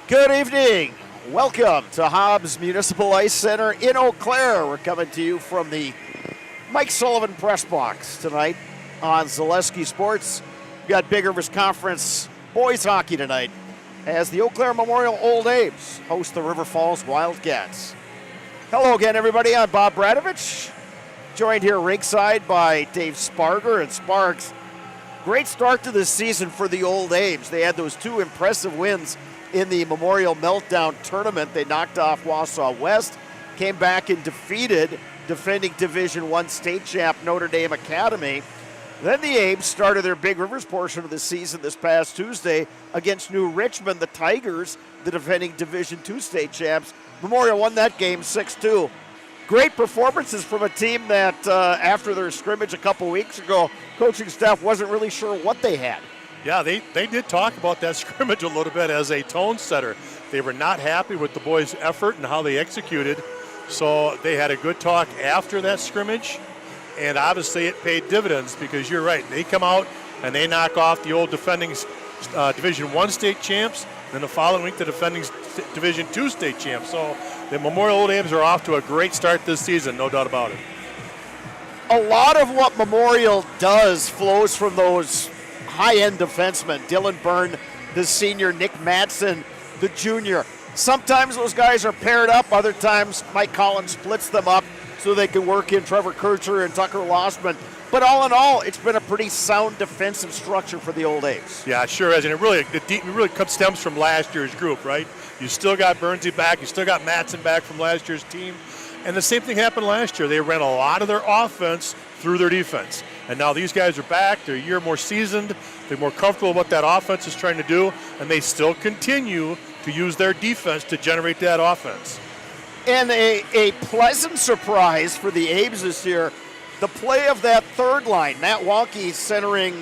Good evening. Welcome to Hobbs Municipal Ice Center in Eau Claire. We're coming to you from the Mike Sullivan Press Box tonight on Zaleski Sports. We've got Big Rivers Conference boys hockey tonight as the Eau Claire Memorial Old A's host the River Falls Wildcats. Hello again, everybody. I'm Bob Bradovich, joined here ringside by Dave Sparger. And Sparks, great start to this season for the Old A's. They had those two impressive wins in the Memorial Meltdown Tournament. They knocked off Wausau West, came back and defeated defending Division I state champ Notre Dame Academy. Then the A's started their Big Rivers portion of the season this past Tuesday against New Richmond, the Tigers, the defending Division II state champs. Memorial won that game 6-2. Great performances from a team that, after their scrimmage a couple weeks ago, coaching staff wasn't really sure what they had. Yeah, they did talk about that scrimmage a little bit as a tone setter. They were not happy with the boys' effort and how they executed, so they had a good talk after that scrimmage, and obviously it paid dividends because you're right. They come out and they knock off the old defending Division I state champs, then the following week the defending Division II state champs. So the Memorial Old A's are off to a great start this season, no doubt about it. A lot of what Memorial does flows from those high-end defensemen, Dylan Byrne, the senior, Nick Madsen, the junior. Sometimes those guys are paired up, other times Mike Collins splits them up so they can work in Trevor Kircher and Tucker Lossman. But all in all, it's been a pretty sound defensive structure for the Old A's. Yeah, it sure is, and it really stems from last year's group, right? You still got Burnsy back, you still got Madsen back from last year's team, and the same thing happened last year. They ran a lot of their offense through their defense. And now these guys are back, they're a year more seasoned, they're more comfortable with what that offense is trying to do, and they still continue to use their defense to generate that offense. And a pleasant surprise for the A's this year, the play of that third line. Matt Wonke centering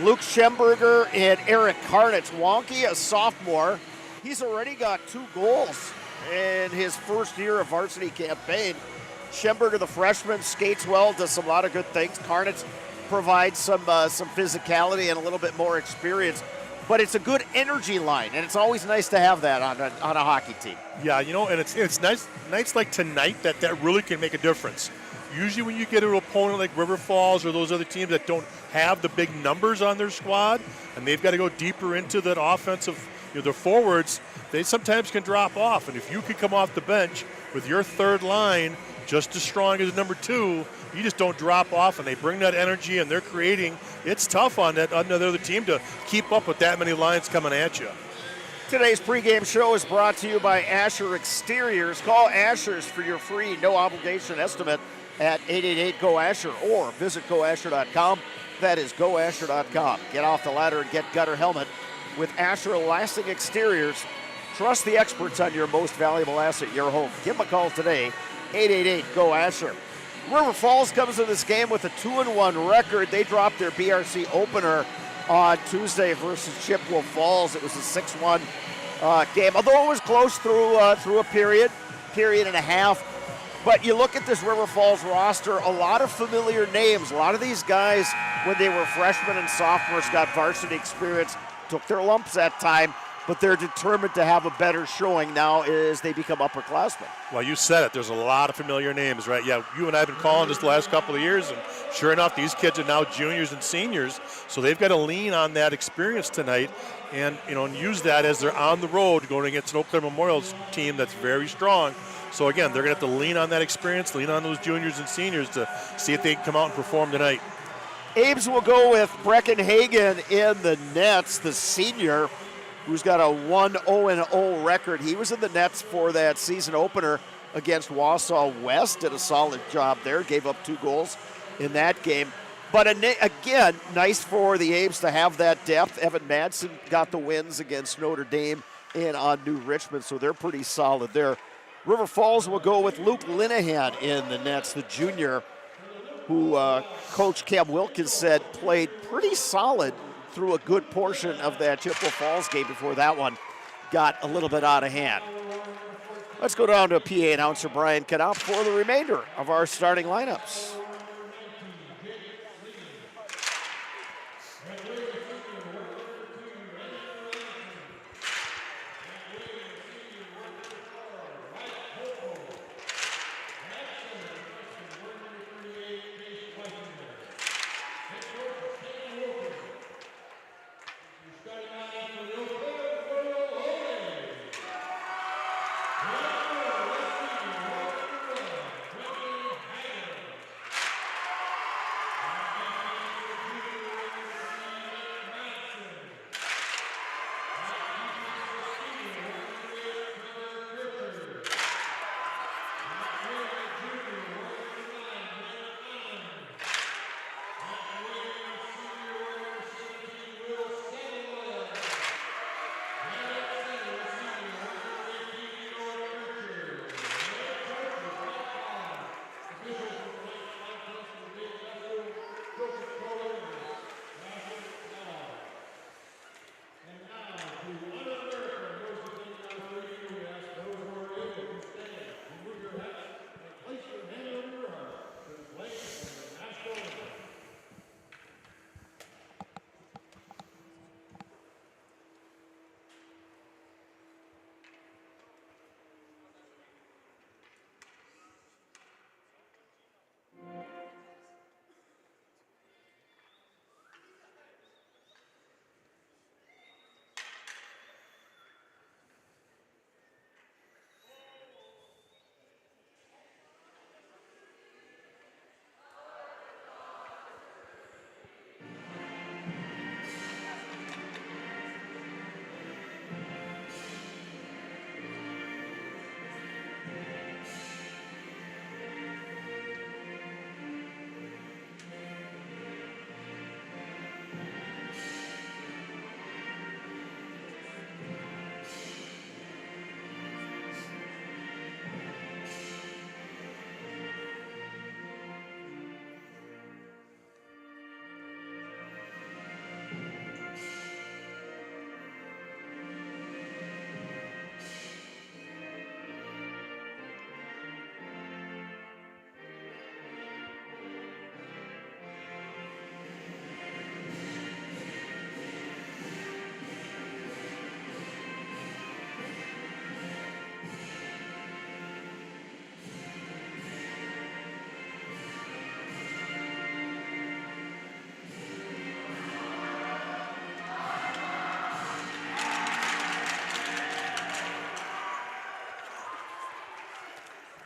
Luke Schemberger and Eric Karnitz. Wonke, a sophomore, he's already got 2 goals in his first year of varsity campaign. Schemberger, the freshman, skates well, does a lot of good things. Karnitz provides some physicality and a little bit more experience. But it's a good energy line, and it's always nice to have that on a hockey team. Yeah, and it's nights like tonight that really can make a difference. Usually when you get an opponent like River Falls or those other teams that don't have the big numbers on their squad, and they've got to go deeper into that offensive, their forwards, they sometimes can drop off. And if you can come off the bench with your third line just as strong as number 2, you just don't drop off, and they bring that energy, and they're creating. It's tough on that other team to keep up with that many lines coming at you. Today's pregame show is brought to you by Asher Exteriors. Call Asher's for your free, no-obligation estimate at 888-GO-ASHER or visit goasher.com. That is goasher.com. Get off the ladder and get gutter helmet with Asher Lasting Exteriors. Trust the experts on your most valuable asset, your home. Give them a call today, 888-GO-ASHER. River Falls comes to this game with a 2-1 record. They dropped their BRC opener on Tuesday versus Chippewa Falls. It was a 6-1 game, although it was close through a period and a half. But you look at this River Falls roster, a lot of familiar names. A lot of these guys, when they were freshmen and sophomores, got varsity experience, took their lumps that time, but they're determined to have a better showing now as they become upperclassmen. Well, you said it. There's a lot of familiar names, right? Yeah, you and I have been calling this the last couple of years, and sure enough, these kids are now juniors and seniors, so they've got to lean on that experience tonight and use that as they're on the road going against an Eau Claire Memorial's team that's very strong. So again, they're going to have to lean on that experience, lean on those juniors and seniors to see if they can come out and perform tonight. Ames will go with Brecken Hagen in the nets, the senior, who's got a 1-0-0 record. He was in the nets for that season opener against Wausau West. Did a solid job there. Gave up 2 goals in that game. But again, nice for the Ames to have that depth. Evan Madsen got the wins against Notre Dame and on New Richmond, so they're pretty solid there. River Falls will go with Luke Linehan in the nets, the junior, who Coach Cam Wilkins said played pretty solid through a good portion of that Chippewa Falls game before that one got a little bit out of hand. Let's go down to PA announcer Brian Knopf for the remainder of our starting lineups.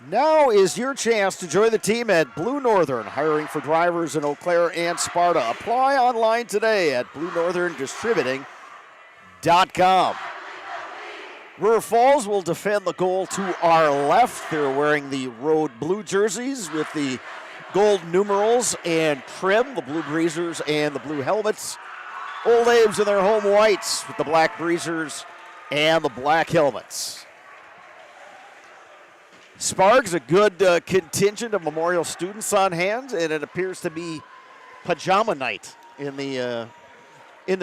Now is your chance to join the team at Blue Northern, hiring for drivers in Eau Claire and Sparta. Apply online today at BlueNorthernDistributing.com. River Falls will defend the goal to our left. They're wearing the road blue jerseys with the gold numerals and trim, the blue breezers and the blue helmets. Old Abe's in their home whites with the black breezers and the black helmets. Sparg's a good contingent of Memorial students on hand, and it appears to be pajama night in the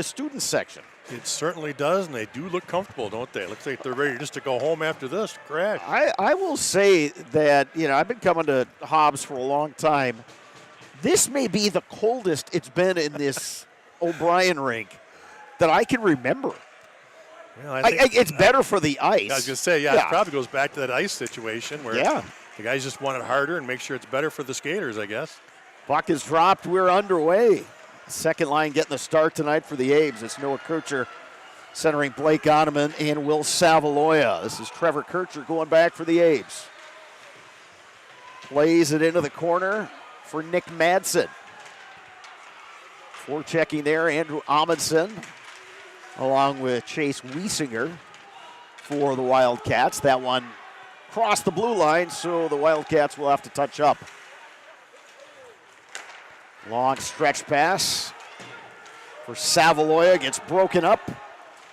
student section. It certainly does, and they do look comfortable, don't they? Looks like they're ready just to go home after this crash. I will say that, I've been coming to Hobbs for a long time. This may be the coldest it's been in this O'Brien rink that I can remember. Well, I think it's better for the ice. I was going to say, it probably goes back to that ice situation where the guys just want it harder and make sure it's better for the skaters, I guess. Puck is dropped. We're underway. Second line getting the start tonight for the Abes. It's Noah Kircher centering Blake Oneman and Will Savaloya. This is Trevor Kircher going back for the Abes. Plays it into the corner for Nick Madsen. Forechecking there, Andrew Amundsen, along with Chase Wiesinger for the Wildcats. That one crossed the blue line, so the Wildcats will have to touch up. Long stretch pass for Savaloya, gets broken up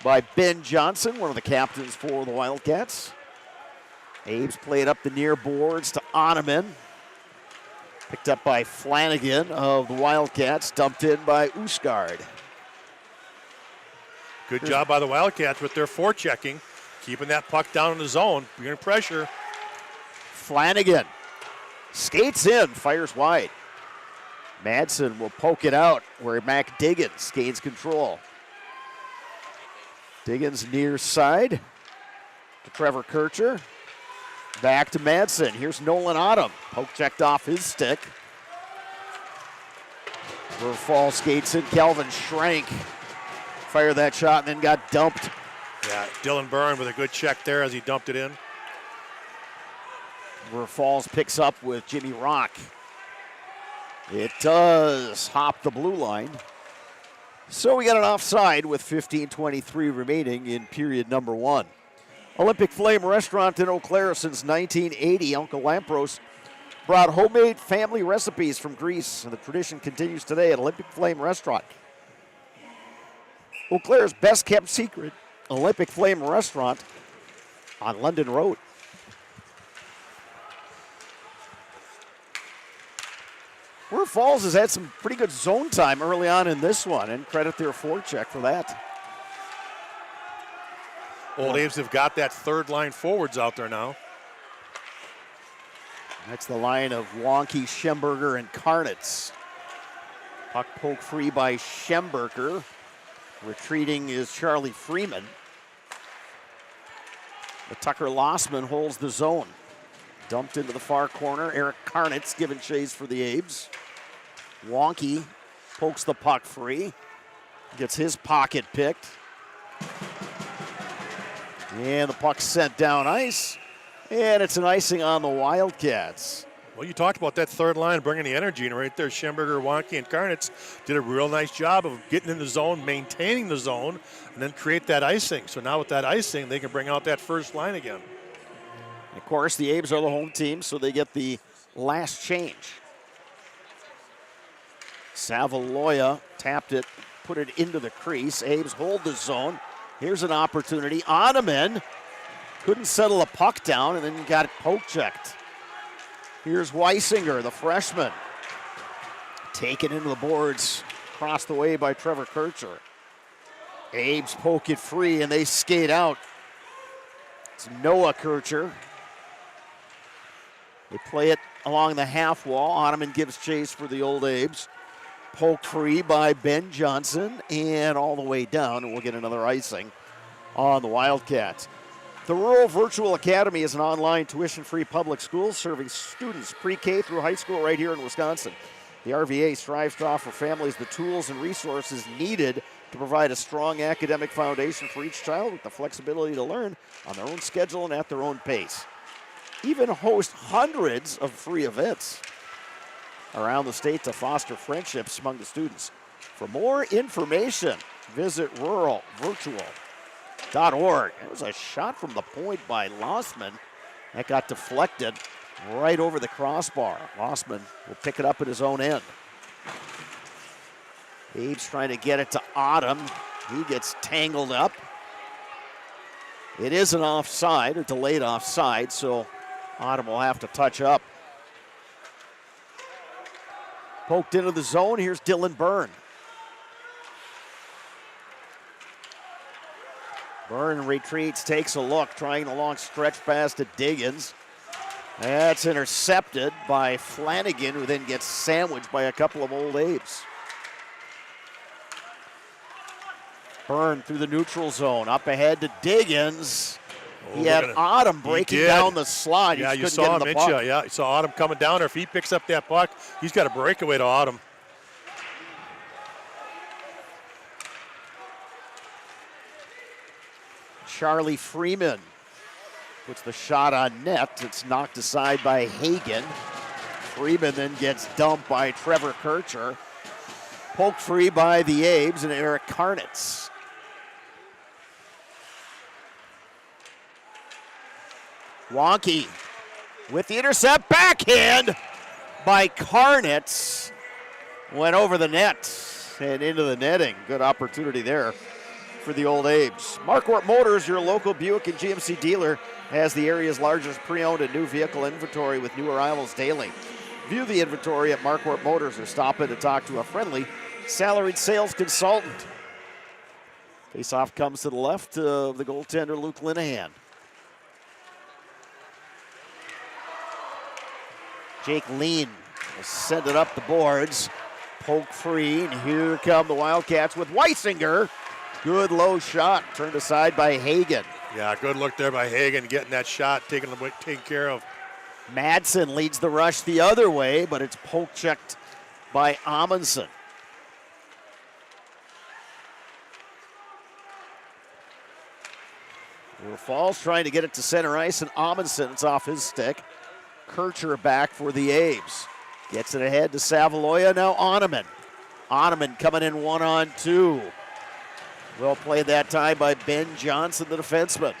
by Ben Johnson, one of the captains for the Wildcats. Abe's played up the near boards to Oneman. Picked up by Flanagan of the Wildcats, dumped in by Usgard. Good job by the Wildcats with their forechecking, keeping that puck down in the zone, bringing pressure. Flanagan skates in, fires wide. Madsen will poke it out where Mac Diggins gains control. Diggins near side to Trevor Kircher. Back to Madsen. Here's Nolan Autumn. Poke checked off his stick. River Falls skates in. Calvin Schrank fired that shot and then got dumped. Yeah, Dylan Byrne with a good check there as he dumped it in. River Falls picks up with Jimmy Rock. It does hop the blue line. So we got an offside with 15:23 remaining in period number one. Olympic Flame Restaurant in Eau Claire since 1980. Uncle Lampros brought homemade family recipes from Greece, and the tradition continues today at Olympic Flame Restaurant. Eau Claire's best kept secret, Olympic Flame Restaurant on London Road. River Falls has had some pretty good zone time early on in this one, and credit their forecheck for that. Old Abe's have got that third line forwards out there now. That's the line of Wonky, Schemberger, and Karnitz. Puck poke free by Schemberger. Retreating is Charlie Freeman. But Tucker Lossman holds the zone. Dumped into the far corner. Eric Karnitz giving chase for the Abes. Wonky pokes the puck free. Gets his pocket picked. And the puck sent down ice. And it's an icing on the Wildcats. Well, you talked about that third line bringing the energy, and right there, Schemberger, Wonky, and Karnitz did a real nice job of getting in the zone, maintaining the zone, and then create that icing. So now with that icing, they can bring out that first line again. Of course, the Abes are the home team, so they get the last change. Savaloya tapped it, put it into the crease. Abes hold the zone. Here's an opportunity. Oneman couldn't settle a puck down and then got it poke checked. Here's Wiesinger, the freshman. Taken into the boards, crossed away by Trevor Kircher. Abes poke it free and they skate out. It's Noah Kircher. They play it along the half wall. Oneman gives chase for the Old Abes. Poke free by Ben Johnson and all the way down, and we'll get another icing on the Wildcats. The Rural Virtual Academy is an online tuition-free public school serving students pre-K through high school right here in Wisconsin. The RVA strives to offer families the tools and resources needed to provide a strong academic foundation for each child with the flexibility to learn on their own schedule and at their own pace. even host hundreds of free events around the state to foster friendships among the students. For more information, visit ruralvirtual.org. It was a shot from the point by Lossman that got deflected right over the crossbar. Lossman will pick it up at his own end. Abe's trying to get it to Autumn. He gets tangled up. It is an offside, or delayed offside, so Autumn will have to touch up. Poked into the zone. Here's Dylan Byrne. Byrne retreats, takes a look, trying the long stretch pass to Diggins. That's intercepted by Flanagan, who then gets sandwiched by a couple of Old Abes. Byrne through the neutral zone, up ahead to Diggins. He had Autumn breaking down the slide. Yeah, you saw him, didn't you? Yeah, you saw Autumn coming down there. If he picks up that puck, he's got a breakaway to Autumn. Charlie Freeman puts the shot on net. It's knocked aside by Hagen. Freeman then gets dumped by Trevor Kircher. Poked free by the Abes and Eric Karnitz. Wonky with the intercept, backhand by Karnitz. Went over the net and into the netting. Good opportunity there for the Old Abes. Marquardt Motors, your local Buick and GMC dealer, has the area's largest pre-owned and new vehicle inventory with new arrivals daily. View the inventory at Marquardt Motors or stop in to talk to a friendly salaried sales consultant. Face-off comes to the left of the goaltender, Luke Linehan. Jake Lean will send it up the boards. Poke free, and here come the Wildcats with Weisinger. Good low shot, turned aside by Hagen. Yeah, good look there by Hagen, getting that shot, taken care of. Madsen leads the rush the other way, but it's poke checked by Amundsen. Falls trying to get it to center ice, and Amundsen, it's off his stick. Kircher back for the Abes. Gets it ahead to Savaloya, now Oneman. Oneman coming in 1-on-2. Well played that time by Ben Johnson, the defenseman.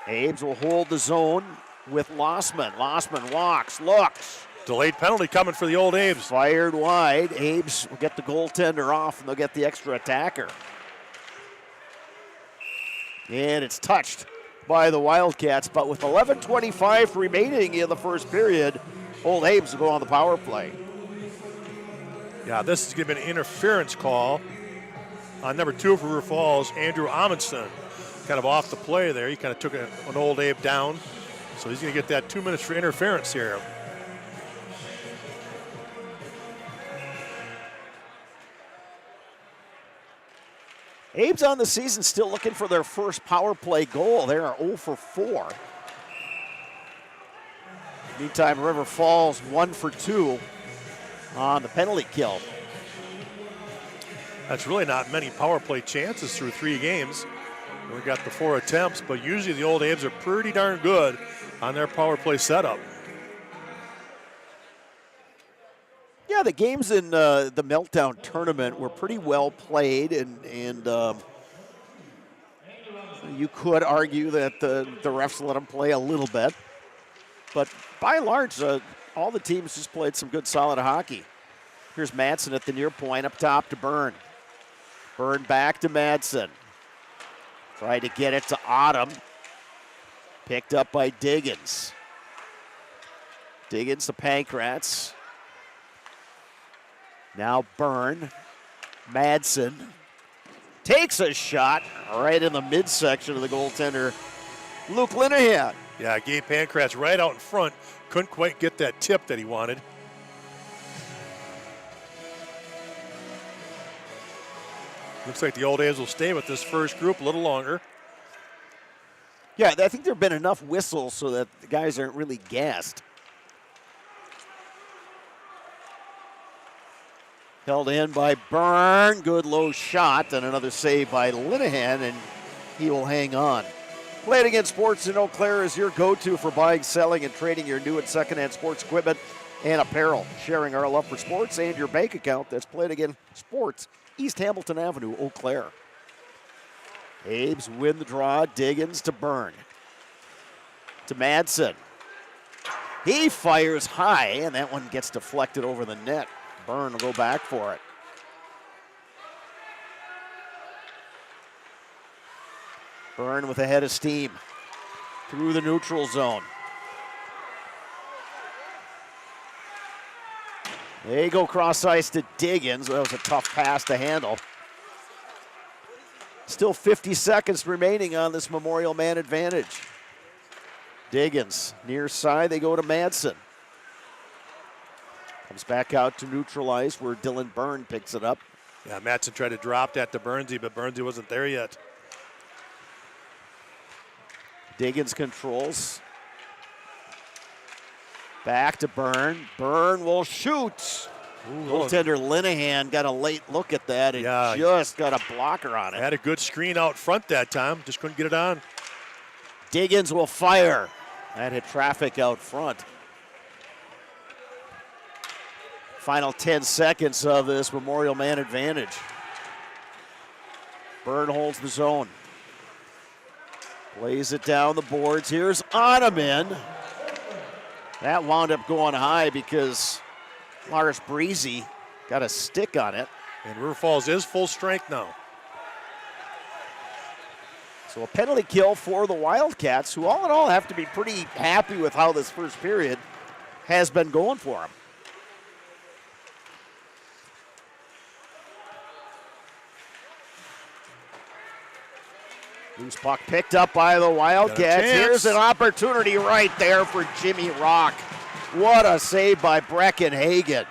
Abes will hold the zone with Lossman. Lossman walks, looks. Delayed penalty coming for the Old Abes. Fired wide. Abes will get the goaltender off, and they'll get the extra attacker. And it's touched by the Wildcats, but with 11:25 remaining in the first period, Old Abes will go on the power play. Yeah, this is going to be an interference call on number 2 for River Falls, Andrew Amundsen. Kind of off the play there. He kind of took an Old Abe down. So he's going to get that 2 minutes for interference here. Abe's on the season still looking for their first power play goal. They are 0 for 4. Meantime, River Falls 1 for 2 on the penalty kill. That's really not many power play chances through 3 games. We got the 4 attempts, but usually the Old Abes are pretty darn good on their power play setup. Yeah, the games in the Meltdown tournament were pretty well played, and you could argue that the refs let them play a little bit. But by and large, all the teams just played some good, solid hockey. Here's Madsen at the near point, up top to Byrne. Byrne back to Madsen. Tried to get it to Autumn. Picked up by Diggins. Diggins to Pankratz. Now Byrne. Madsen takes a shot right in the midsection of the goaltender, Luke Linehan. Yeah, Gabe Pankratz right out in front. Couldn't quite get that tip that he wanted. Looks like the Old Abes will stay with this first group a little longer. Yeah, I think there have been enough whistles so that the guys aren't really gassed. Held in by Byrne. Good low shot and another save by Linehan, and he will hang on. Play It Again Sports in Eau Claire is your go-to for buying, selling, and trading your new and secondhand sports equipment and apparel. Sharing our love for sports and your bank account. That's Play It Again Sports, East Hamilton Avenue, Eau Claire. Abe's win the draw. Diggins to Byrne. To Madsen. He fires high, and that one gets deflected over the net. Byrne will go back for it. Byrne with a head of steam through the neutral zone. They go cross ice to Diggins. That was a tough pass to handle. Still 50 seconds remaining on this Memorial Man advantage. Diggins near side, they go to Madsen. Comes back out to neutral ice where Dylan Byrne picks it up. Yeah, Madsen tried to drop that to Bernsey, but Bernsey wasn't there yet. Diggins controls. Back to Byrne. Byrne will shoot. Goaltender Linehan got a late look at that and just got a blocker on it. Had a good screen out front that time, just couldn't get it on. Diggins will fire. That hit traffic out front. Final 10 seconds of this Memorial Man advantage. Byrne holds the zone. Plays it down the boards. Here's Ottoman. That wound up going high because Lars Breezy got a stick on it. And River Falls is full strength now. So a penalty kill for the Wildcats, who all in all have to be pretty happy with how this first period has been going for them. Loose puck picked up by the Wildcats. Here's an opportunity right there for Jimmy Rock. What a save by Brecken Hagen.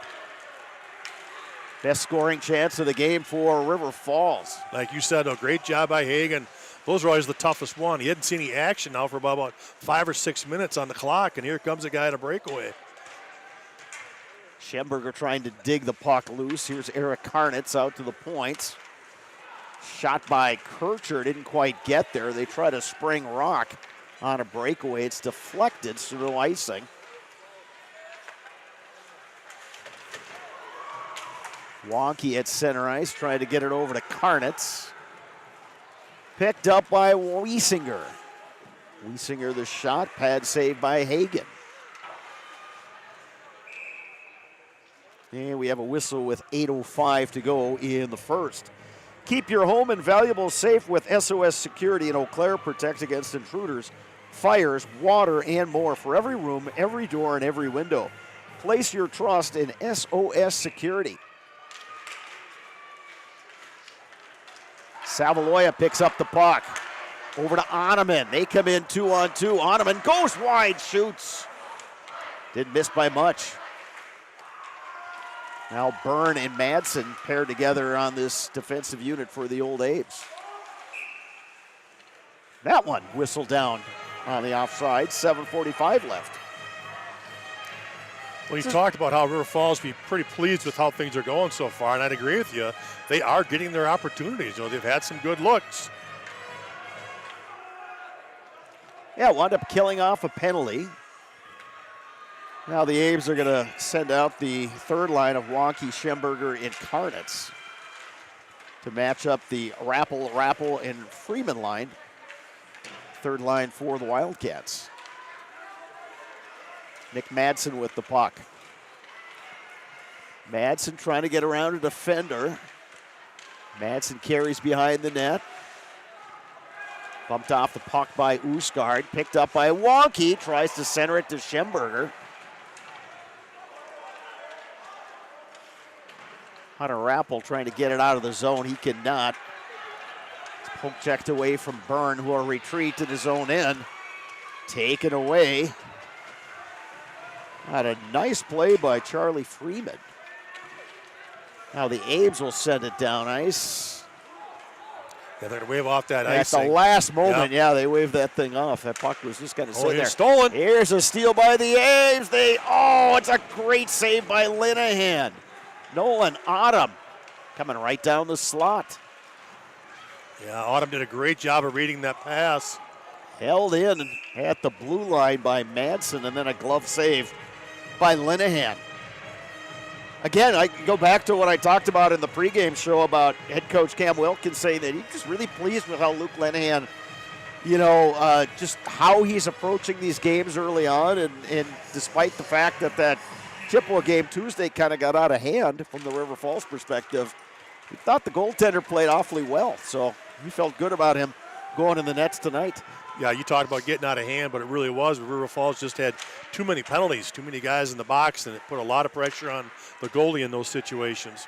Best scoring chance of the game for River Falls. Like you said, a great job by Hagen. Those are always the toughest one. He hadn't seen any action now for about 5 or 6 minutes on the clock, and here comes a guy at a breakaway. Schemberger trying to dig the puck loose. Here's Eric Karnitz out to the points. Shot by Kircher, didn't quite get there. They try to spring Rock on a breakaway. It's deflected, so no icing. Wonky at center ice, trying to get it over to Karnitz. Picked up by Wiesinger. Wiesinger the shot, pad saved by Hagen. And we have a whistle with 8:05 to go in the first. Keep your home and valuables safe with SOS Security in Eau Claire. Protect against intruders, fires, water, and more for every room, every door, and every window. Place your trust in SOS Security. Savaloya picks up the puck. Over to Ottoman. They come in 2-on-2. Ottoman goes wide, shoots. Didn't miss by much. Now Byrne and Madsen paired together on this defensive unit for the Old Abes. That one whistled down on the offside. 7:45 left. Well, you talked about how River Falls be pretty pleased with how things are going so far, and I'd agree with you. They are getting their opportunities. You know, they've had some good looks. Yeah, wound up killing off a penalty. Now the Abes are going to send out the third line of Wonky, Schemberger, and Karnitz to match up the Rappel, and Freeman line. Third line for the Wildcats. Nick Madsen with the puck. Madsen trying to get around a defender. Madsen carries behind the net. Bumped off the puck by Usgard. Picked up by Wonky. Tries to center it to Schemberger. Hunter Rappel trying to get it out of the zone. He cannot. It's poke checked away from Byrne, who will retreat to his own end. Taken away. Had a nice play by Charlie Freeman. Now the Abes will send it down ice. Yeah, they're going to wave off that ice. At the last moment, they waved that thing off. That puck was just going to sit there. Stolen. Here's a steal by the Abes. It's a great save by Linehan. Nolan Autumn coming right down the slot. Yeah, Autumn did a great job of reading that pass. held in at the blue line by Madsen, and then a glove save by Linehan. Again, I go back to what I talked about in the pregame show about head coach Cam Wilkins saying that he's just really pleased with how Luke Linehan, just how he's approaching these games early on, and despite the fact that Chippewa game Tuesday kind of got out of hand from the River Falls perspective, he thought the goaltender played awfully well, so he felt good about him going in the nets tonight. Yeah, you talked about getting out of hand, but it really was. River Falls just had too many penalties, too many guys in the box, and it put a lot of pressure on the goalie in those situations.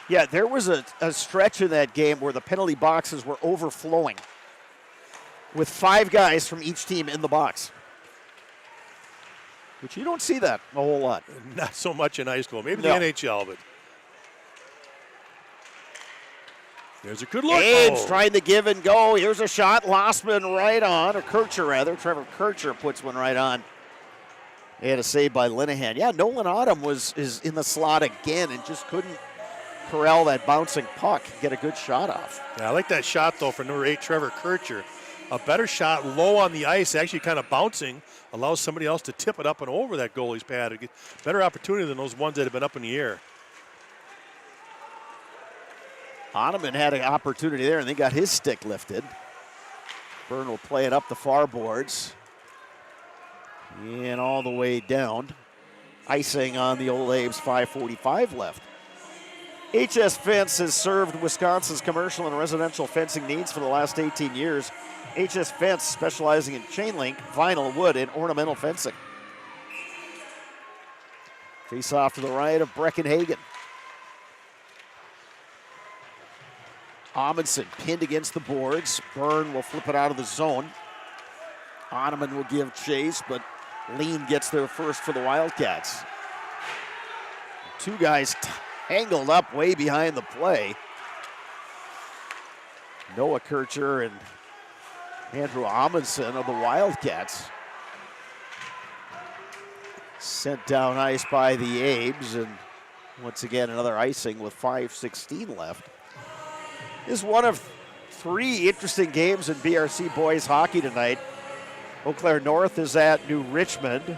Yeah, there was a stretch in that game where the penalty boxes were overflowing with 5 guys from each team in the box. But you don't see that a whole lot. Not so much in high school. Maybe No. the NHL, but there's a good look. Ames trying to give and go. Here's a shot. Lossman right on, or Kircher rather. Trevor Kircher puts one right on. They had a save by Linehan. Yeah, Nolan Autumn is in the slot again and just couldn't corral that bouncing puck, get a good shot off. Yeah, I like that shot, though, for number 8, Trevor Kircher. A better shot low on the ice, actually kind of bouncing, allows somebody else to tip it up and over that goalie's pad. To get better opportunity than those ones that have been up in the air. Ottoman had an opportunity there, and they got his stick lifted. Byrne will play it up the far boards. And all the way down. Icing on the old Abe's 5:45 left. HS Fence has served Wisconsin's commercial and residential fencing needs for the last 18 years. HS Fence specializing in chain link, vinyl, wood, and ornamental fencing. Face off to the right of Breckenhagen. Amundsen pinned against the boards. Byrne will flip it out of the zone. Ottoman will give chase, but Lean gets there first for the Wildcats. 2 guys tangled up way behind the play. Noah Kircher and Andrew Amundsen of the Wildcats. Sent down ice by the Abes, and once again another icing with 5:16 left. This is one of 3 interesting games in BRC boys hockey tonight. Eau Claire North is at New Richmond,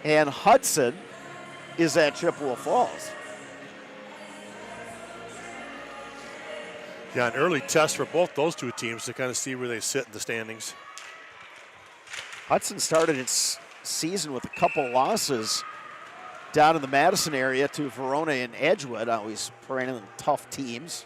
and Hudson is at Chippewa Falls. Yeah, an early test for both those 2 teams to kind of see where they sit in the standings. Hudson started its season with a couple losses down in the Madison area to Verona and Edgewood, always perennial tough teams.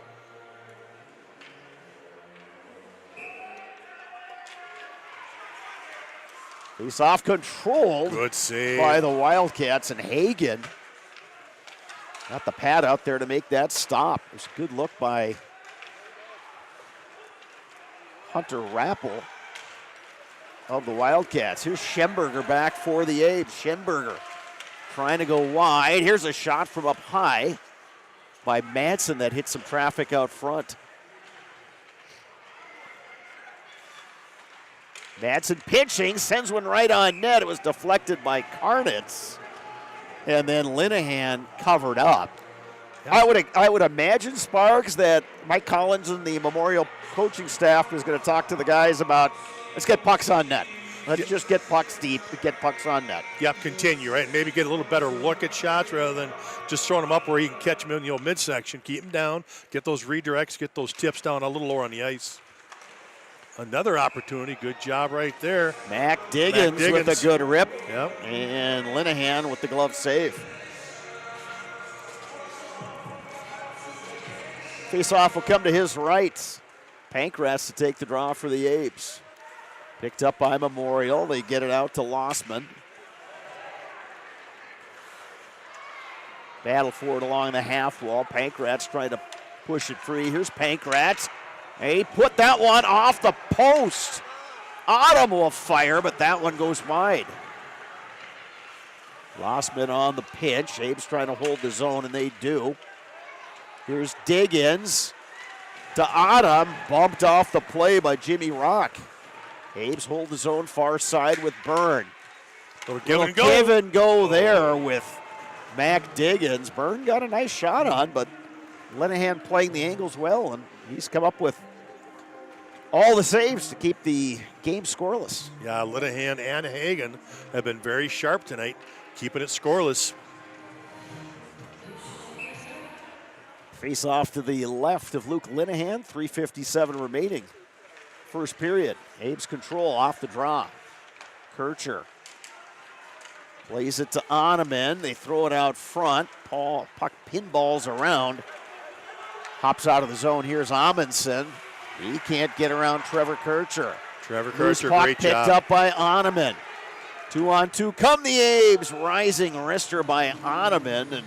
Face off controlled. Good save by the Wildcats, and Hagen got the pad out there to make that stop. It was a good look by Hunter Rappel of the Wildcats. Here's Schemberger back for the Abes. Schemberger trying to go wide. Here's a shot from up high by Madsen that hit some traffic out front. Madsen pitching, sends one right on net. It was deflected by Karnitz. And then Linehan covered up. Yep. I would imagine, Sparks, that Mike Collins and the Memorial coaching staff is going to talk to the guys about, let's get pucks on net. Let's just get pucks deep, get pucks on net. Yep, continue, right? And maybe get a little better look at shots rather than just throwing them up where you can catch them in the midsection. Keep them down, get those redirects, get those tips down a little lower on the ice. Another opportunity, good job right there. Mac Diggins with a good rip. Yep. And Linehan with the glove save. Face-off will come to his right. Pankratz to take the draw for the Abes. Picked up by Memorial. They get it out to Lossman. Battle for it along the half wall. Pankratz trying to push it free. Here's Pankratz. He put that one off the post. Autumn will fire, but that one goes wide. Lossman on the pinch. Abe's trying to hold the zone, and they do. Here's Diggins to Autumn. Bumped off the play by Jimmy Rock. Abe's hold the zone far side with Byrne. Give and go there with Mac Diggins. Byrne got a nice shot on, but Linehan playing the angles well, and he's come up with All the saves to keep the game scoreless. Yeah, Linehan and Hagen have been very sharp tonight, keeping it scoreless. Face off to the left of Luke Linehan, 3:57 remaining. First period. Abe's control off the draw. Kircher plays it to Oneman. They throw it out front. Puck pinballs around. Hops out of the zone. Here's Amundsen. He can't get around Trevor Kircher. Trevor Kircher, Puck great job. picked up by Oneman. 2-on-2. Come the Abes. Rising wrister by Oneman. And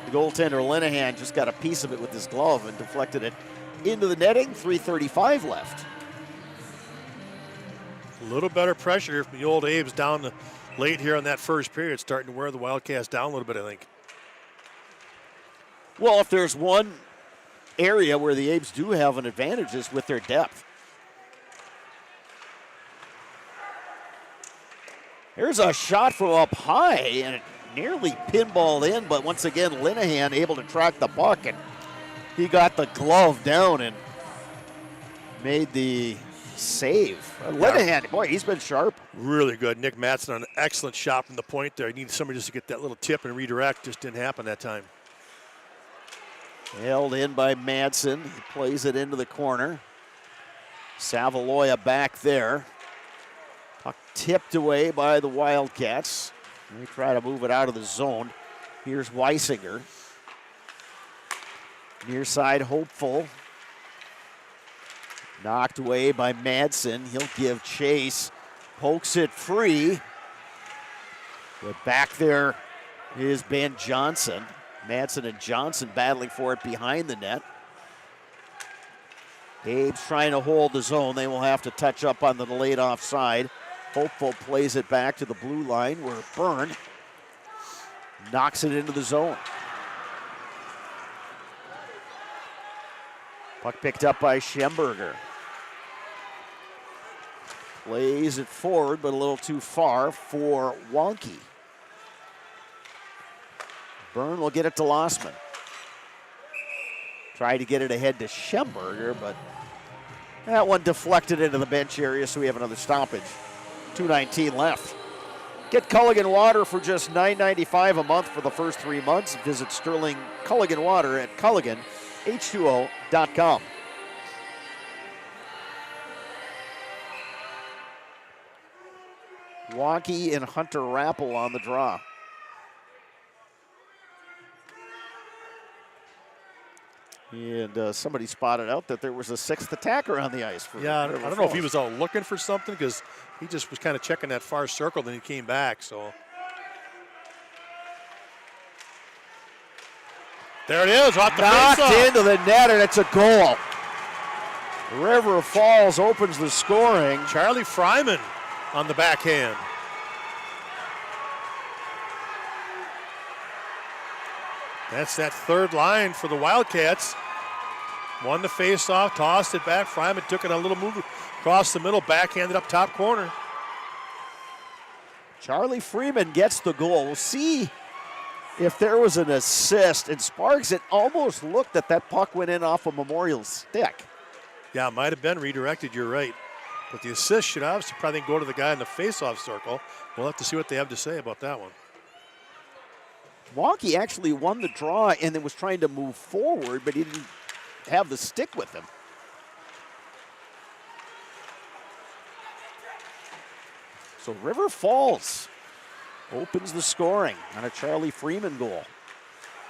the goaltender Linehan just got a piece of it with his glove and deflected it into the netting. 3:35 left. A little better pressure from the old Abes down late here in that first period, starting to wear the Wildcats down a little bit, I think. Well, if there's one area where the Abes do have an advantage is with their depth. Here's a shot from up high, and it nearly pinballed in, but once again, Linehan able to track the puck, and he got the glove down and made the save. Linehan, boy, he's been sharp. Really good. Nick Matson on an excellent shot from the point there. He needed somebody just to get that little tip and redirect. Just didn't happen that time. Held in by Madsen. He plays it into the corner. Savaloya back there. Puck tipped away by the Wildcats. They try to move it out of the zone. Here's Weisinger. Near side, Hopeful. Knocked away by Madsen. He'll give chase. Pokes it free. But back there is Ben Johnson. Madsen and Johnson battling for it behind the net. Abe's trying to hold the zone. They will have to touch up on the delayed offside. Hopeful plays it back to the blue line where Byrne knocks it into the zone. Puck picked up by Schemberger. Plays it forward, but a little too far for Wonky. Byrne will get it to Lossman. Tried to get it ahead to Schemberger, but that one deflected into the bench area, so we have another stoppage. 2:19 left. Get Culligan Water for just $9.95 a month for the first 3 months. Visit Sterling Culligan Water at CulliganH2O.com. Wonky and Hunter Rappel on the draw. And somebody spotted out that there was a sixth attacker on the ice. Yeah, I don't know if he was out looking for something because he just was kind of checking that far circle, then he came back, so. There it is, off the knocked faceoff. Into the net, and it's a goal. River Falls opens the scoring. Charlie Fryman on the backhand. That's that third line for the Wildcats. Won the face-off, tossed it back. Fryman took it a little move across the middle, backhanded up top corner. Charlie Freeman gets the goal. We'll see if there was an assist. And Sparks, it almost looked that puck went in off a Memorial stick. Yeah, it might have been redirected, you're right. But the assist should obviously probably go to the guy in the face-off circle. We'll have to see what they have to say about that one. Wonky actually won the draw and then was trying to move forward, but he didn't have the stick with him. So River Falls opens the scoring on a Charlie Freeman goal.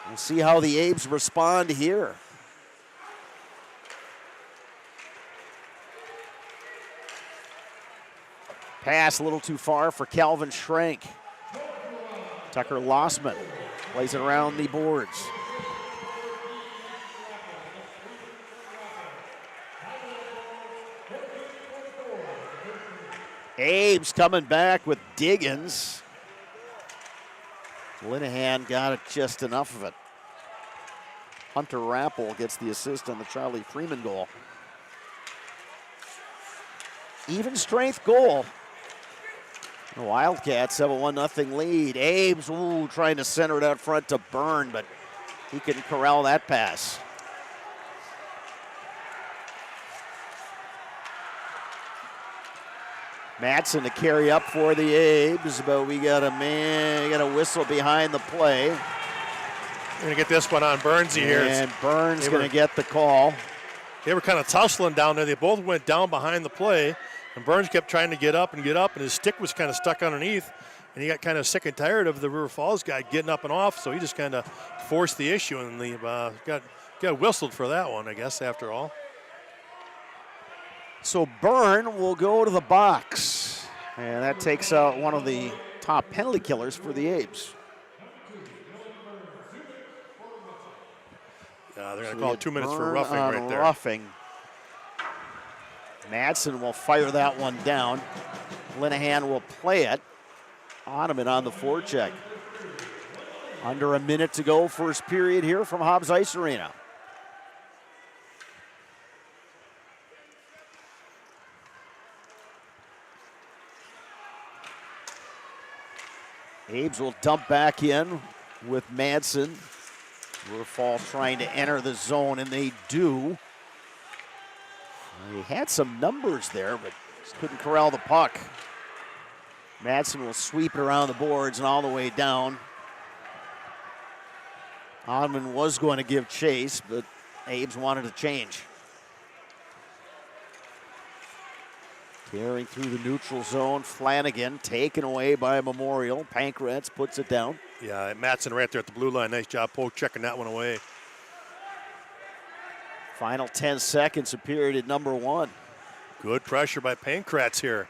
We'll see how the Abes respond here. Pass a little too far for Calvin Schrank. Tucker Lossman plays it around the boards. Abe's coming back with Diggins. Linehan got it just enough of it. Hunter Rappel gets the assist on the Charlie Freeman goal. Even strength goal. The Wildcats have a 1-0 lead. Abe's trying to center it out front to Byrne, but he can corral that pass. Madsen to carry up for the Abes, but we got a whistle behind the play. We're going to get this one on Burnsy here. And Burns going to get the call. They were kind of tussling down there. They both went down behind the play, and Burns kept trying to get up, and his stick was kind of stuck underneath, and he got kind of sick and tired of the River Falls guy getting up and off, so he just kind of forced the issue, and they got whistled for that one, I guess, after all. So Byrne will go to the box, and that takes out one of the top penalty killers for the Abes. They're going to call 2 minutes for roughing right there. Roughing. Madsen will fire that one down. Linehan will play it. Ottoman on the forecheck. Under a minute to go, first period here from Hobbs Ice Arena. Abes will dump back in with Madsen. River Falls trying to enter the zone, and they do. He had some numbers there, but just couldn't corral the puck. Madsen will sweep it around the boards and all the way down. Odman was going to give chase, but Abes wanted to change. Carrying through the neutral zone, Flanagan taken away by Memorial. Pankratz puts it down. Yeah, Madsen right there at the blue line. Nice job, Poe, checking that one away. Final 10 seconds of period number one. Good pressure by Pankratz here.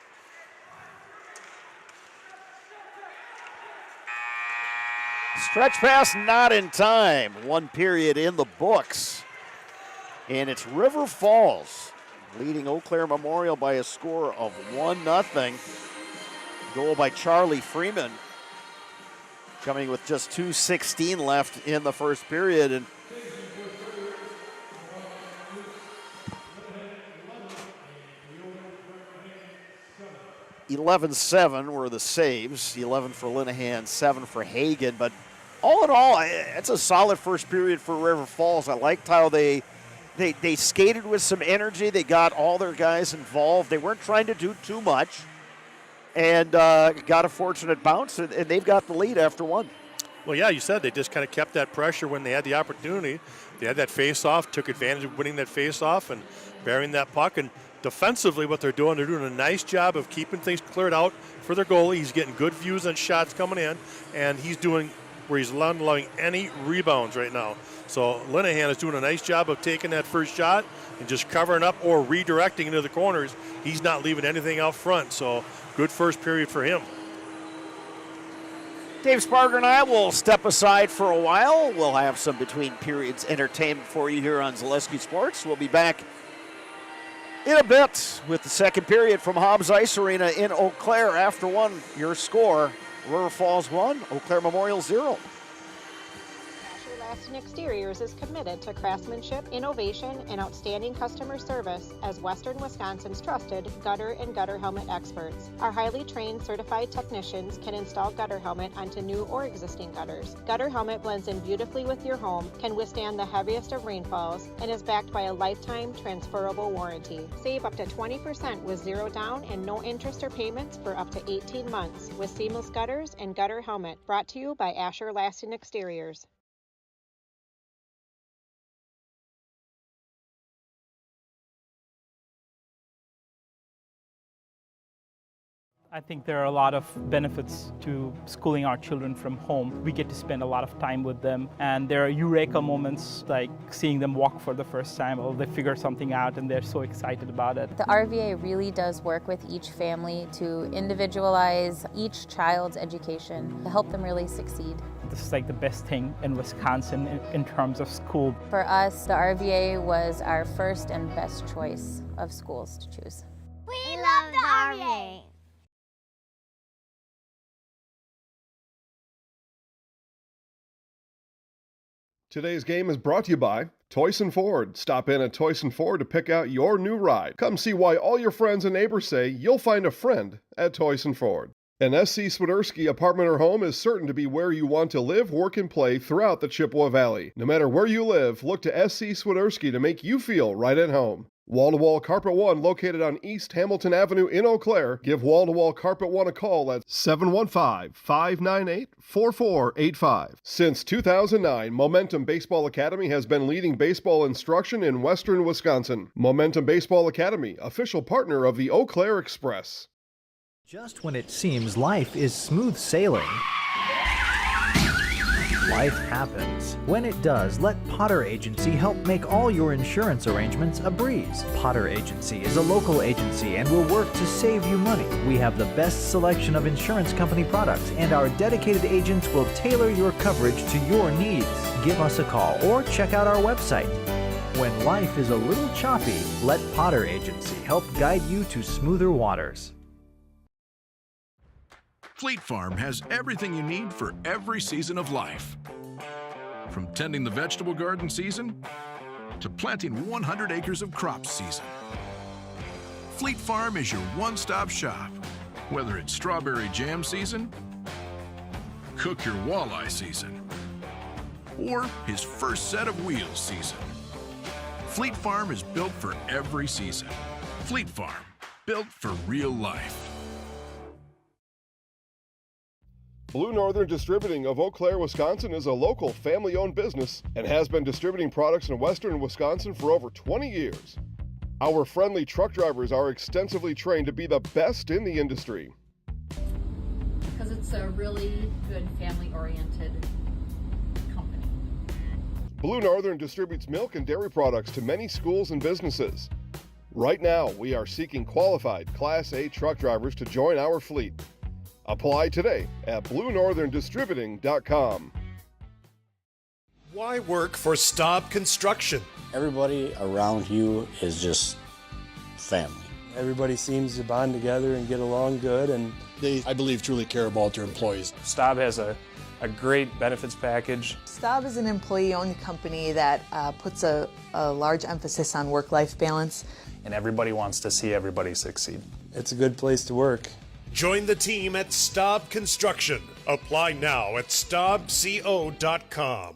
Stretch pass not in time. One period in the books. And it's River Falls leading Eau Claire Memorial by a score of 1-0. Goal by Charlie Freeman. Coming with just 2:16 left in the first period. And $11-7 were the saves. 11 for Linehan, 7 for Hagen. But all in all, it's a solid first period for River Falls. I liked how they skated with some energy. They got all their guys involved. They weren't trying to do too much. And got a fortunate bounce, and they've got the lead after one. Well, yeah, you said they just kind of kept that pressure when they had the opportunity. They had that face-off, took advantage of winning that face-off and burying that puck. And defensively, what they're doing a nice job of keeping things cleared out for their goalie. He's getting good views on shots coming in, and he's doing where he's not allowing any rebounds right now. So Linehan is doing a nice job of taking that first shot and just covering up or redirecting into the corners. He's not leaving anything out front, so good first period for him. Dave Sparger and I will step aside for a while. We'll have some between periods entertainment for you here on Zaleski Sports. We'll be back in a bit with the second period from Hobbs Ice Arena in Eau Claire. After one, your score, River Falls 1, Eau Claire Memorial 0. Lasting Exteriors is committed to craftsmanship, innovation, and outstanding customer service as Western Wisconsin's trusted gutter and gutter helmet experts. Our highly trained certified technicians can install gutter helmet onto new or existing gutters. Gutter helmet blends in beautifully with your home, can withstand the heaviest of rainfalls, and is backed by a lifetime transferable warranty. Save up to 20% with zero down and no interest or payments for up to 18 months with seamless gutters and gutter helmet. Brought to you by Asher Lasting Exteriors. I think there are a lot of benefits to schooling our children from home. We get to spend a lot of time with them, and there are eureka moments like seeing them walk for the first time, or they figure something out and they're so excited about it. The RVA really does work with each family to individualize each child's education to help them really succeed. This is like the best thing in Wisconsin in terms of school. For us, the RVA was our first and best choice of schools to choose. We love the RVA! Today's game is brought to you by Toyson Ford. Stop in at Toyson Ford to pick out your new ride. Come see why all your friends and neighbors say you'll find a friend at Toyson Ford. An SC Swiderski apartment or home is certain to be where you want to live, work, and play throughout the Chippewa Valley. No matter where you live, look to SC Swiderski to make you feel right at home. Wall to Wall Carpet One, located on East Hamilton Avenue in Eau Claire. Give Wall to Wall Carpet One a call at 715-598-4485. Since 2009, Momentum Baseball Academy has been leading baseball instruction in western Wisconsin. Momentum Baseball Academy, official partner of the Eau Claire Express. Just when it seems life is smooth sailing, life happens. When it does, let Potter Agency help make all your insurance arrangements a breeze. Potter Agency is a local agency and will work to save you money. We have the best selection of insurance company products, and our dedicated agents will tailor your coverage to your needs. Give us a call or check out our website. When life is a little choppy, let Potter Agency help guide you to smoother waters. Fleet Farm has everything you need for every season of life. From tending the vegetable garden season to planting 100 acres of crops season. Fleet Farm is your one-stop shop, whether it's strawberry jam season, cook your walleye season, or his first set of wheels season. Fleet Farm is built for every season. Fleet Farm, built for real life. Blue Northern Distributing of Eau Claire, Wisconsin is a local family-owned business and has been distributing products in western Wisconsin for over 20 years. Our friendly truck drivers are extensively trained to be the best in the industry. Because it's a really good family-oriented company. Blue Northern distributes milk and dairy products to many schools and businesses. Right now, we are seeking qualified Class A truck drivers to join our fleet. Apply today at BlueNorthernDistributing.com. Why work for Staub Construction? Everybody around you is just family. Everybody seems to bond together and get along good, and They, I believe, truly care about their employees. Staub has a great benefits package. Staub is an employee-owned company that puts a large emphasis on work-life balance. And everybody wants to see everybody succeed. It's a good place to work. Join the team at Staub Construction. Apply now at StaubCO.com.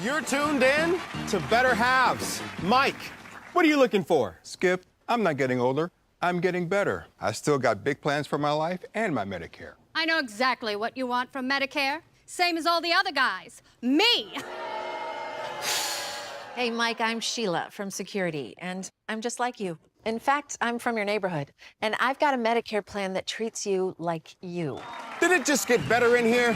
You're tuned in to Better Halves. Mike, what are you looking for? Skip, I'm not getting older. I'm getting better. I still got big plans for my life and my Medicare. I know exactly what you want from Medicare. Same as all the other guys. Me! Hey, Mike, I'm Sheila from Security, and I'm just like you. In fact, I'm from your neighborhood, and I've got a Medicare plan that treats you like you. Did it just get better in here?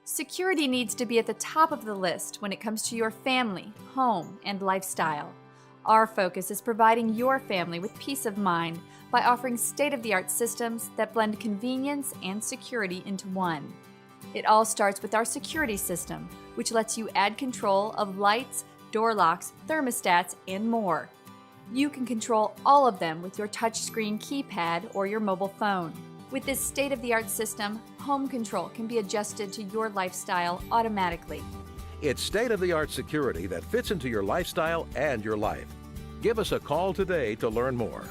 Security needs to be at the top of the list when it comes to your family, home, and lifestyle. Our focus is providing your family with peace of mind by offering state-of-the-art systems that blend convenience and security into one. It all starts with our security system, which lets you add control of lights, door locks, thermostats, and more. You can control all of them with your touchscreen keypad or your mobile phone. With this state-of-the-art system, home control can be adjusted to your lifestyle automatically. It's state-of-the-art security that fits into your lifestyle and your life. Give us a call today to learn more.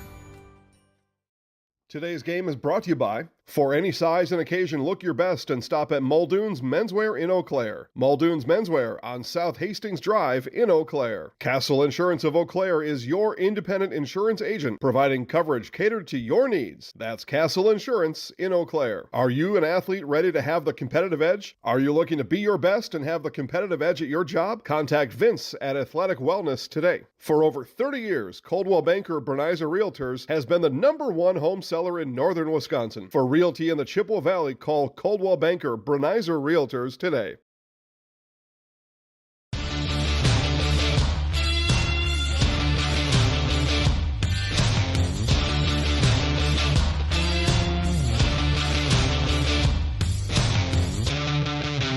Today's game is brought to you by, for any size and occasion, look your best and stop at Muldoon's Menswear in Eau Claire. Muldoon's Menswear on South Hastings Drive in Eau Claire. Castle Insurance of Eau Claire is your independent insurance agent, providing coverage catered to your needs. That's Castle Insurance in Eau Claire. Are you an athlete ready to have the competitive edge? Are you looking to be your best and have the competitive edge at your job? Contact Vince at Athletic Wellness today. For over 30 years, Coldwell Banker Bernizer Realtors has been the #1 home seller in northern Wisconsin. For realty in the Chippewa Valley, call Coldwell Banker Bernizer Realtors today.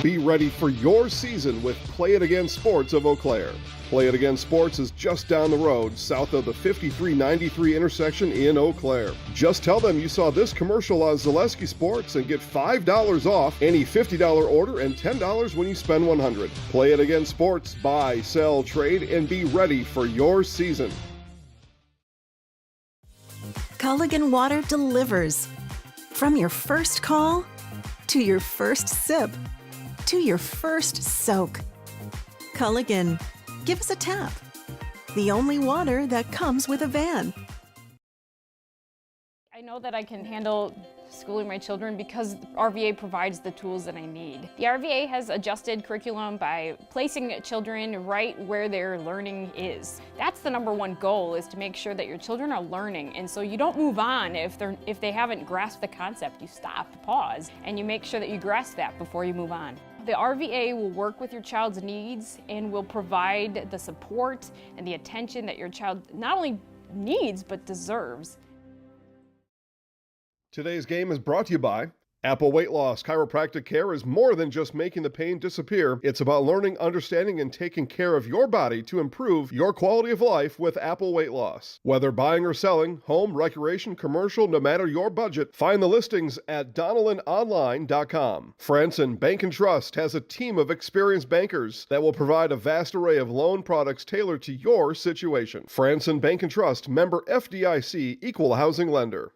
Be ready for your season with Play It Again Sports of Eau Claire. Play It Again Sports is just down the road, south of the 5393 intersection in Eau Claire. Just tell them you saw this commercial on Zaleski Sports and get $5 off any $50 order and $10 when you spend $100. Play It Again Sports, buy, sell, trade, and be ready for your season. Culligan Water delivers. From your first call to your first sip, to your first soak. Culligan, give us a tap. The only water that comes with a van. I know that I can handle schooling my children because RVA provides the tools that I need. The RVA has adjusted curriculum by placing children right where their learning is. That's the #1 goal, is to make sure that your children are learning, and so you don't move on if they haven't grasped the concept. You stop, pause, and you make sure that you grasp that before you move on. The RVA will work with your child's needs and will provide the support and the attention that your child not only needs but deserves. Today's game is brought to you by Apple Weight Loss. Chiropractic care is more than just making the pain disappear. It's about learning, understanding, and taking care of your body to improve your quality of life with Apple Weight Loss. Whether buying or selling, home, recreation, commercial, no matter your budget, find the listings at DonnellanOnline.com. Franson Bank and Trust has a team of experienced bankers that will provide a vast array of loan products tailored to your situation. Franson Bank and Trust, member FDIC, equal housing lender.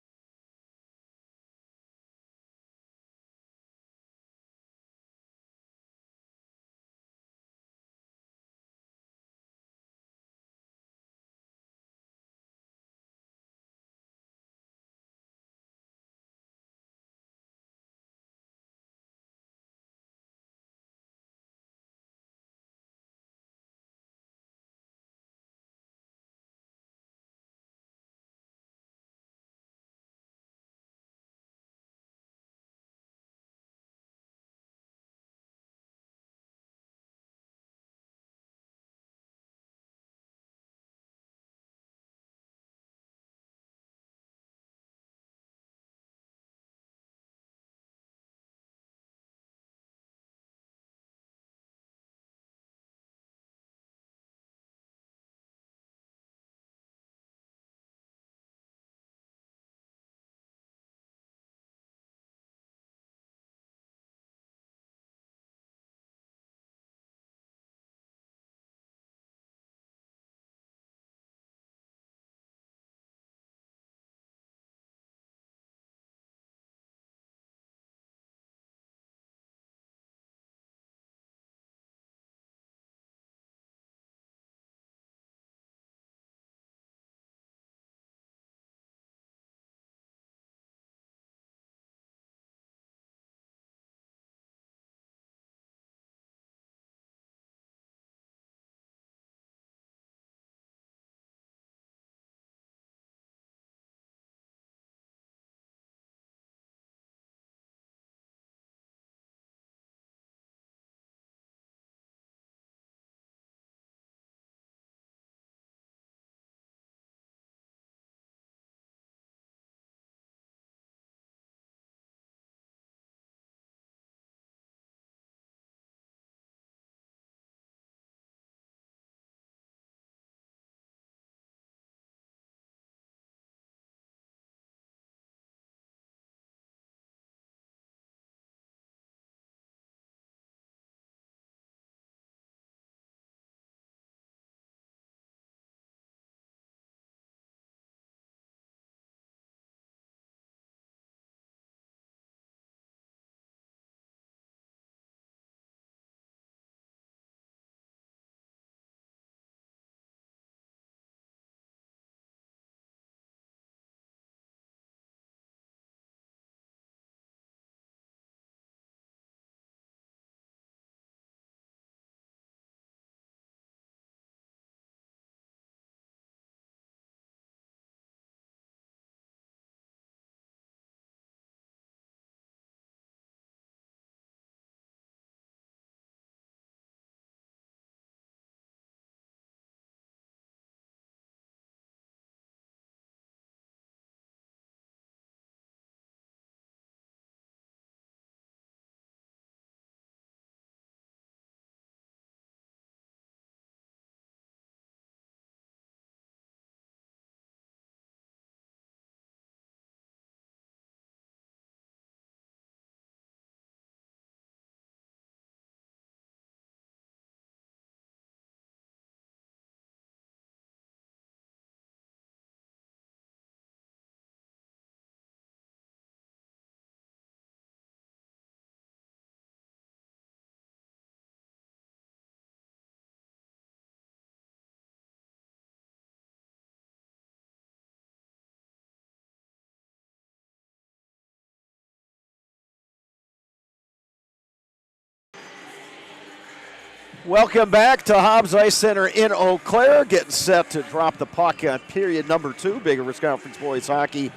Welcome back to Hobbs Ice Center in Eau Claire. Getting set to drop the puck on period number 2. Big Rivers Conference Boys Hockey.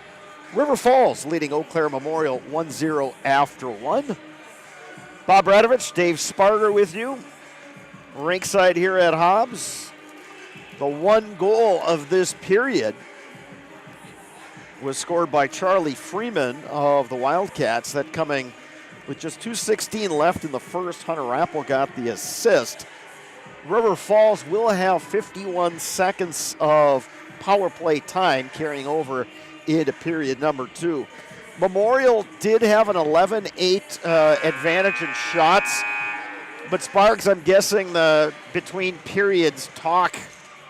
River Falls leading Eau Claire Memorial 1-0 after 1. Bob Radovich, Dave Sparger with you. Rinkside here at Hobbs. The one goal of this period was scored by Charlie Freeman of the Wildcats. That coming with just 2:16 left in the first. Hunter Rappel got the assist. River Falls will have 51 seconds of power play time carrying over into period number 2. Memorial did have an 11-8 advantage in shots, but Sparks, I'm guessing the between periods talk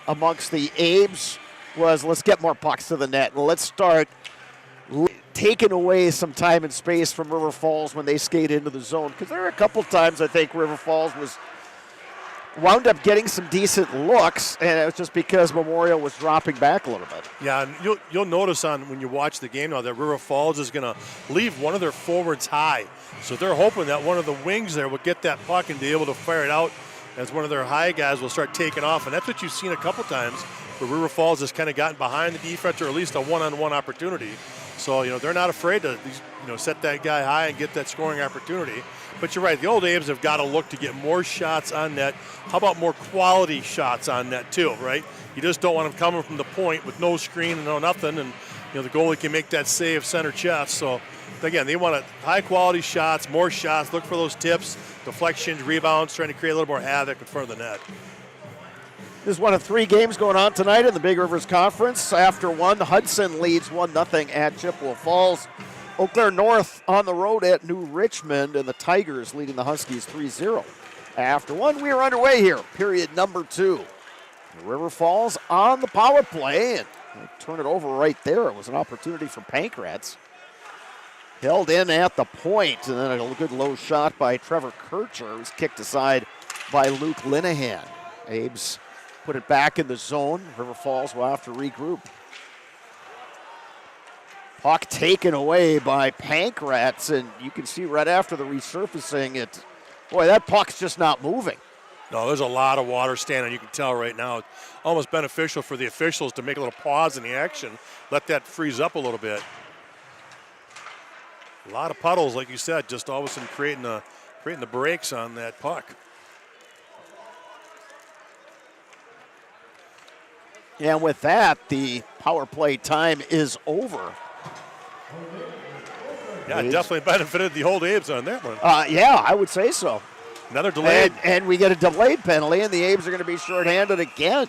amongst the Abes was, let's get more pucks to the net and let's start taking away some time and space from River Falls when they skate into the zone. Because there are a couple times I think River Falls wound up getting some decent looks, and it was just because Memorial was dropping back a little bit. Yeah, and you'll notice when you watch the game now that River Falls is going to leave one of their forwards high. So they're hoping that one of the wings there will get that puck and be able to fire it out as one of their high guys will start taking off. And that's what you've seen a couple times where River Falls has kind of gotten behind the defense or at least a one-on-one opportunity. So, they're not afraid to, set that guy high and get that scoring opportunity. But you're right, the old Abes have got to look to get more shots on net. How about more quality shots on net too, right? You just don't want them coming from the point with no screen and no nothing, and the goalie can make that save center chest. So again, they want high quality shots, more shots, look for those tips, deflections, rebounds, trying to create a little more havoc in front of the net. This is one of 3 games going on tonight in the Big Rivers Conference. After 1, Hudson leads 1-0 at Chippewa Falls. Eau Claire North on the road at New Richmond, and the Tigers leading the Huskies 3-0. After 1, we are underway here, period number 2. River Falls on the power play, and turn it over right there. It was an opportunity for Pankrats. Held in at the point, and then a good low shot by Trevor Kircher. It was kicked aside by Luke Linehan. Abes put it back in the zone. River Falls will have to regroup. Puck taken away by Pankrats, and you can see right after the resurfacing, boy, that puck's just not moving. No, there's a lot of water standing. You can tell right now. It's almost beneficial for the officials to make a little pause in the action, let that freeze up a little bit. A lot of puddles, like you said, just all of a sudden creating the breaks on that puck. And with that, the power play time is over. Yeah, definitely benefited the old Abes on that one. Yeah, I would say so. Another delayed. And we get a delayed penalty, and the Abes are going to be shorthanded again.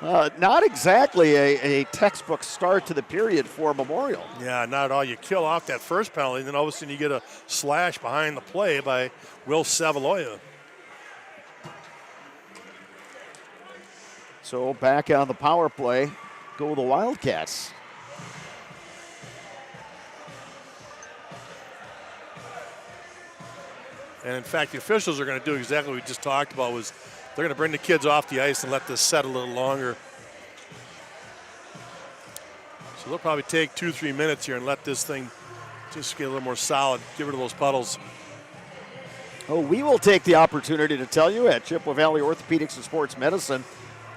Not exactly a textbook start to the period for Memorial. Yeah, not at all. You kill off that first penalty, and then all of a sudden you get a slash behind the play by Will Savaloya. So back on the power play, go the Wildcats. And in fact, the officials are going to do exactly what we just talked about. Was they're going to bring the kids off the ice and let this set a little longer. So they'll probably take 2-3 minutes here and let this thing just get a little more solid, get rid of those puddles. Oh, we will take the opportunity to tell you at Chippewa Valley Orthopedics and Sports Medicine,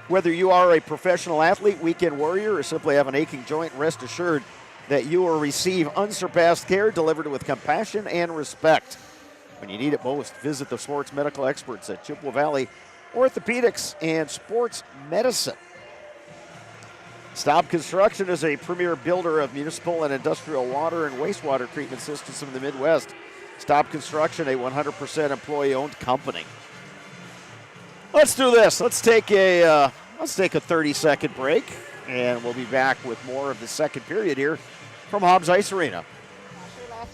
whether you are a professional athlete, weekend warrior, or simply have an aching joint, rest assured that you will receive unsurpassed care delivered with compassion and respect. When you need it most, visit the sports medical experts at Chippewa Valley Orthopedics and Sports Medicine. Staub Construction is a premier builder of municipal and industrial water and wastewater treatment systems in the Midwest. Staub Construction, a 100% employee-owned company. Let's do this. Let's take a 30-second break, and we'll be back with more of the second period here from Hobbs Ice Arena.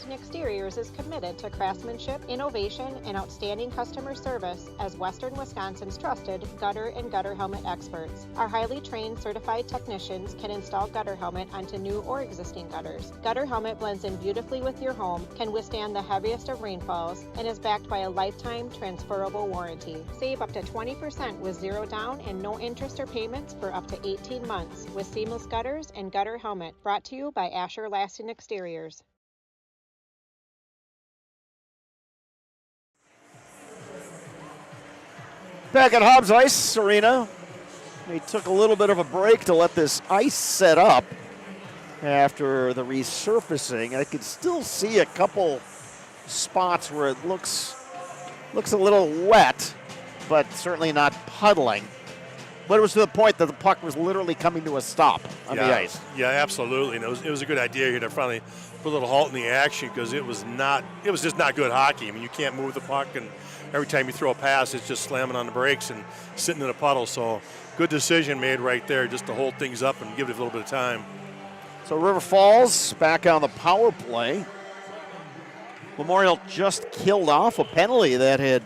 Exteriors is committed to craftsmanship, innovation, and outstanding customer service as Western Wisconsin's trusted gutter and gutter helmet experts. Our highly trained certified technicians can install gutter helmet onto new or existing gutters. Gutter helmet blends in beautifully with your home, can withstand the heaviest of rainfalls, and is backed by a lifetime transferable warranty. Save up to 20% with zero down and no interest or payments for up to 18 months with seamless gutters and gutter helmet. Brought to you by Asher Lasting Exteriors. Back at Hobbs Ice Arena, they took a little bit of a break to let this ice set up after the resurfacing. I can still see a couple spots where it looks a little wet, but certainly not puddling. But it was to the point that the puck was literally coming to a stop on the ice. Yeah, absolutely. And it was a good idea here to finally put a little halt in the action because it was just not good hockey. I mean, you can't move the puck, and every time you throw a pass, it's just slamming on the brakes and sitting in a puddle. So good decision made right there just to hold things up and give it a little bit of time. So River Falls back on the power play. Memorial just killed off a penalty that had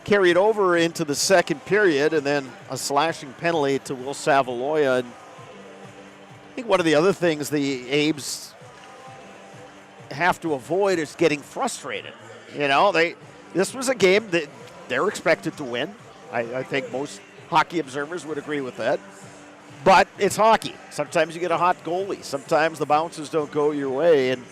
carried over into the second period, and then a slashing penalty to Will Savaloya. And I think one of the other things the Abes have to avoid is getting frustrated. You know, this was a game that they're expected to win. I think most hockey observers would agree with that. But it's hockey. Sometimes you get a hot goalie. Sometimes the bounces don't go your way, and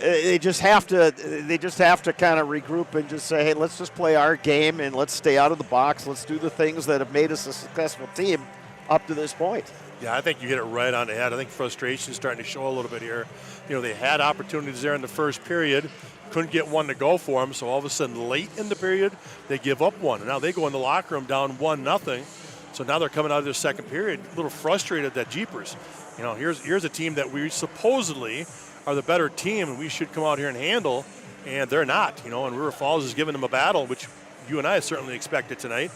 they just have to kind of regroup and just say, hey, let's just play our game and let's stay out of the box. Let's do the things that have made us a successful team up to this point. Yeah, I think you hit it right on the head. I think frustration is starting to show a little bit here. You know, they had opportunities there in the first period, couldn't get one to go for them, so all of a sudden late in the period, they give up one. And now they go in the locker room down 1-0. So now they're coming out of their second period a little frustrated that jeepers. You know, here's a team that we supposedly are the better team and we should come out here and handle, and they're not. You know, and River Falls is giving them a battle, which you and I certainly expected tonight.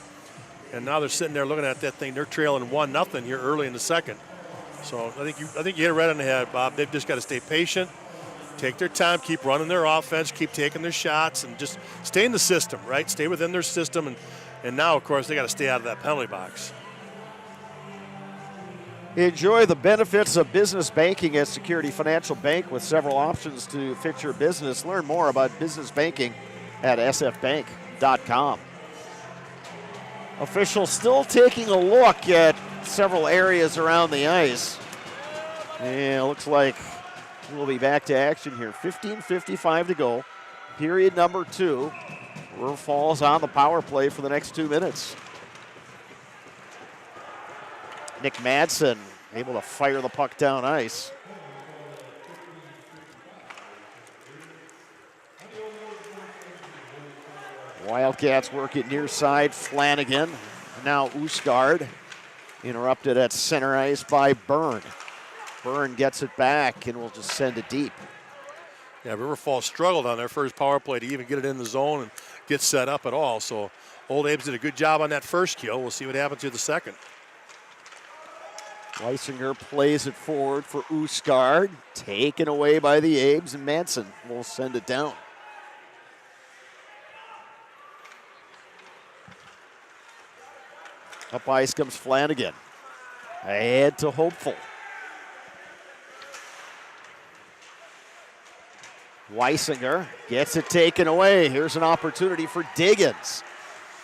And now they're sitting there looking at that thing. They're trailing 1-0 here early in the second. So I think you hit it right on the head, Bob. They've just got to stay patient, take their time, keep running their offense, keep taking their shots, and just stay in the system, right? Stay within their system, and now, of course, they got to stay out of that penalty box. Enjoy the benefits of business banking at Security Financial Bank with several options to fit your business. Learn more about business banking at sfbank.com. Officials still taking a look at several areas around the ice. And it looks like we'll be back to action here. 15:55 to go. Period number 2. River Falls on the power play for the next 2 minutes. Nick Madsen able to fire the puck down ice. Wildcats work it near side. Flanagan. Now Usgard. Interrupted at center ice by Byrne. Byrne gets it back and will just send it deep. Yeah, River Falls struggled on their first power play to even get it in the zone and get set up at all. So Old Abes did a good job on that first kill. We'll see what happens with the second. Weisinger plays it forward for Usgard. Taken away by the Abes, and Manson will send it down. Up ice comes Flanagan. Ahead to Hopeful. Weisinger gets it taken away. Here's an opportunity for Diggins.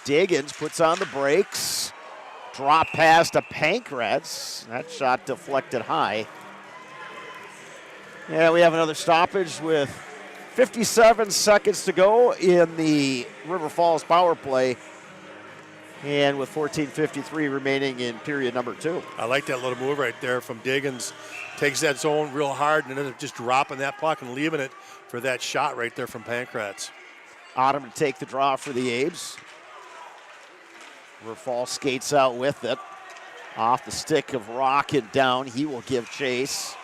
Diggins puts on the brakes. Drop pass to Pankratz. That shot deflected high. Yeah, we have another stoppage with 57 seconds to go in the River Falls power play. And with 14:53 remaining in period number 2. I like that little move right there from Diggins. Takes that zone real hard and then just dropping that puck and leaving it for that shot right there from Pankratz. Autumn to take the draw for the Abes. River Falls skates out with it. Off the stick of Rock and down. He will give chase.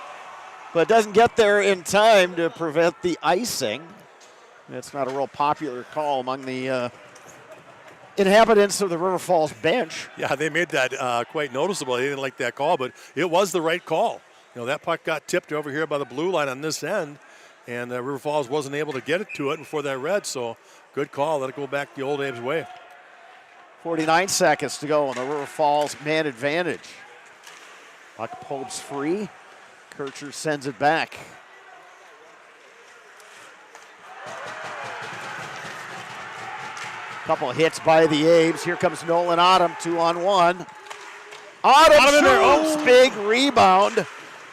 But doesn't get there in time to prevent the icing. It's not a real popular call among the inhabitants of the River Falls bench. Yeah, they made that quite noticeable. They didn't like that call, but it was the right call. You know, that puck got tipped over here by the blue line on this end, and River Falls wasn't able to get it to it before that red, so good call. Let it go back the Old Abes way. 49 seconds to go on the River Falls man advantage. Puck pokes free. Kircher sends it back. Couple of hits by the Abes. Here comes Nolan Autumn, 2-on-1. Autumn shoots, big rebound.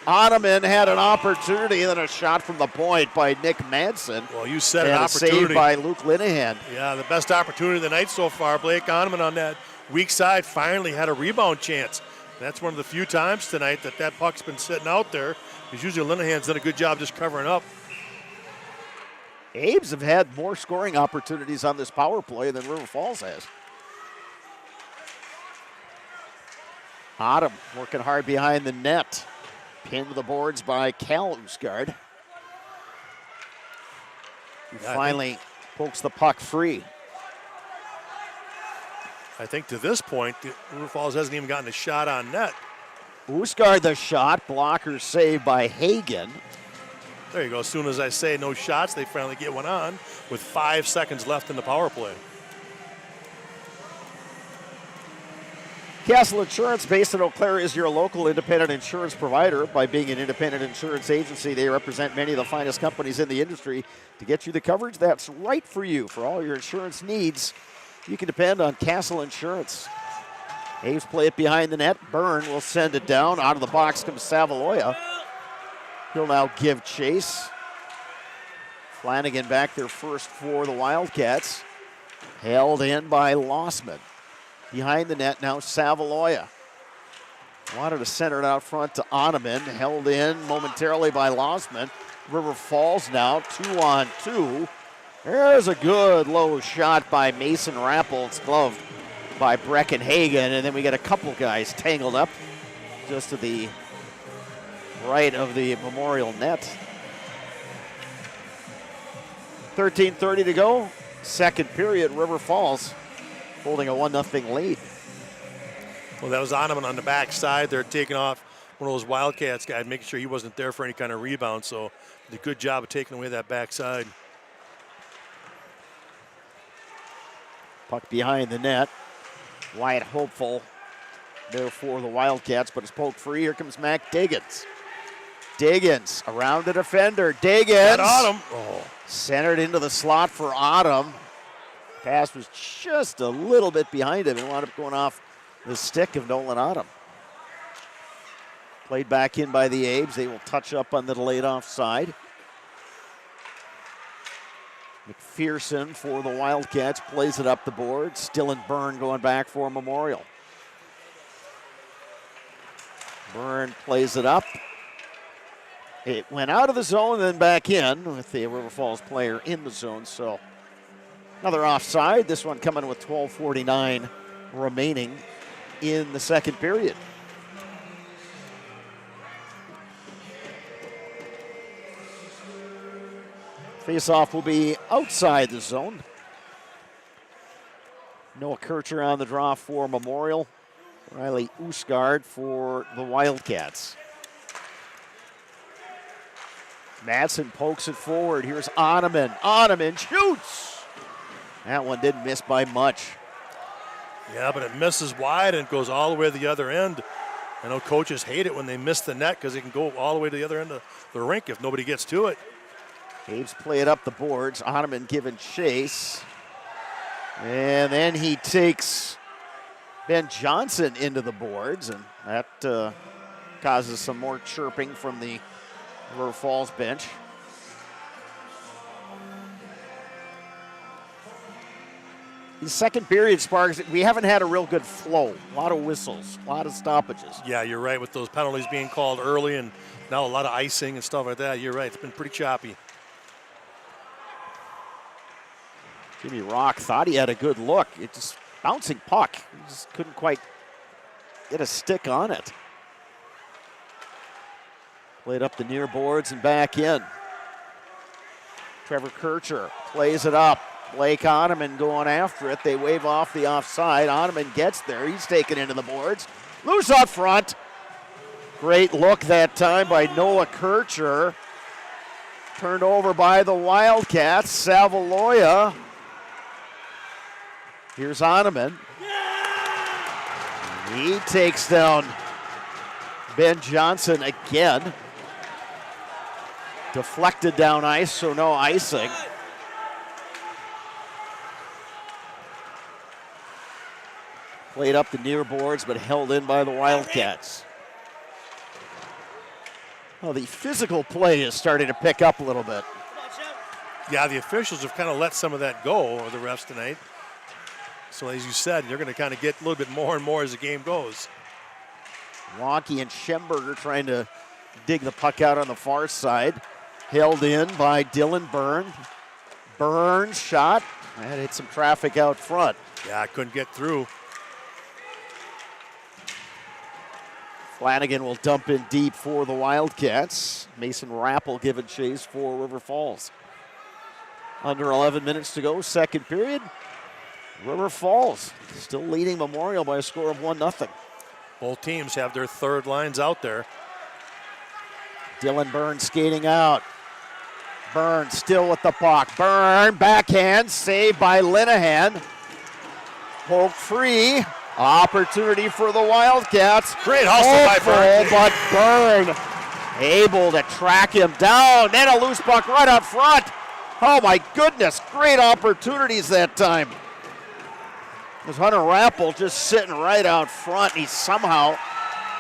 Ottoman had an opportunity, then a shot from the point by Nick Manson. Well, you said an and opportunity. a save by Luke Linehan. Yeah, the best opportunity of the night so far. Blake Ottoman on that weak side finally had a rebound chance. That's one of the few times tonight that puck's been sitting out there, because usually Linehan's done a good job just covering up. Abe's have had more scoring opportunities on this power play than River Falls has. Ottom working hard behind the net. Pinned to the boards by Cal Usgard. He finally pokes the puck free. I think to this point, River Falls hasn't even gotten a shot on net. Usgard the shot, blocker saved by Hagen. There you go. As soon as I say no shots, they finally get one on with 5 seconds left in the power play. Castle Insurance, based in Eau Claire, is your local independent insurance provider. By being an independent insurance agency, they represent many of the finest companies in the industry to get you the coverage that's right for you. For all your insurance needs, you can depend on Castle Insurance. Aves play it behind the net. Byrne will send it down. Out of the box comes Savaloya. He'll now give chase. Flanagan back there first for the Wildcats. Held in by Lossman. Behind the net now Savaloya. Wanted to center it out front to Ottoman. Held in momentarily by Lossman. River Falls now 2-on-2. There's a good low shot by Mason Rappel. It's gloved by Brecken Hagen. And then we got a couple guys tangled up just to the right of the Memorial net. 13:30 to go. Second period, River Falls holding a 1-0 lead. Well, that was Ottoman on the backside. They're taking off one of those Wildcats guys, making sure he wasn't there for any kind of rebound. So did a good job of taking away that backside. Puck behind the net. Wyatt hopeful there for the Wildcats, but it's poked free. Here comes Mac Diggins. Diggins around the defender. Diggins. Ottom. Centered into the slot for Ottom. Pass was just a little bit behind him and wound up going off the stick of Nolan Ottom. Played back in by the Abes. They will touch up on the delayed offside. McPherson for the Wildcats plays it up the board. Still in Byrne going back for Memorial. Byrne plays it up. It went out of the zone and then back in with the River Falls player in the zone. So another offside. This one coming with 12:49 remaining in the second period. Face-off will be outside the zone. Noah Kircher on the draw for Memorial. Riley Usgard for the Wildcats. Madsen pokes it forward. Here's Ottoman. Ottoman shoots. That one didn't miss by much. Yeah, but it misses wide and goes all the way to the other end. I know coaches hate it when they miss the net because it can go all the way to the other end of the rink if nobody gets to it. Aves play it up the boards. Ottoman giving chase. And then he takes Ben Johnson into the boards, and that causes some more chirping from the River Falls bench. The second period, Sparks, we haven't had a real good flow. A lot of whistles, a lot of stoppages. Yeah, you're right, with those penalties being called early and now a lot of icing and stuff like that. You're right, it's been pretty choppy. Jimmy Rock thought he had a good look. It just bouncing puck. He just couldn't quite get a stick on it. Played up the near boards and back in. Trevor Kircher plays it up. Blake Ottoman going after it. They wave off the offside. Ottoman gets there. He's taken into the boards. Loose out front. Great look that time by Noah Kircher. Turned over by the Wildcats. Savaloya. Here's Ottoman. He takes down Ben Johnson again. Deflected down ice, so no icing. Played up the near boards, but held in by the Wildcats. Well, the physical play is starting to pick up a little bit. Yeah, the officials have kind of let some of that go, or the refs tonight. So as you said, they're going to kind of get a little bit more and more as the game goes. Wonky and Schemberger trying to dig the puck out on the far side. Held in by Dylan Byrne. Byrne shot and hit some traffic out front. Yeah, I couldn't get through. Flanagan will dump in deep for the Wildcats. Mason Rappel giving chase for River Falls. Under 11 minutes to go, second period. River Falls still leading Memorial by a score of 1-0. Both teams have their third lines out there. Dylan Byrne skating out. Byrne still with the puck. Byrne backhand, saved by Linehan. Poke free. Opportunity for the Wildcats. Great hustle by Byrne. But Byrne able to track him down. Then a loose puck right up front. Oh my goodness, great opportunities that time. There's Hunter Rappel just sitting right out front. He somehow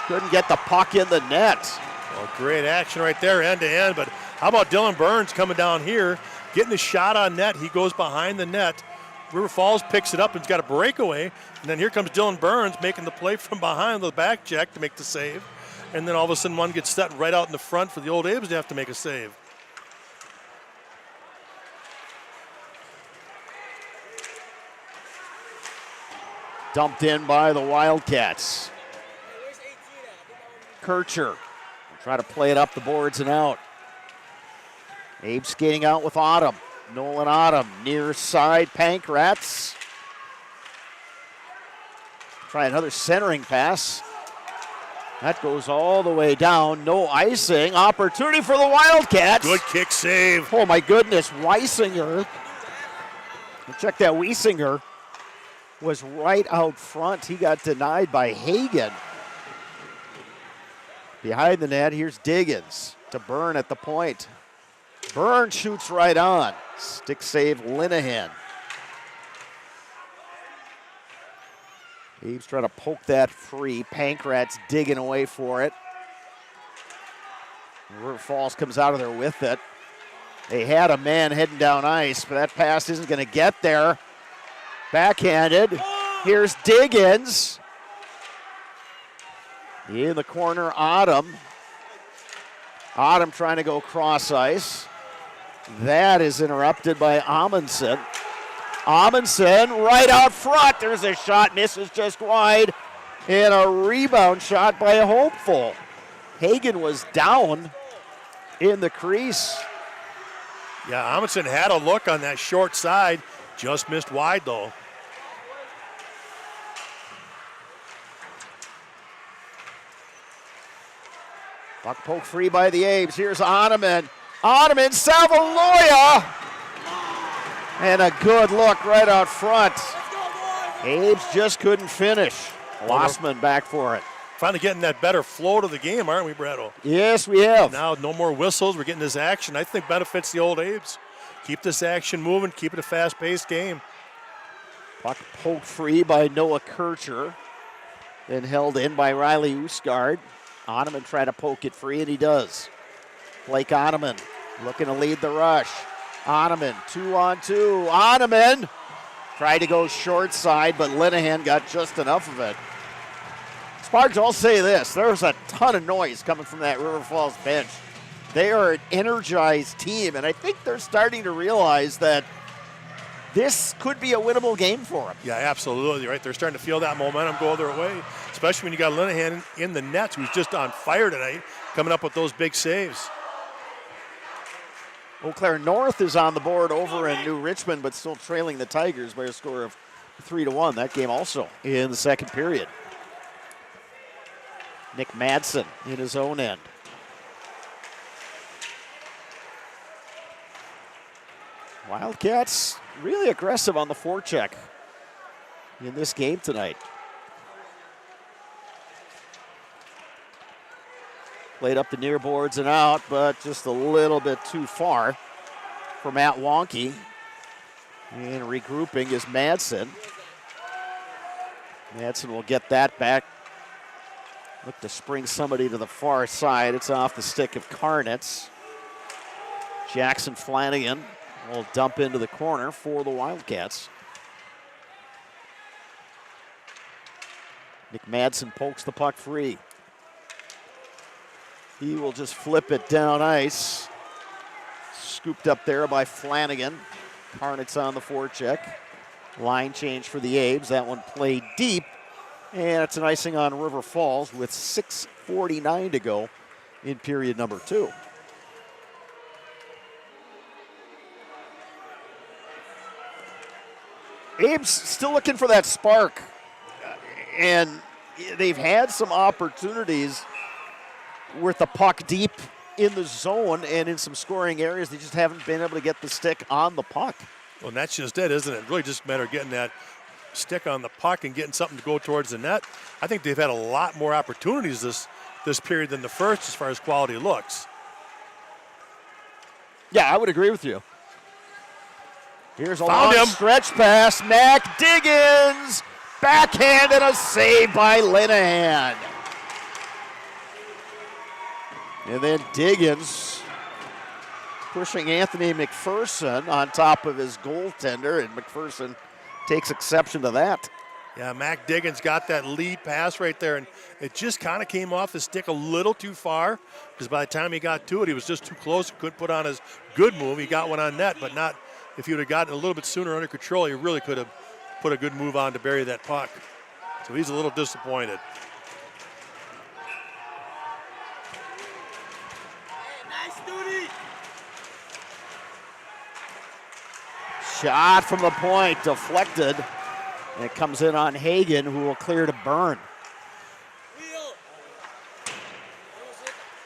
couldn't get the puck in the net. Well, great action right there, end to end. But how about Dylan Burns coming down here, getting a shot on net? He goes behind the net. River Falls picks it up and has got a breakaway. And then here comes Dylan Burns making the play from behind the back check to make the save. And then all of a sudden one gets set right out in the front for the Old Abes to have to make a save. Dumped in by the Wildcats. Kircher will try to play it up the boards and out. Abe skating out with Autumn. Nolan Autumn near side. Pankrats. Try another centering pass. That goes all the way down. No icing. Opportunity for the Wildcats. Good kick save. Oh my goodness. Weisinger. Check that. Weisinger was right out front. He got denied by Hagen. Behind the net, here's Diggins to Byrne at the point. Byrne shoots right on. Stick save, Linehan. Eves trying to poke that free. Pankrat's digging away for it. River Falls comes out of there with it. They had a man heading down ice, but that pass isn't going to get there. Backhanded. Here's Diggins. In the corner, Autumn. Autumn trying to go cross ice. That is interrupted by Amundsen. Amundsen right out front. There's a shot, misses just wide. And a rebound shot by Hopeful. Hagen was down in the crease. Yeah, Amundsen had a look on that short side. Just missed wide though. Puck poke free by the Abes. Here's Ottoman. Ottoman, Savaloya. And a good look right out front. Abes just couldn't finish. Lossman back for it. Finally getting that better flow to the game, aren't we, Bretto? Yes, we have. Now no more whistles. We're getting this action. I think benefits the Old Abes. Keep this action moving. Keep it a fast-paced game. Puck poked free by Noah Kircher. Then held in by Riley Usgard. Ottoman tried to poke it free, and he does. Blake Ottoman looking to lead the rush. Ottoman, 2-on-2. Ottoman tried to go short side, but Linehan got just enough of it. Sparks, I'll say this. There's a ton of noise coming from that River Falls bench. They are an energized team, and I think they're starting to realize that this could be a winnable game for them. Yeah, absolutely, right? They're starting to feel that momentum go their way, especially when you got Linehan in the nets, who's just on fire tonight, coming up with those big saves. Eau Claire North is on the board over in New Richmond, but still trailing the Tigers by a score of 3-1. That game also in the second period. Nick Madsen in his own end. Wildcats really aggressive on the forecheck in this game tonight. Played up the near boards and out, but just a little bit too far for Matt Wonky. And regrouping is Madsen. Madsen will get that back Look to spring somebody to the far side. It's off the stick of Karnitz. Jackson Flanagan will dump into the corner for the Wildcats. Nick Madsen pokes the puck free. He will just flip it down ice. Scooped up there by Flanagan. Karnitz on the forecheck. Line change for the Abes. That one played deep. And it's an icing on River Falls with 6:49 to go in period number 2. Abe's still looking for that spark. And they've had some opportunities with the puck deep in the zone and in some scoring areas. They just haven't been able to get the stick on the puck. Well, and that's just it, isn't it? Really just a matter of getting that stick on the puck and getting something to go towards the net. I think they've had a lot more opportunities this period than the first as far as quality looks. Yeah, I would agree with you. Here's a long stretch pass. Mac Diggins, backhand and a save by Linehan. And then Diggins pushing Anthony McPherson on top of his goaltender, and McPherson takes exception to that. Yeah, Mac Diggins got that lead pass right there, and it just kind of came off the stick a little too far because by the time he got to it, he was just too close. Couldn't put on his good move. He got one on net, but not if he would have gotten a little bit sooner under control, he really could have put a good move on to bury that puck. So he's a little disappointed. Shot from the point, deflected. And it comes in on Hagen, who will clear to Byrne.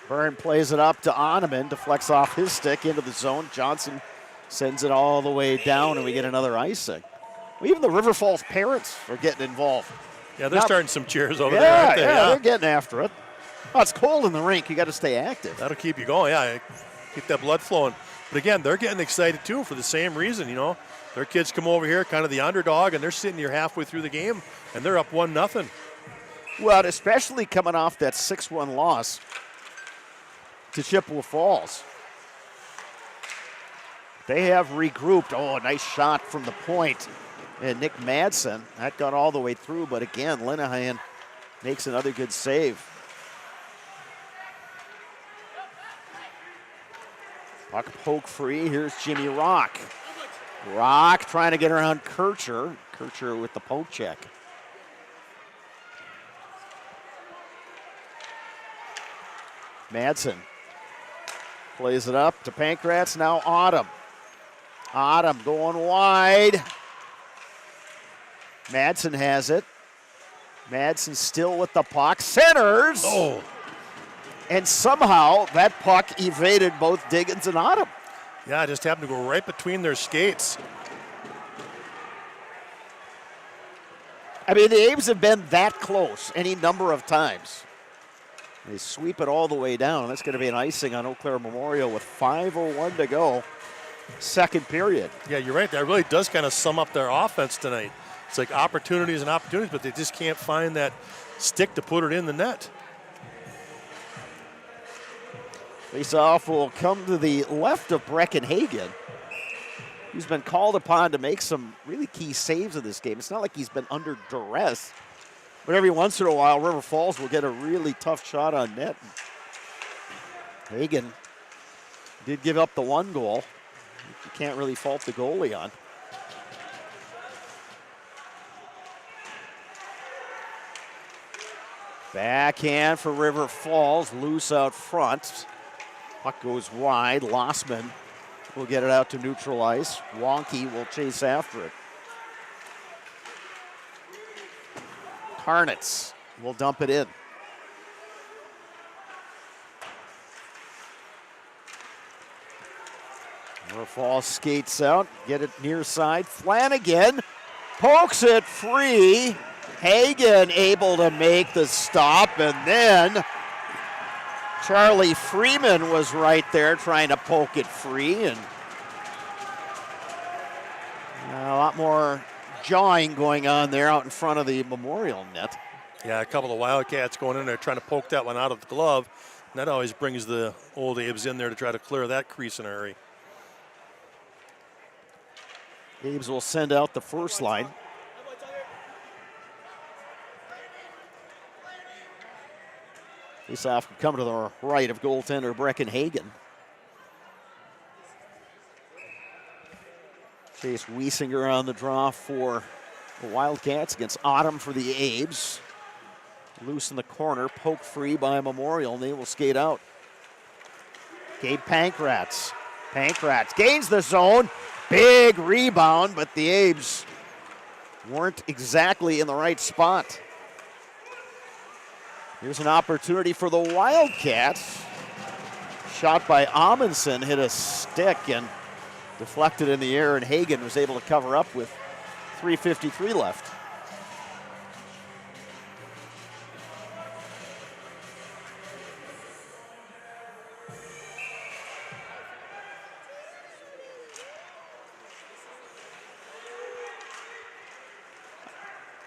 Byrne plays it up to Oneman, deflects off his stick into the zone. Johnson sends it all the way down, and we get another icing. Well, even the River Falls parents are getting involved. Yeah, they're starting some cheers over there, aren't they? Yeah, they're getting after it. Oh, it's cold in the rink. You got to stay active. That'll keep you going, yeah. Keep that blood flowing. But again, they're getting excited too for the same reason, you know. Their kids come over here, kind of the underdog, and they're sitting here halfway through the game, and they're up 1-0. Well, especially coming off that 6-1 loss to Chippewa Falls. They have regrouped. Oh, a nice shot from the point. And Nick Madsen, that got all the way through, but again, Linehan makes another good save. Puck poke free. Here's Jimmy Rock. Rock trying to get around Kircher. Kircher with the poke check. Madsen plays it up to Pankratz. Now Autumn. Autumn going wide. Madsen has it. Madsen still with the puck. Centers. Oh. And somehow that puck evaded both Diggins and Autumn. Yeah, it just happened to go right between their skates. I mean, the Ames have been that close any number of times. They sweep it all the way down. That's going to be an icing on Eau Claire Memorial with 5:01 to go. Second period. Yeah, you're right. That really does kind of sum up their offense tonight. It's like opportunities and opportunities, but they just can't find that stick to put it in the net. Faceoff will come to the left of Brecken Hagen, who's been called upon to make some really key saves in this game. It's not like he's been under duress, but every once in a while, River Falls will get a really tough shot on net. Hagen did give up the one goal. You can't really fault the goalie on. Backhand for River Falls, loose out front. Puck goes wide. Lossman will get it out to neutral ice. Wonky will chase after it. Karnitz will dump it in. River Falls skates out, get it near side. Flanagan pokes it free. Hagen able to make the stop, and then Charlie Freeman was right there trying to poke it free, and a lot more jawing going on there out in front of the Memorial net. Yeah, a couple of Wildcats going in there trying to poke that one out of the glove. And that always brings the old Abes in there to try to clear that crease in a hurry. Abes will send out the first line. Faceoff can come to the right of goaltender Brecken Hagen. Chase Wiesinger on the draw for the Wildcats against Autumn for the Abes. Loose in the corner, poke free by Memorial, and they will skate out. Gabe Pankratz. Pankratz gains the zone. Big rebound, but the Abes weren't exactly in the right spot. Here's an opportunity for the Wildcats. Shot by Amundsen, hit a stick and deflected in the air, and Hagen was able to cover up with 3:53 left.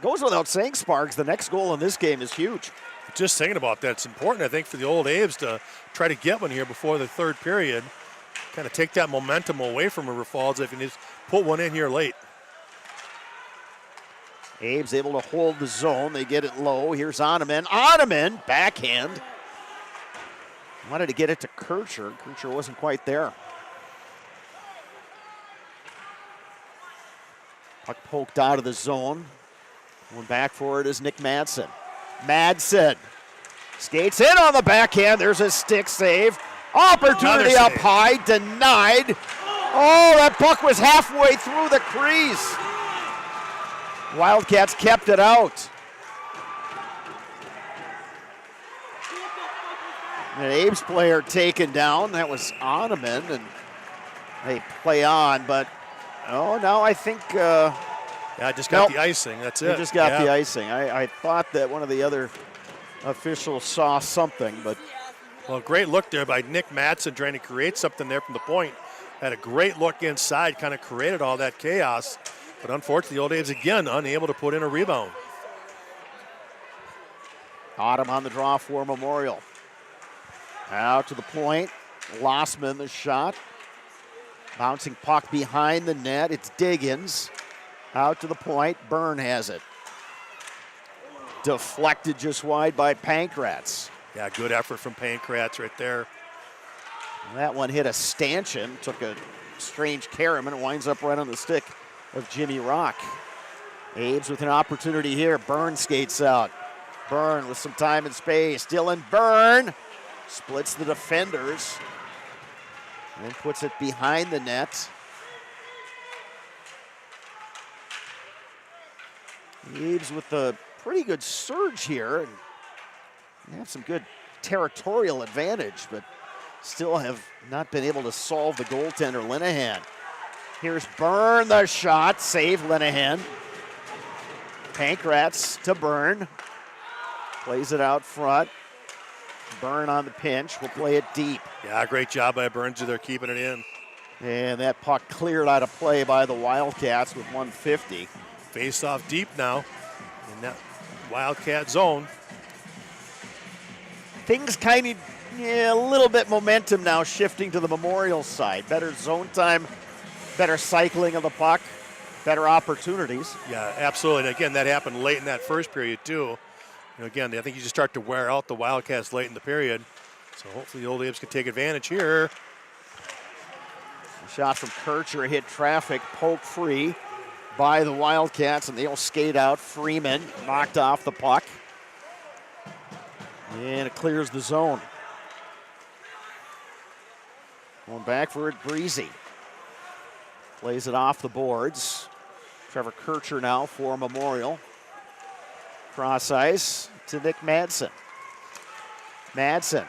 Goes without saying, Sparks, the next goal in this game is huge. Just thinking about that, it's important, I think, for the old Abes to try to get one here before the third period. Kind of take that momentum away from River Falls if you just put one in here late. Abes able to hold the zone. They get it low. Here's Oneman. Oneman, backhand. Wanted to get it to Kircher. Kircher wasn't quite there. Puck poked out of the zone. One back for it is Nick Madsen. Madsen skates in on the backhand. There's a stick save. Opportunity up high, denied. Oh, that puck was halfway through the crease. Wildcats kept it out. An Abes player taken down. That was Oneman, and they play on, but now I think... yeah, just got the icing. That's it. They just got the icing. I thought that one of the other officials saw something, but... Well, great look there by Nick Madsen trying to create something there from the point. Had a great look inside, kind of created all that chaos. But unfortunately, the old Abes again unable to put in a rebound. Autumn on the draw for Memorial. Out to the point. Lossman the shot. Bouncing puck behind the net. It's Diggins. Out to the point. Byrne has it. Deflected just wide by Pankratz. Yeah, good effort from Pankratz right there. That one hit a stanchion. Took a strange carom and winds up right on the stick of Jimmy Rock. Abes with an opportunity here. Byrne skates out. Byrne with some time and space. Dylan Byrne splits the defenders and puts it behind the net. Abes with a pretty good surge here. And they have some good territorial advantage, but still have not been able to solve the goaltender, Linehan. Here's Byrne, the shot, save Linehan. Pankratz to Byrne. Plays it out front. Byrne on the pinch, will play it deep. Yeah, great job by Burns there keeping it in. And that puck cleared out of play by the Wildcats with 150. Face off deep now in that Wildcat zone. Things kind of, a little bit momentum now shifting to the Memorial side. Better zone time, better cycling of the puck, better opportunities. Yeah, absolutely. And again, that happened late in that first period too. Again, I think you just start to wear out the Wildcats late in the period. So hopefully the old Abes can take advantage here. Shot from Kircher hit traffic, poke free by the Wildcats, and they'll skate out. Freeman knocked off the puck. And it clears the zone. Going back for it, Breezy. Plays it off the boards. Trevor Kircher now for Memorial. Cross ice to Nick Madsen. Madsen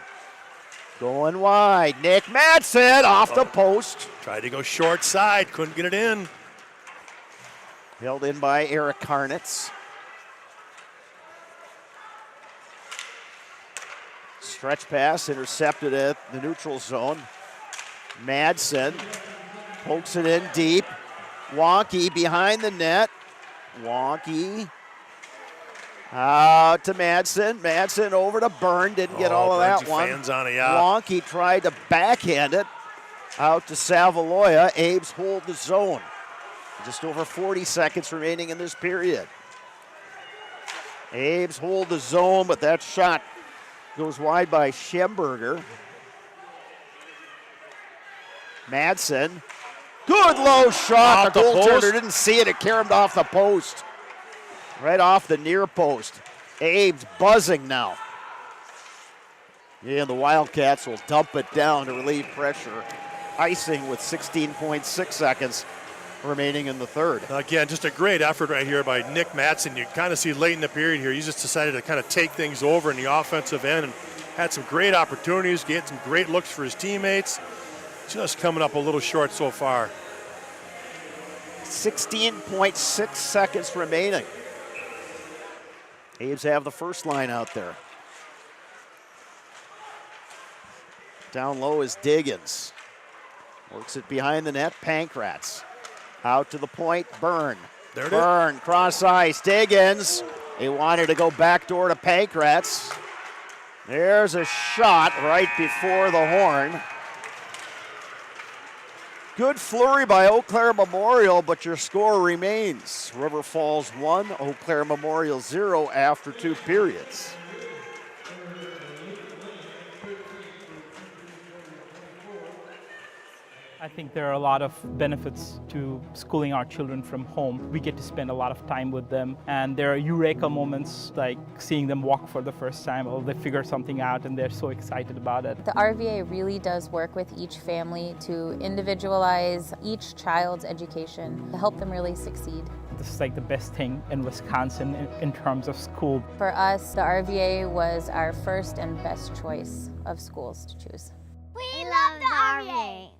going wide. Nick Madsen off the post. Tried to go short side, couldn't get it in. Held in by Eric Karnitz. Stretch pass intercepted at the neutral zone. Madsen pokes it in deep. Wonky behind the net. Wonky Out to Madsen. Madsen over to Byrne. Didn't get all of that one. Fans on it, yeah. Wonky tried to backhand it. Out to Savaloya. Abe's hold the zone. Just over 40 seconds remaining in this period. Abe's hold the zone, but that shot goes wide by Schemberger. Madsen. Good low shot. Off the the goaltender post. didn't see it. It caromed off the post. Right off the near post. Abe's buzzing now. Yeah, the Wildcats will dump it down to relieve pressure. Icing with 16.6 seconds remaining in the third. Again, just a great effort right here by Nick Madsen. You kind of see late in the period here, he just decided to kind of take things over in the offensive end and had some great opportunities, get some great looks for his teammates. Just coming up a little short so far. 16.6 seconds remaining. Abe's have the first line out there. Down low is Diggins. Works it behind the net, Pankratz. Out to the point, Byrne. There it is. Byrne, cross ice, Diggins. He wanted to go backdoor to Pankratz. There's a shot right before the horn. Good flurry by Eau Claire Memorial, but your score remains. River Falls 1, Eau Claire Memorial 0 after 2 periods. I think there are a lot of benefits to schooling our children from home. We get to spend a lot of time with them, and there are eureka moments like seeing them walk for the first time, or they figure something out and they're so excited about it. The RVA really does work with each family to individualize each child's education to help them really succeed. This is like the best thing in Wisconsin in terms of school. For us, the RVA was our first and best choice of schools to choose. We love the RVA.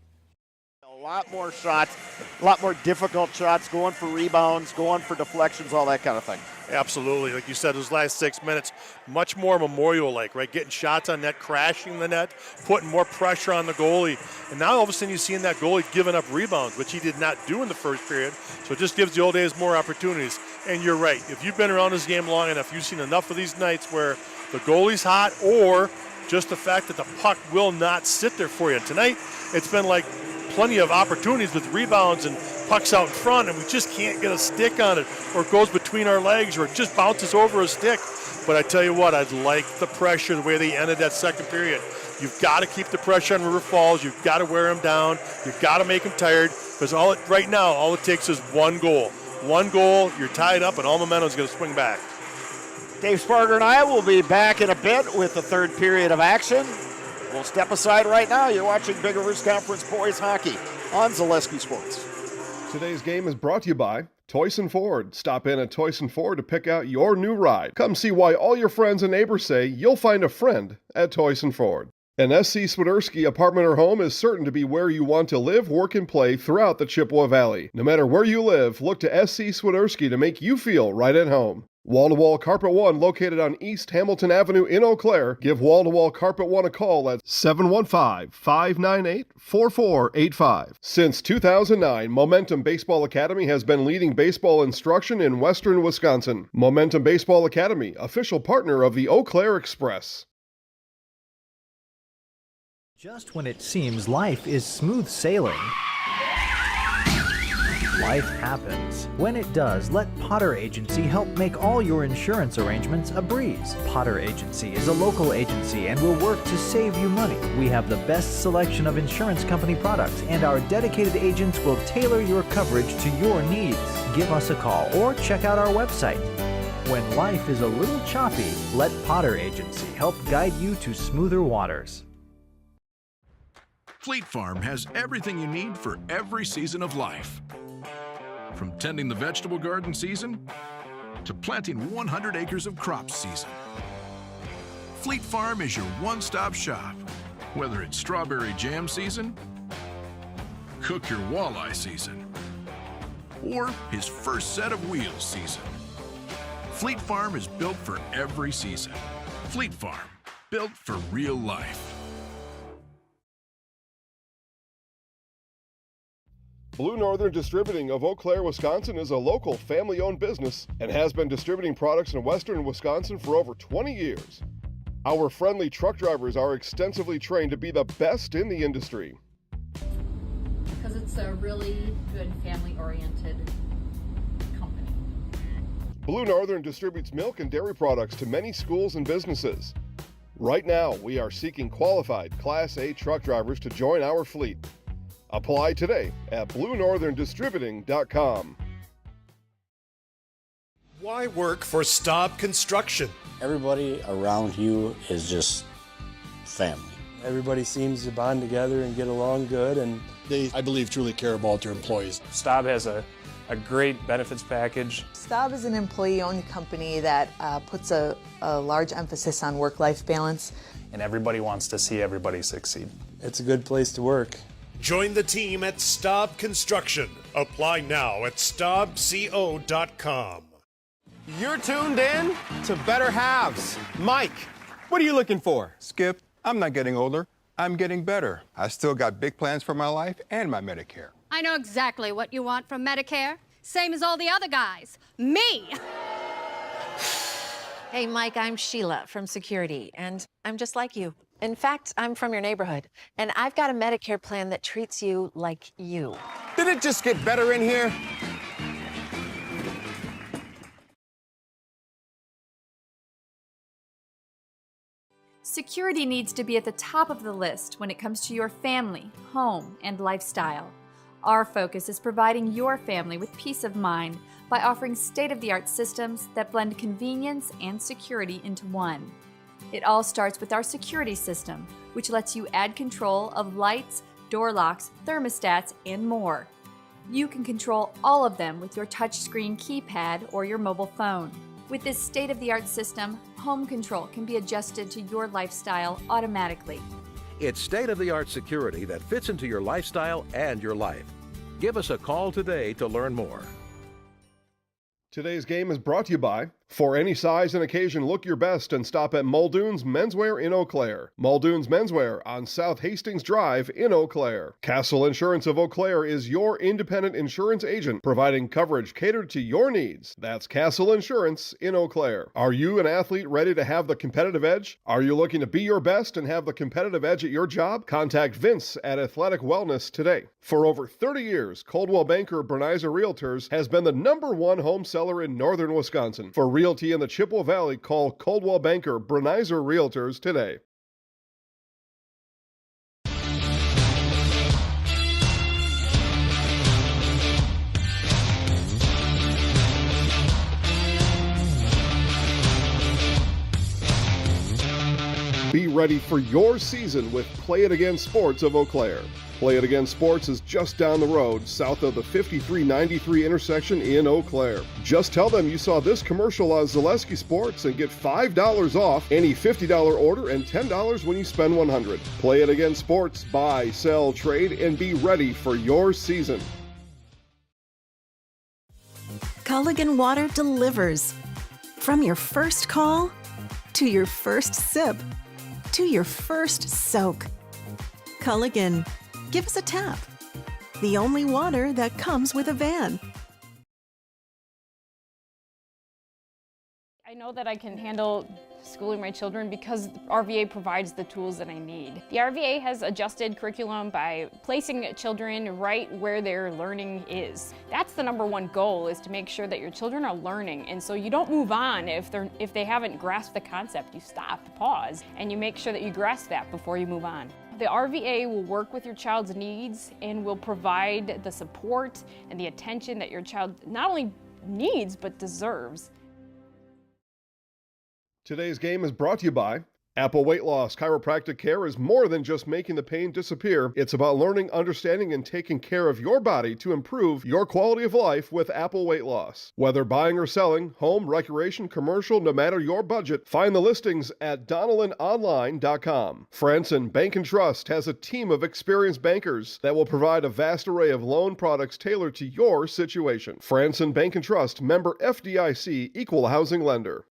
A lot more shots, a lot more difficult shots, going for rebounds, going for deflections, all that kind of thing. Absolutely. Like you said, those last 6 minutes, much more Memorial-like, right? Getting shots on net, crashing the net, putting more pressure on the goalie. And now all of a sudden you're seeing that goalie giving up rebounds, which he did not do in the first period. So it just gives the Old A's more opportunities. And you're right. If you've been around this game long enough, you've seen enough of these nights where the goalie's hot or just the fact that the puck will not sit there for you. And tonight, it's been like plenty of opportunities with rebounds and pucks out in front, and we just can't get a stick on it, or it goes between our legs, or it just bounces over a stick. But I tell you what, I like the pressure, the way they ended that second period. You've got to keep the pressure on River Falls. You've got to wear them down. You've got to make them tired, because right now, all it takes is one goal. One goal, you're tied up, and all momentum is going to swing back. Dave Sparger and I will be back in a bit with the third period of action. We'll step aside right now. You're watching Big Rivers Conference Boys Hockey on Zaleski Sports. Today's game is brought to you by Toyson Ford. Stop in at Toyson Ford to pick out your new ride. Come see why all your friends and neighbors say you'll find a friend at Toyson Ford. An SC Swiderski apartment or home is certain to be where you want to live, work, and play throughout the Chippewa Valley. No matter where you live, look to SC Swiderski to make you feel right at home. Wall-to-Wall Carpet One, located on East Hamilton Avenue in Eau Claire. Give Wall-to-Wall Carpet One a call at 715-598-4485. Since 2009, Momentum Baseball Academy has been leading baseball instruction in western Wisconsin. Momentum Baseball Academy, official partner of the Eau Claire Express. Just when it seems life is smooth sailing, life happens. When it does, let Potter Agency help make all your insurance arrangements a breeze. Potter Agency is a local agency and will work to save you money. We have the best selection of insurance company products, and our dedicated agents will tailor your coverage to your needs. Give us a call or check out our website. When life is a little choppy, let Potter Agency help guide you to smoother waters. Fleet Farm has everything you need for every season of life. From tending the vegetable garden season to planting 100 acres of crops season. Fleet Farm is your one-stop shop. Whether it's strawberry jam season, cook your walleye season, or his first set of wheels season. Fleet Farm is built for every season. Fleet Farm, built for real life. Blue Northern Distributing of Eau Claire, Wisconsin is a local family-owned business and has been distributing products in western Wisconsin for over 20 years. Our friendly truck drivers are extensively trained to be the best in the industry. Because it's a really good family-oriented company. Blue Northern distributes milk and dairy products to many schools and businesses. Right now, we are seeking qualified Class A truck drivers to join our fleet. Apply today at BlueNorthernDistributing.com. Why work for Staub Construction? Everybody around you is just family. Everybody seems to bond together and get along good, and They, I believe, truly care about their employees. Staub has a great benefits package. Staub is an employee-owned company that puts a large emphasis on work-life balance. And everybody wants to see everybody succeed. it's a good place to work. Join the team at Staub Construction. Apply now at StaubCO.com. You're tuned in to Better Halves. Mike, what are you looking for? Skip, I'm not getting older. I'm getting better. I still got big plans for my life and my Medicare. I know exactly what you want from Medicare. Same as all the other guys. Me! Hey, Mike, I'm Sheila from Security, and I'm just like you. In fact, I'm from your neighborhood, and I've got a Medicare plan that treats you like you. Did it just get better in here? Security needs to be at the top of the list when it comes to your family, home, and lifestyle. Our focus is providing your family with peace of mind by offering state-of-the-art systems that blend convenience and security into one. It all starts with our security system, which lets you add control of lights, door locks, thermostats, and more. You can control all of them with your touchscreen keypad or your mobile phone. With this state-of-the-art system, home control can be adjusted to your lifestyle automatically. It's state-of-the-art security that fits into your lifestyle and your life. Give us a call today to learn more. Today's game is brought to you by, for any size and occasion, look your best and stop at Muldoon's Menswear in Eau Claire. Muldoon's Menswear on South Hastings Drive in Eau Claire. Castle Insurance of Eau Claire is your independent insurance agent, providing coverage catered to your needs. That's Castle Insurance in Eau Claire. Are you an athlete ready to have the competitive edge? Are you looking to be your best and have the competitive edge at your job? Contact Vince at Athletic Wellness today. For over 30 years, Coldwell Banker Bernizer Realtors has been the #1 home seller in northern Wisconsin. For realty in the Chippewa Valley, call Coldwell Banker Bernizer Realtors today. Be ready for your season with Play It Again Sports of Eau Claire. Play It Again Sports is just down the road, south of the 5393 intersection in Eau Claire. Just tell them you saw this commercial on Zaleski Sports and get $5 off any $50 order and $10 when you spend $100. Play It Again Sports, buy, sell, trade, and be ready for your season. Culligan Water delivers. From your first call, to your first sip, to your first soak. Culligan, give us a tap. The only water that comes with a van. I know that I can handle schooling my children because RVA provides the tools that I need. The RVA has adjusted curriculum by placing children right where their learning is. That's the #1 goal, is to make sure that your children are learning, and so you don't move on if they haven't grasped the concept. You stop, pause, and you make sure that you grasp that before you move on. The RVA will work with your child's needs and will provide the support and the attention that your child not only needs but deserves. Today's game is brought to you by Apple Weight Loss Chiropractic Care is more than just making the pain disappear. It's about learning, understanding, and taking care of your body to improve your quality of life with Apple Weight Loss. Whether buying or selling, home, recreation, commercial, no matter your budget, find the listings at DonnellanOnline.com. Franson Bank and Trust has a team of experienced bankers that will provide a vast array of loan products tailored to your situation. Franson Bank and Trust, member FDIC, equal housing lender.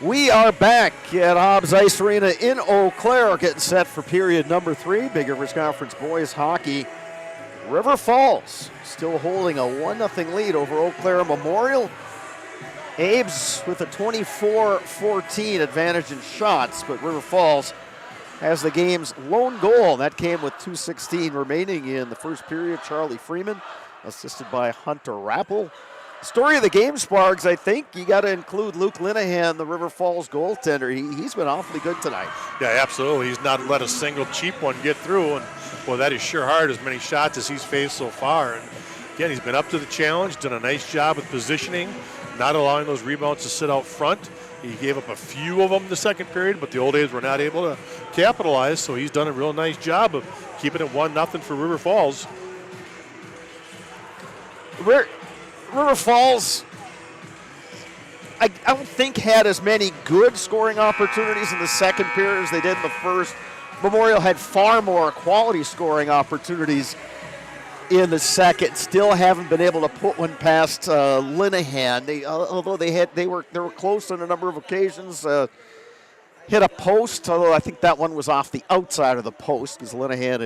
We are back at Hobbs Ice Arena in Eau Claire, getting set for period number 3. Big Rivers Conference boys hockey. River Falls still holding a 1-0 lead over Eau Claire Memorial. Abe's with a 24-14 advantage in shots, but River Falls has the game's lone goal. That came with 2:16 remaining in the first period. Charlie Freeman, assisted by Hunter Rappel. Story of the game, Sparks, I think you got to include Luke Linehan, the River Falls goaltender. He's been awfully good tonight. Yeah, absolutely. He's not let a single cheap one get through, and well, that is sure hard, as many shots as he's faced so far. And again, he's been up to the challenge, done a nice job with positioning, not allowing those rebounds to sit out front. He gave up a few of them in the second period, but the Old A's were not able to capitalize, so he's done a real nice job of keeping it 1-0 for River Falls. River Falls, I don't think, had as many good scoring opportunities in the second period as they did in the first. Memorial had far more quality scoring opportunities in the second. Still haven't been able to put one past Linehan. Although they were close on a number of occasions. Hit a post, although I think that one was off the outside of the post because Linehan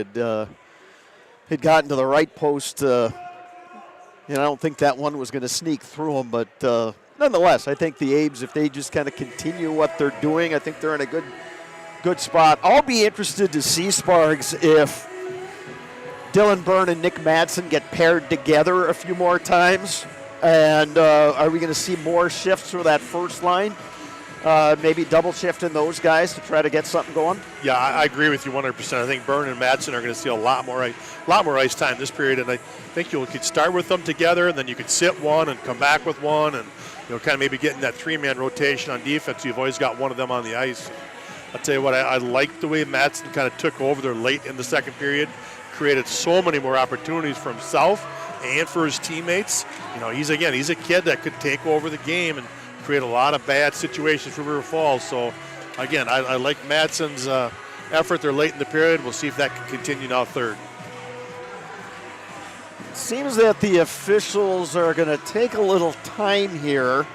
had gotten to the right post. I don't think that one was going to sneak through them, but nonetheless, I think the Abes, if they just kind of continue what they're doing, I think they're in a good spot. I'll be interested to see, Sparks, if Dylan Byrne and Nick Madsen get paired together a few more times, and are we going to see more shifts for that first line? Maybe double shifting those guys to try to get something going? Yeah, I agree with you 100%. I think Byrne and Madsen are going to see a lot more ice time this period, and I think you could start with them together, and then you could sit one and come back with one, and kind of maybe getting that 3-man rotation on defense. You've always got one of them on the ice. I'll tell you what, I like the way Madsen kind of took over there late in the second period, created so many more opportunities for himself and for his teammates. He's a kid that could take over the game and create a lot of bad situations for River Falls. So, again, I like Madsen's effort there late in the period. We'll see if that can continue now third. Seems that the officials are going to take a little time here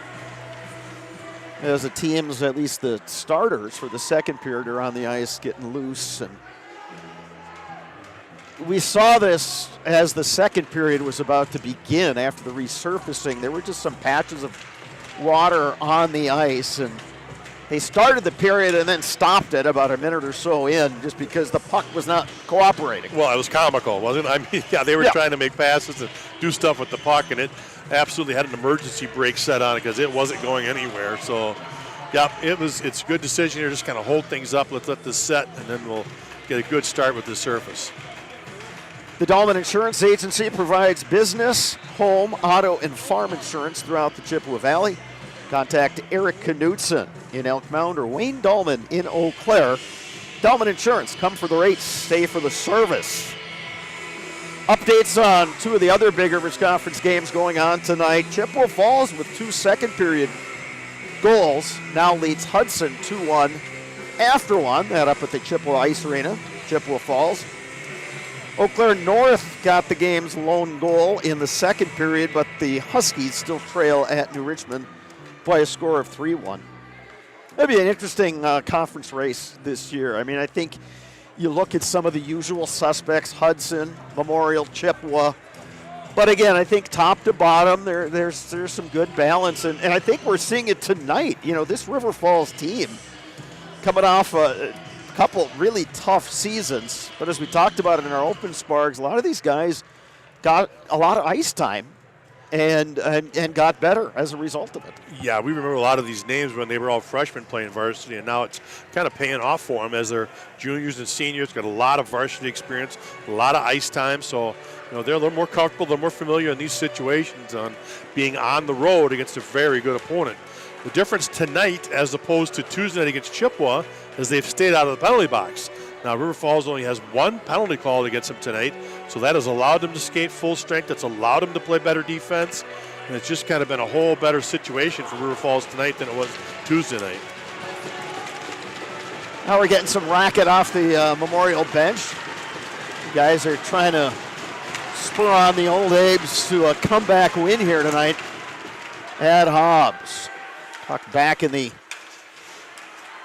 as the teams, at least the starters for the second period, are on the ice getting loose. And we saw this as the second period was about to begin after the resurfacing. There were just some patches of water on the ice, and they started the period and then stopped it about a minute or so in just because the puck was not cooperating. Well, it was comical, wasn't it? I mean, they were trying to make passes and do stuff with the puck, and it absolutely had an emergency brake set on it because it wasn't going anywhere. So, it's a good decision here. Just kind of hold things up. Let's let this set, and then we'll get a good start with the surface. The Dahlman Insurance Agency provides business, home, auto, and farm insurance throughout the Chippewa Valley. Contact Eric Knudsen in Elk Mound or Wayne Dahlman in Eau Claire. Dahlman Insurance, come for the rates, stay for the service. Updates on two of the other Big Rivers Conference games going on tonight. Chippewa Falls with 2 second-period goals now leads Hudson 2-1 after one. That up at the Chippewa Ice Arena, Chippewa Falls. Eau Claire North got the game's lone goal in the second period, but the Huskies still trail at New Richmond by a score of 3-1. That'd be an interesting conference race this year. I mean, I think you look at some of the usual suspects, Hudson, Memorial, Chippewa. But again, I think top to bottom, there's some good balance. And I think we're seeing it tonight. This River Falls team coming off a couple really tough seasons. But as we talked about it in our open sparks, a lot of these guys got a lot of ice time and got better as a result of it. Yeah, we remember a lot of these names when they were all freshmen playing varsity, and now it's kind of paying off for them as they're juniors and seniors, got a lot of varsity experience, a lot of ice time, so they're a little more comfortable, they're more familiar in these situations on being on the road against a very good opponent. The difference tonight as opposed to Tuesday night against Chippewa is they've stayed out of the penalty box. Now, River Falls only has one penalty called against them tonight, so that has allowed them to skate full strength. That's allowed them to play better defense, and it's just kind of been a whole better situation for River Falls tonight than it was Tuesday night. Now we're getting some racket off the Memorial bench. You guys are trying to spur on the Old Abes to a comeback win here tonight at Hobbs. Puck back in the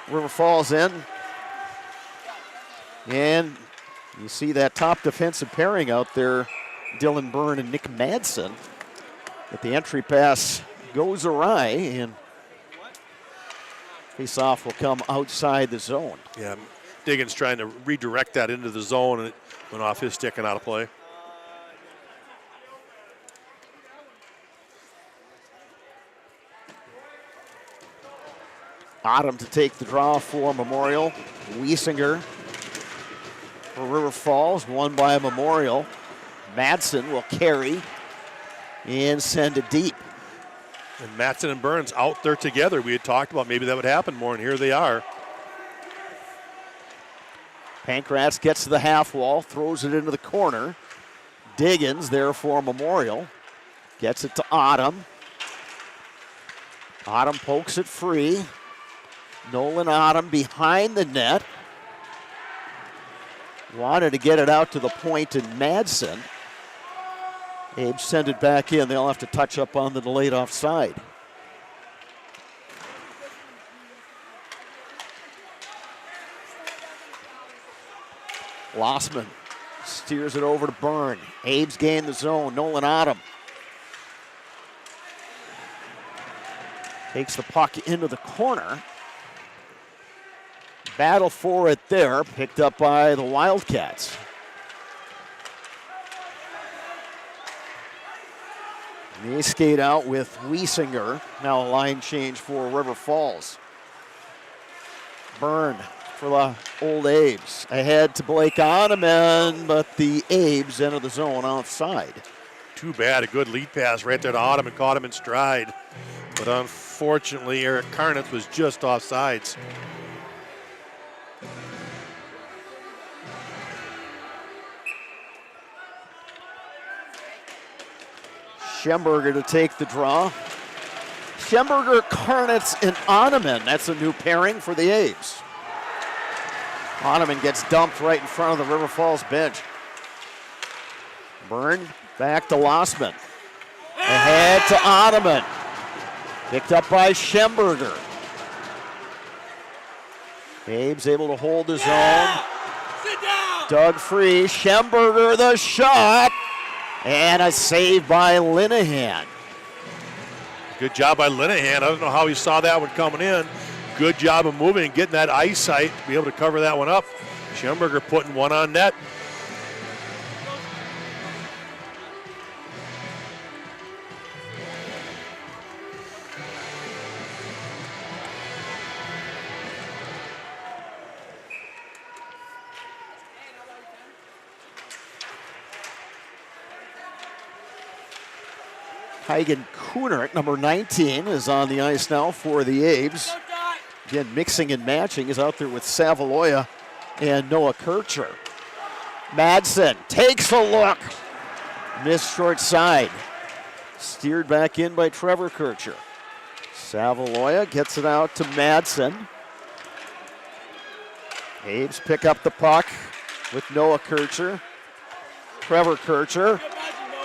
River Falls in. And you see that top defensive pairing out there, Dylan Byrne and Nick Madsen. But the entry pass goes awry, and face-off will come outside the zone. Yeah, Diggins trying to redirect that into the zone, and it went off his stick and out of play. Autumn to take the draw for Memorial. Wiesinger for River Falls, won by Memorial. Madsen will carry and send it deep. And Madsen and Burns out there together. We had talked about maybe that would happen more, and here they are. Pankratz gets to the half wall, throws it into the corner. Diggins there for Memorial. Gets it to Autumn. Autumn pokes it free. Nolan Autumn behind the net. Wanted to get it out to the point in Madsen. Abe send it back in. They'll have to touch up on the delayed offside. Lossman steers it over to Byrne. Abe's gained the zone. Nolan Autumn takes the puck into the corner. Battle for it there, picked up by the Wildcats. They skate out with Wiesinger. Now a line change for River Falls. Byrne for the old Abes. Ahead to Blake Ottoman, but the Abes enter the zone outside. Too bad, a good lead pass right there to Autumn and caught him in stride. But unfortunately, Eric Karnitz was just offsides. Schemberger to take the draw. Schemberger, Karnitz, and Ottoman. That's a new pairing for the Abes. Ottoman gets dumped right in front of the River Falls bench. Byrne back to Lossman. Ahead to Ottoman. Picked up by Schemberger. Abes able to hold his own. Dug free. Schemberger the shot. And a save by Linehan. Good job by Linehan. I don't know how he saw that one coming in. Good job of moving and getting that eyesight to be able to cover that one up. Schemberger putting one on net. Heigen Cooner at number 19 is on the ice now for the Abes. Again, mixing and matching is out there with Savaloya and Noah Kircher. Madsen takes a look. Missed short side. Steered back in by Trevor Kircher. Savaloya gets it out to Madsen. Abes pick up the puck with Noah Kircher. Trevor Kircher.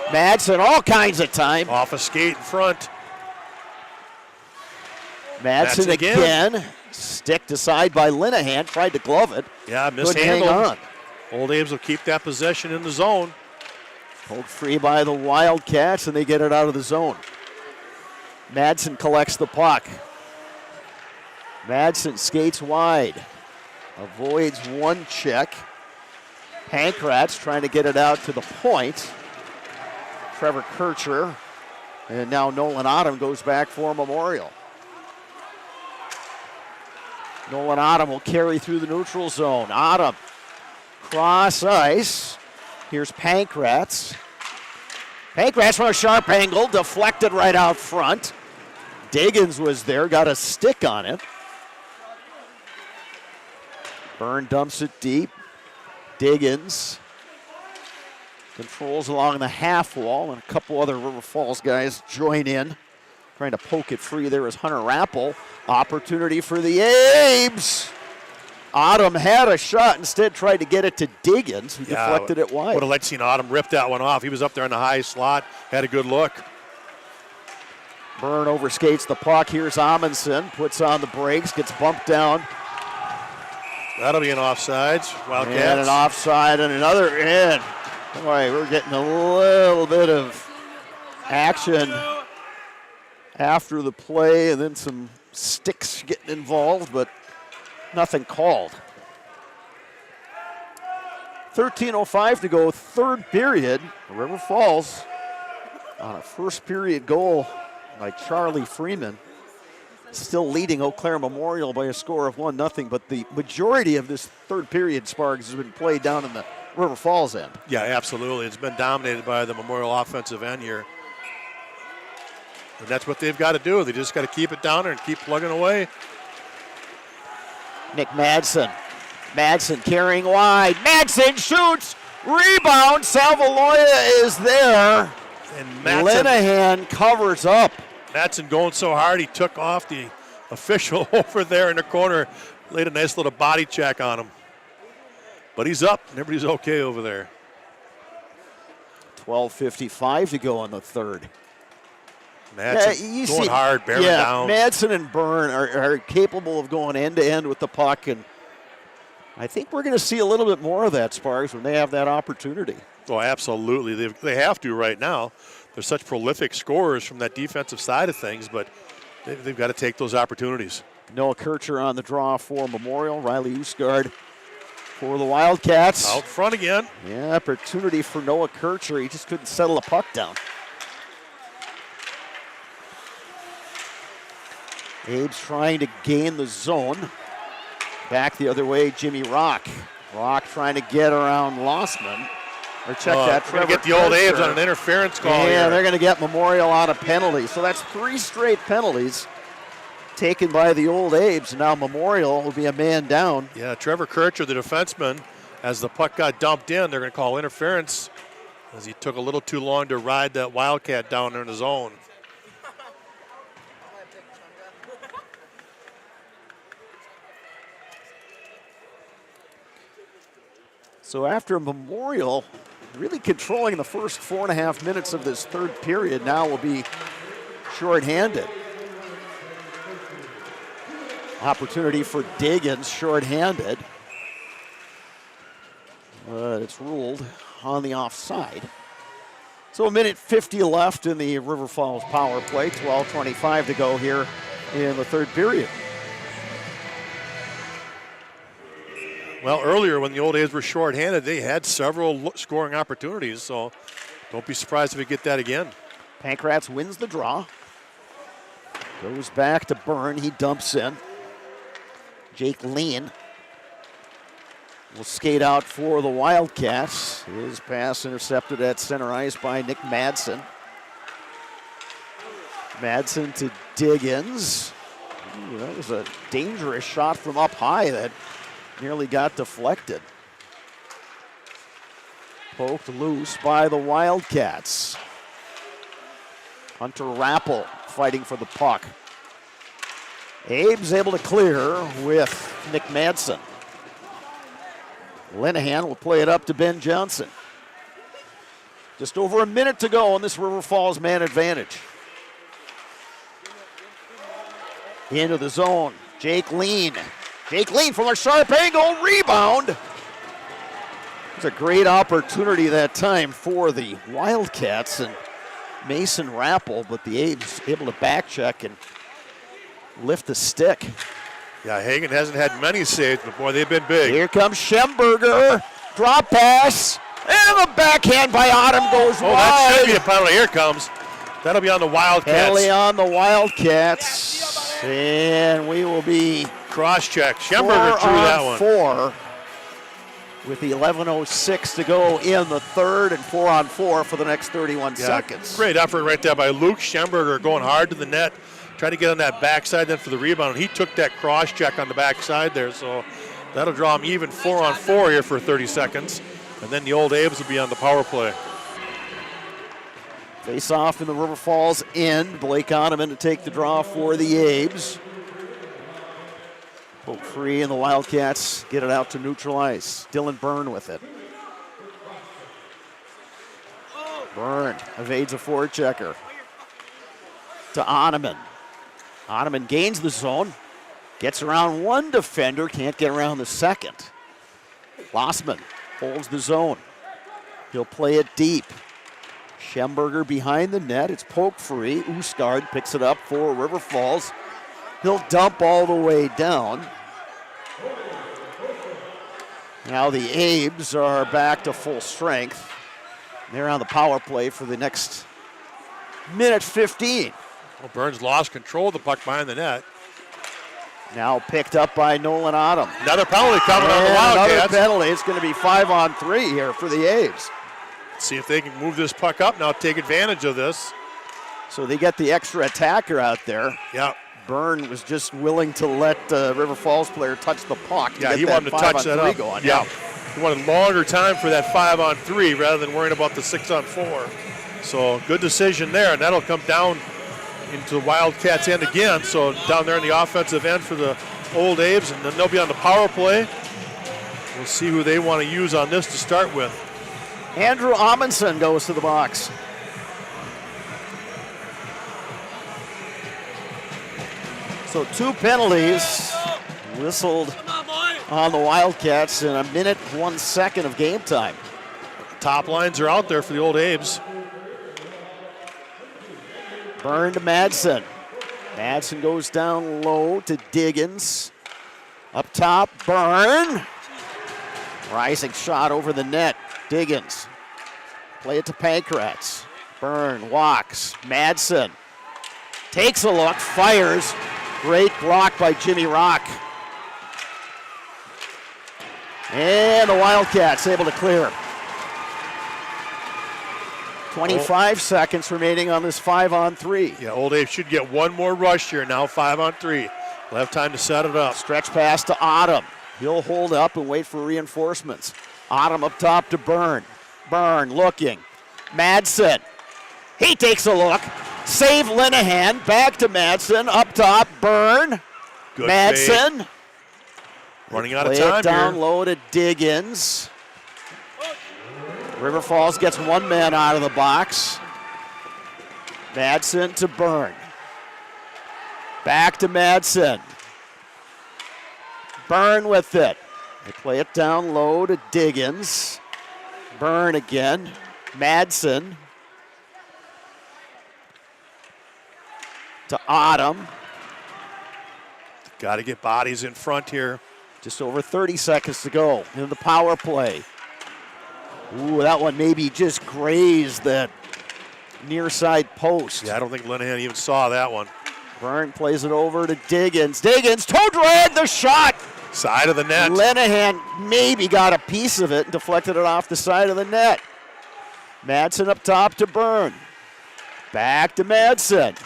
Madsen, all kinds of time. Off a skate in front. Madsen again. Sticked aside by Linehan. Tried to glove it. Yeah, mishandled. Hang on. Old Abes will keep that possession in the zone. Pulled free by the Wildcats, and they get it out of the zone. Madsen collects the puck. Madsen skates wide. Avoids one check. Pankratz trying to get it out to the point. Trevor Kircher, and now Nolan Autumn goes back for Memorial. Nolan Autumn will carry through the neutral zone. Autumn, cross ice. Here's Pankratz. Pankratz from a sharp angle, deflected right out front. Diggins was there, got a stick on it. Byrne dumps it deep. Diggins controls along the half wall, and a couple other River Falls guys join in. Trying to poke it free there is Hunter Rappel. Opportunity for the Abes. Autumn had a shot, instead tried to get it to Diggins, who deflected it wide. Would have liked to seen Autumn rip that one off. He was up there in the high slot, had a good look. Byrne overskates the puck. Here's Amundsen, puts on the brakes, gets bumped down That'll be an offsides. Wildcats. And an offside and another in. Boy, we're getting a little bit of action after the play and then some sticks getting involved, but nothing called. 13:05 to go, third period. River Falls on a first period goal by Charlie Freeman. Still leading Eau Claire Memorial by a score of 1-0, but the majority of this third period, Sparks, has been played down in the River Falls end. Yeah, absolutely. It's been dominated by the Memorial offensive end here. And that's what they've got to do. They just got to keep it down there and keep plugging away. Nick Madsen. Madsen carrying wide. Madsen shoots. Rebound. Salvaloya is there. And Madsen, Linehan covers up. Madsen going so hard he took off the official over there in the corner. Laid a nice little body check on him. But he's up and everybody's okay over there. 12:55 to go in the third. Madsen going hard, bearing down. Madsen and Byrne are capable of going end to end with the puck, and I think we're going to see a little bit more of that, Sparks, when they have that opportunity. Oh, absolutely. They have to right now. They're such prolific scorers from that defensive side of things, but they've got to take those opportunities. Noah Kircher on the draw for Memorial. Riley Usgard for the Wildcats. Out front again. Yeah, opportunity for Noah Kircher. He just couldn't settle a puck down. Abe's trying to gain the zone. Back the other way, Jimmy Rock. Rock trying to get around Lossman. Or check that. They're going to get the old Abe's on an interference call here. Yeah, they're going to get Memorial on a penalty. So that's 3 straight penalties taken by the old Abe's. Now Memorial will be a man down. Yeah, Trevor Kircher, the defenseman, as the puck got dumped in, they're going to call interference as he took a little too long to ride that Wildcat down there in the zone. So after Memorial really controlling the first 4.5 minutes of this third period, now will be shorthanded. Opportunity for Diggins, shorthanded. But it's ruled on the offside. So 1:50 left in the River Falls power play. 12:25 to go here in the third period. Well, earlier when the old A's were shorthanded, they had several scoring opportunities, so don't be surprised if we get that again. Pancratz wins the draw. Goes back to Byrne. He dumps in. Jake Lean will skate out for the Wildcats. His pass intercepted at center ice by Nick Madsen. Madsen to Diggins. Ooh, that was a dangerous shot from up high that nearly got deflected. Poked loose by the Wildcats. Hunter Rappel fighting for the puck. Abe's able to clear with Nick Madsen. Linehan will play it up to Ben Johnson. Just over a minute to go on this River Falls man advantage. Into the zone, Jake Lean. Jake Lean from a sharp angle, rebound. It was a great opportunity that time for the Wildcats and Mason Rappel, but the Abe's able to back check and lift the stick. Yeah, Hagen hasn't had many saves, but boy, they've been big. Here comes Schemberger, drop pass, and the backhand by Autumn goes wide. That should be a penalty. Here it comes. That'll be on the Wildcats. Penalty on the Wildcats, and we will be cross-check. Schemberger drew that one. 4 with 11:06 to go in the third, and 4-on-4 for the next 31 seconds. Great effort right there by Luke Schemberger, going hard to the net, trying to get on that backside then for the rebound. He took that cross-check on the backside there, so that'll draw him even 4-on-4 here for 30 seconds. And then the old Abe's will be on the power play. Face off in the River Falls end. Blake Ottoman to take the draw for the Abe's. Poke free, and the Wildcats get it out to neutral ice. Dylan Byrne with it. Byrne evades a forechecker. To Ottoman. Ottoman gains the zone. Gets around one defender, can't get around the second. Lossman holds the zone. He'll play it deep. Schemberger behind the net. It's poke free. Oostgaard picks it up for River Falls. He'll dump all the way down. Now the Abes are back to full strength. They're on the power play for the next minute 15. Well, Burns lost control of the puck behind the net. Now picked up by Nolan Autumn. Another penalty coming on the Wildcats. Another penalty. It's going to be 5-on-3 here for the Abes. See if they can move this puck up now, take advantage of this. So they get the extra attacker out there. Yeah. Byrne was just willing to let River Falls player touch the puck. Yeah, he wanted to touch that up. Going. Yeah. He wanted longer time for that 5-on-3 rather than worrying about the 6-on-4. So good decision there, and that'll come down into the Wildcats' end again. So down there in the offensive end for the Old Abes, and then they'll be on the power play. We'll see who they want to use on this to start with. Andrew Amundsen goes to the box. So 2 penalties whistled on the Wildcats in a minute, 1 second of game time. Top lines are out there for the Old Abes. Byrne to Madsen. Madsen goes down low to Diggins. Up top, Byrne. Rising shot over the net. Diggins. Play it to Pankrats. Byrne walks. Madsen takes a look, fires. Great block by Jimmy Rock. And the Wildcats able to clear. 25 seconds remaining on this 5-on-3. Yeah, Old Abe should get one more rush here now, 5-on-3. We'll have time to set it up. Stretch pass to Autumn. He'll hold up and wait for reinforcements. Autumn up top to Byrne. Byrne looking. Madsen. He takes a look. Save Linehan. Back to Madsen. Up top, Byrne. Good Madsen. fade. Running out of Play time it down here. low to Diggins. River Falls gets one man out of the box. Madsen to Byrne. Back to Madsen. Byrne with it. They play it down low to Diggins. Byrne again. Madsen. To Autumn. Got to get bodies in front here. Just over 30 seconds to go in the power play. Ooh, that one maybe just grazed that near side post. Yeah, I don't think Linehan even saw that one. Byrne plays it over to Diggins. Diggins, toe drag the shot. Side of the net. Linehan maybe got a piece of it and deflected it off the side of the net. Madsen up top to Byrne. Back to Madsen.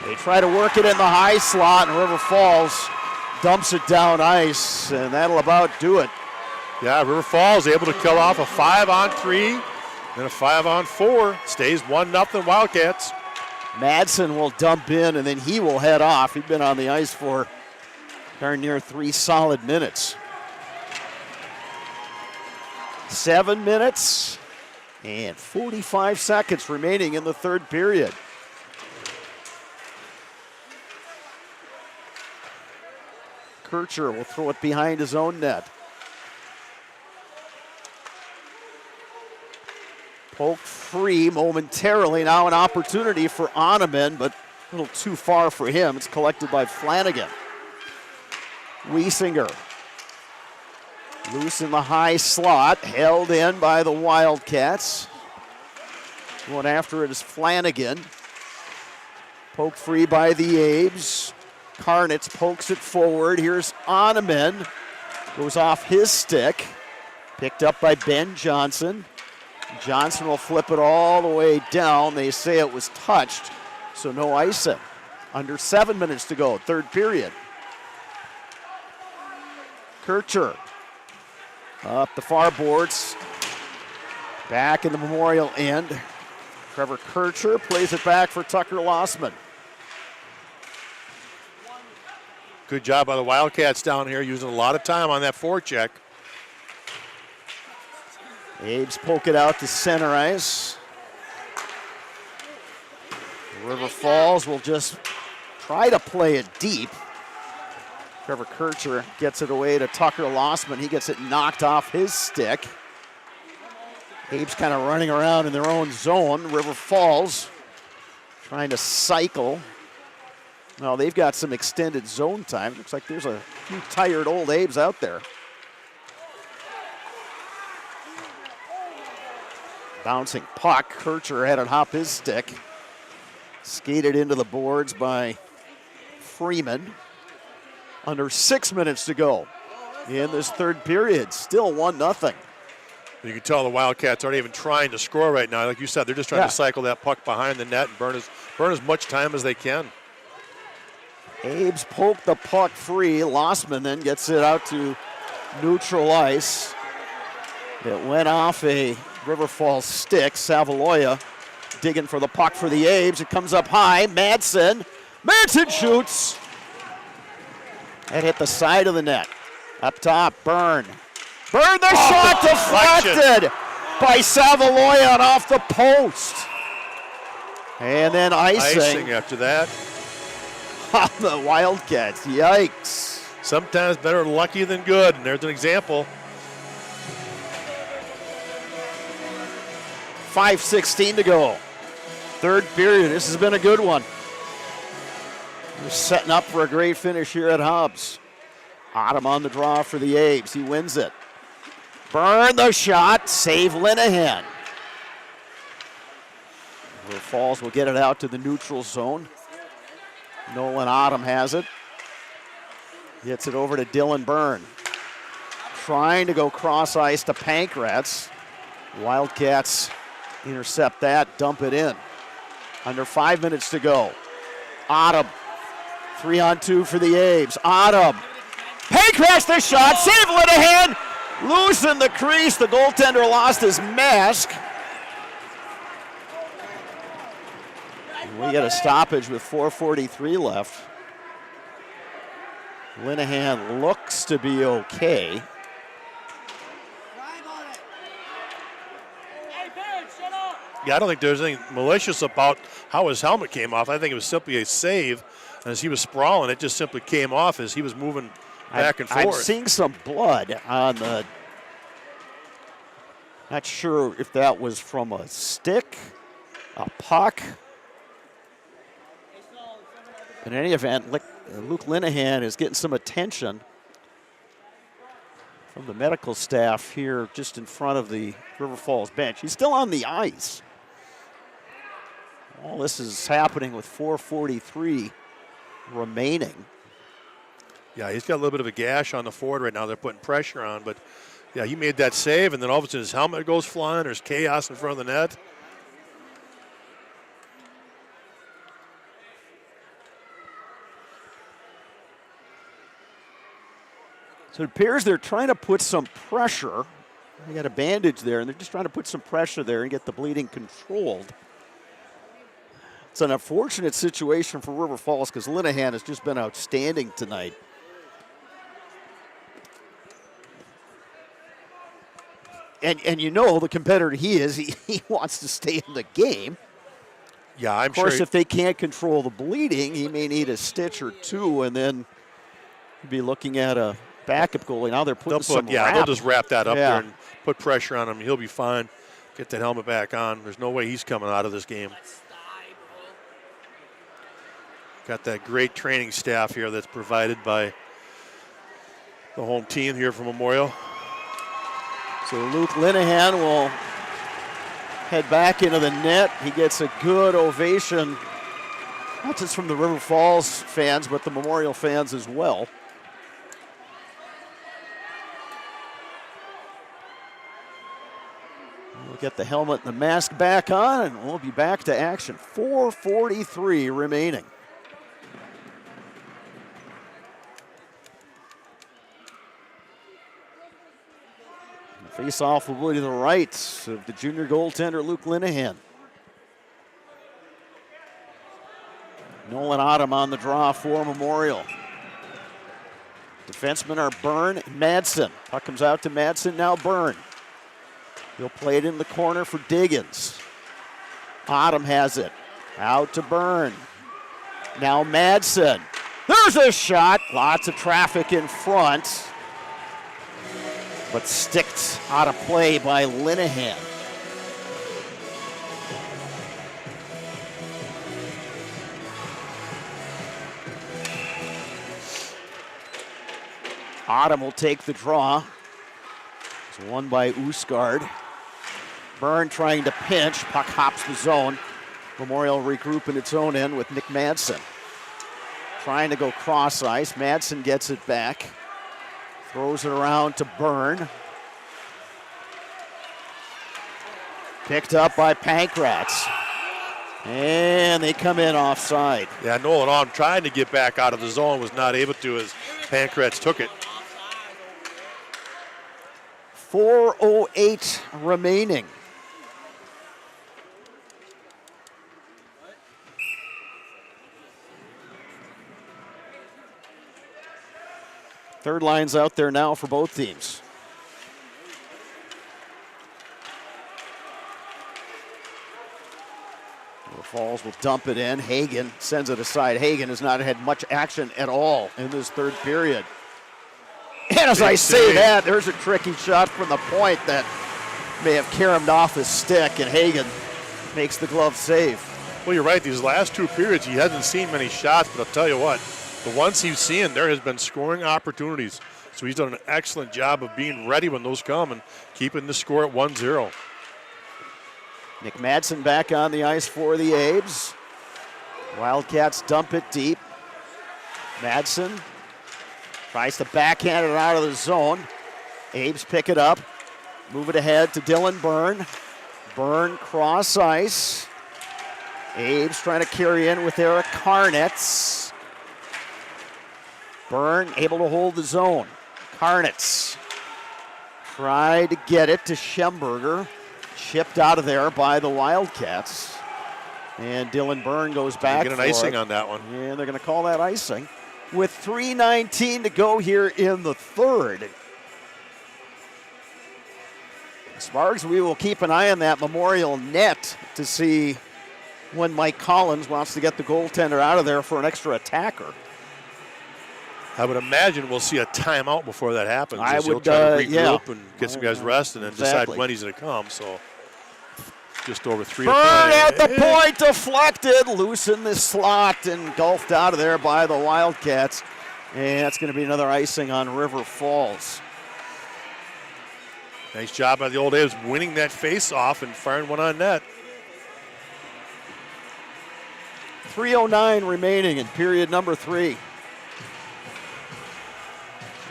They try to work it in the high slot, and River Falls dumps it down ice, and that'll about do it. Yeah, River Falls able to kill off a 5-on-3 and a 5-on-4. Stays 1-0 Wildcats. Madsen will dump in, and then he will head off. He's been on the ice for darn near 3 solid minutes. 7 minutes and 45 seconds remaining in the third period. Kircher will throw it behind his own net. Poke free momentarily. Now an opportunity for Oneman, but a little too far for him. It's collected by Flanagan. Wiesinger. Loose in the high slot. Held in by the Wildcats. Going after it is Flanagan. Poke free by the Abes. Karnitz pokes it forward. Here's Oneman. Goes off his stick. Picked up by Ben Johnson. Johnson will flip it all the way down. They say it was touched, so no icing. Under 7 minutes to go, third period. Kircher up the far boards. Back in the Memorial end. Trevor Kircher plays it back for Tucker Lossman. Good job by the Wildcats down here, using a lot of time on that forecheck. Abes poke it out to center ice. River Falls will just try to play it deep. Trevor Kircher gets it away to Tucker Lossman. He gets it knocked off his stick. Abe's kind of running around in their own zone. River Falls trying to cycle. Well, they've got some extended zone time. Looks like there's a few tired old Abes out there. Bouncing puck. Kircher had it hop his stick. Skated into the boards by Freeman. Under 6 minutes to go in this third period. Still 1-0. You can tell the Wildcats aren't even trying to score right now. Like you said, they're just trying to cycle that puck behind the net and burn as much time as they can. Abe's poked the puck free. Lossman then gets it out to neutral ice. It went off a River Falls stick. Savaloya digging for the puck for the Abes. It comes up high. Madsen shoots. It hit the side of the net. Up top, Byrne. Byrne, the shot deflected by Savaloya and off the post. And then icing after that. On the Wildcats, yikes. Sometimes better lucky than good, and there's an example. 5:16 to go. Third period, this has been a good one. We're setting up for a great finish here at Hobbs. Autumn on the draw for the Abes. He wins it. Byrne the shot. Save Linehan. River Falls will get it out to the neutral zone. Nolan Autumn has it. Gets it over to Dylan Byrne. Trying to go cross ice to Pankratz. Wildcats intercept that, dump it in. Under 5 minutes to go. Autumn. 3-on-2 for the Abes. Autumn. Pankratz the shot. Save Linehan. Loose in the crease. The goaltender lost his mask. We get a stoppage with 4:43 left. Linehan looks to be okay. Yeah, I don't think there's anything malicious about how his helmet came off. I think it was simply a save. As he was sprawling, it just simply came off as he was moving back and forth. I'm seeing some blood on the, not sure if that was from a stick, a puck. In any event, Luke Linehan is getting some attention from the medical staff here just in front of the River Falls bench. He's still on the ice. All this is happening with 4:43 remaining. Yeah, he's got a little bit of a gash on the forward right now. They're putting pressure on, but yeah, he made that save, and then all of a sudden his helmet goes flying. There's chaos in front of the net. So it appears they're trying to put some pressure. They got a bandage there, and they're just trying to put some pressure there and get the bleeding controlled. It's an unfortunate situation for River Falls because Linehan has just been outstanding tonight. And you know the competitor he is, he wants to stay in the game. Yeah, I'm sure. Of course, sure if they can't control the bleeding, he may need a stitch or two, and then be looking at a backup goalie. Now they're putting they'll just wrap that up there and put pressure on him. He'll be fine. Get that helmet back on. There's no way he's coming out of this game. Got that great training staff here that's provided by the home team here from Memorial. So Luke Linehan will head back into the net. He gets a good ovation, not just from the River Falls fans, but the Memorial fans as well. We'll get the helmet and the mask back on, and we'll be back to action. 4:43 remaining. Face-off will be to the right of the junior goaltender, Luke Linehan. Nolan Autumn on the draw for Memorial. Defensemen are Byrne and Madsen. Puck comes out to Madsen, now Byrne. He'll play it in the corner for Diggins. Autumn has it. Out to Byrne. Now Madsen. There's a shot. Lots of traffic in front, but sticked out of play by Linehan. Autumn will take the draw. It's won by Usgard. Byrne trying to pinch. Puck hops the zone. Memorial regroup in its own end with Nick Madsen. Trying to go cross ice. Madsen gets it back. Throws it around to Byrne. Picked up by Pankratz. And they come in offside. Yeah, Nolan Autumn trying to get back out of the zone, was not able to as Pankratz took it. 4:08 remaining. Third line's out there now for both teams. Falls will dump it in. Hagen sends it aside. Hagen has not had much action at all in this third period. And as I say that, there's a tricky shot from the point that may have caromed off his stick, and Hagen makes the glove save. Well, you're right. These last two periods, he hasn't seen many shots, but I'll tell you what, the ones he's seen, there has been scoring opportunities. So he's done an excellent job of being ready when those come and keeping the score at 1-0. Nick Madsen back on the ice for the Abes. Wildcats dump it deep. Madsen tries to backhand it out of the zone. Abes pick it up. Move it ahead to Dylan Byrne. Byrne cross ice. Abes trying to carry in with Eric Karnitz. Byrne able to hold the zone. Karnitz tried to get it to Schemberger. Chipped out of there by the Wildcats. And Dylan Byrne goes back. Get an icing on that one. And they're going to call that icing. With 3:19 to go here in the third. Sparks, we will keep an eye on that Memorial net to see when Mike Collins wants to get the goaltender out of there for an extra attacker. I would imagine we'll see a timeout before that happens. I He'll would, try to regroup yeah. and get some guys rest and then decide when he's going to come. So just over 3 to Byrne play. at the point, deflected, loose in the slot, and engulfed out of there by the Wildcats. And that's going to be another icing on River Falls. Nice job by the Old Abes winning that face-off and firing one on net. 3:09 remaining in period number 3.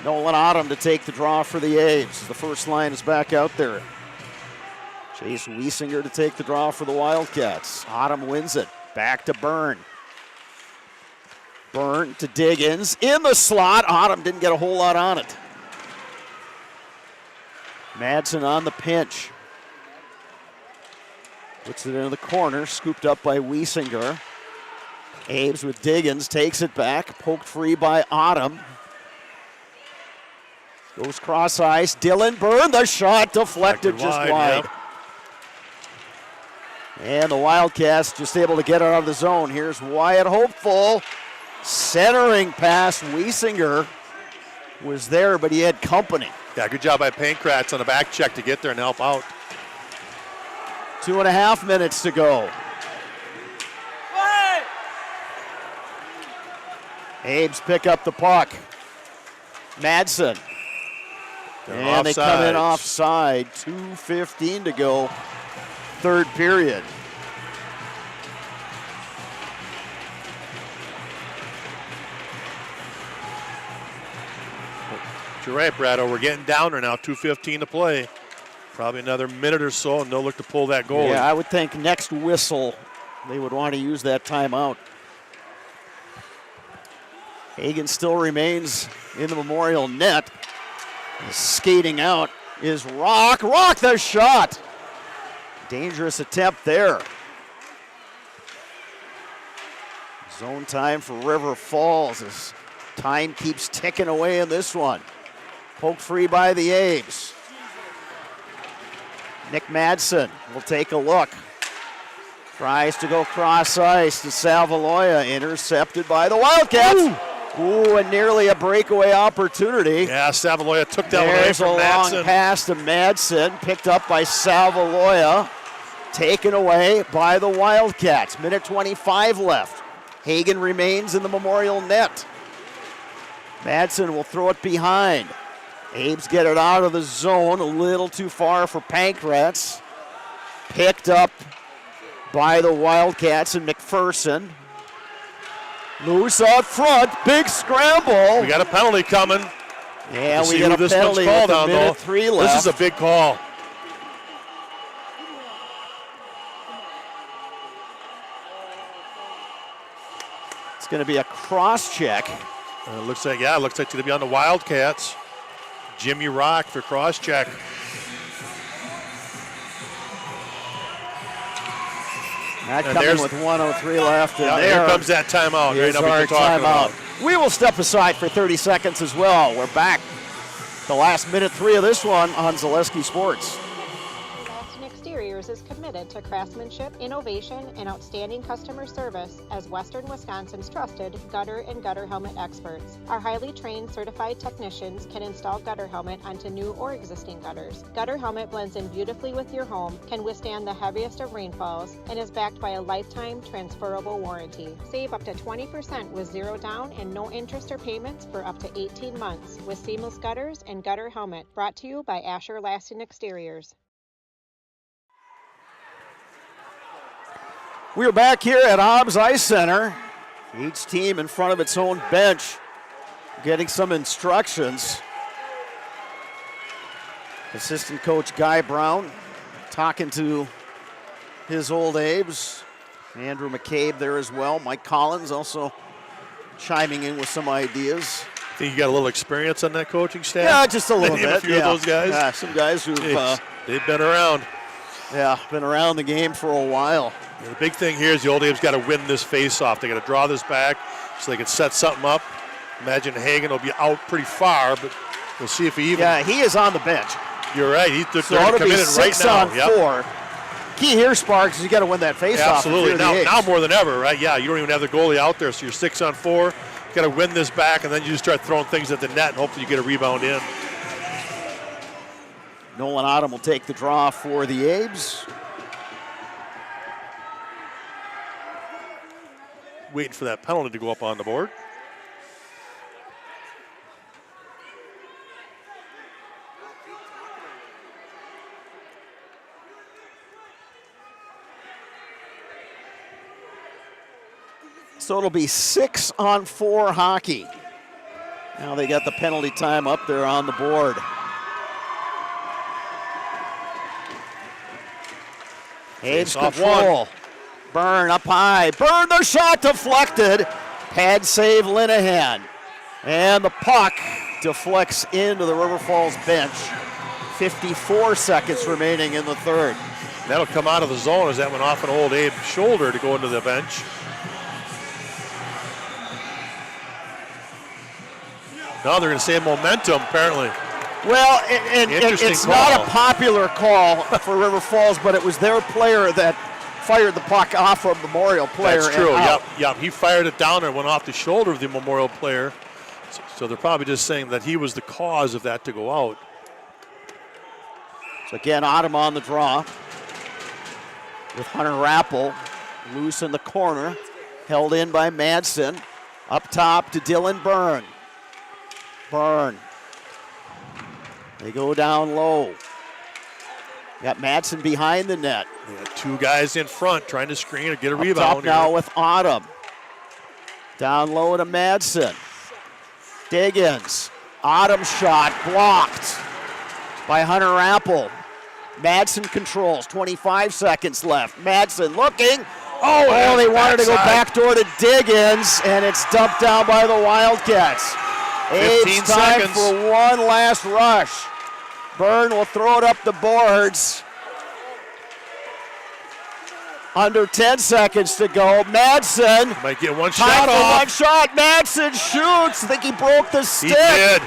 Nolan Autumn to take the draw for the Abes. The first line is back out there. Chase Wiesinger to take the draw for the Wildcats. Autumn wins it. Back to Byrne. Byrne to Diggins. In the slot. Autumn didn't get a whole lot on it. Madsen on the pinch. Puts it into the corner. Scooped up by Wiesinger. Abes with Diggins. Takes it back. Poked free by Autumn. Goes cross ice. Dylan Byrne, the shot deflected just wide. Yep. And the Wildcats just able to get it out of the zone. Here's Wyatt Hopeful. Centering pass. Wiesinger was there, but he had company. Yeah, good job by Pankratz on the back check to get there and help out. 2.5 minutes to go. Abes pick up the puck. Madsen. And they come in offside. 2:15 to go. Third period. You're right, Brado. We're getting downer now. 2:15 to play. Probably another minute or so, and they'll look to pull that goal. Yeah, I would think next whistle they would want to use that timeout. Hagen still remains in the Memorial net. Skating out is Rock. Rock the shot. Dangerous attempt there. Zone time for River Falls as time keeps ticking away in this one. Poked free by the Abes. Nick Madsen will take a look. Tries to go cross ice to Salvaloya. Intercepted by the Wildcats. Ooh. Ooh, and nearly a breakaway opportunity. Yeah, Savaloya took that one away There's from a Madsen. long pass to Madsen, picked up by Savaloya, taken away by the Wildcats. Minute 25 left. Hagen remains in the Memorial net. Madsen will throw it behind. Abe's get it out of the zone, a little too far for Pankratz. Picked up by the Wildcats and McPherson. Loose out front, big scramble. We got a penalty coming. Yeah, We'll we see got who a this penalty one's called with a on, minute though. 3 left. This is a big call. It's going to be a cross check. It looks like it's going to be on the Wildcats. Jimmy Rock for cross check. That coming with 1:03 left. And here comes that timeout. Right Here's now our we're talking timeout. about. We will step aside for 30 seconds as well. We're back. The last minute 3 of this one on Zaleski Sports. Exteriors is committed to craftsmanship, innovation, and outstanding customer service as Western Wisconsin's trusted gutter and gutter helmet experts. Our highly trained certified technicians can install gutter helmet onto new or existing gutters. Gutter helmet blends in beautifully with your home, can withstand the heaviest of rainfalls, and is backed by a lifetime transferable warranty. Save up to 20% with zero down and no interest or payments for up to 18 months with seamless gutters and gutter helmet. Brought to you by Asher Lasting Exteriors. We're back here at Hobbs Ice Center. Each team in front of its own bench getting some instructions. Assistant coach Guy Brown talking to his old Abes. Andrew McCabe there as well. Mike Collins also chiming in with some ideas. Think you got a little experience on that coaching staff? Yeah, just a little bit. A few of those guys? Yeah, some guys who've they've been around. Yeah, been around the game for a while. Yeah, the big thing here is the Old Abe's got to win this face-off. They got to draw this back so they can set something up. Imagine Hagen will be out pretty far, but we'll see if he even. Yeah, he is on the bench. You're right. They're it'll committed be 6 right now. on 4. Key here, Sparks, is you got to win that face-off. Yeah, absolutely. Now more than ever, right? Yeah, you don't even have the goalie out there, so you're 6 on 4. You got to win this back, and then you just start throwing things at the net, and hopefully you get a rebound in. Nolan Ottom will take the draw for the Abes. Waiting for that penalty to go up on the board. So it'll be 6 on 4 hockey. Now they got the penalty time up there on the board. Abe's control. Byrne up high. Byrne, the shot deflected. Pad save Linehan. And the puck deflects into the River Falls bench. 54 seconds remaining in the third. That'll come out of the zone as that went off an Old Abe's shoulder to go into the bench. Now they're going to say momentum, apparently. Well, it's not a popular call for River Falls, but it was their player that fired the puck off of the Memorial player. That's true, yep. He fired it down and went off the shoulder of the Memorial player. So they're probably just saying that he was the cause of that to go out. So again, Ottom on the draw with Hunter Rappel loose in the corner, held in by Madsen. Up top to Dylan Byrne. Byrne. They go down low. Got Madsen behind the net. Yeah, 2 guys in front trying to screen or get a Up rebound. Top now with Ottom. Down low to Madsen. Diggins. Ottom shot blocked by Hunter Rappel. Madsen controls. 25 seconds left. Madsen looking. Oh, they wanted to go backdoor to Diggins, and it's dumped down by the Wildcats. 15 time seconds. for one last rush. Byrne will throw it up the boards. Under 10 seconds to go. Madsen might get one time shot for off. one shot. Madsen shoots. I think he broke the stick. He did.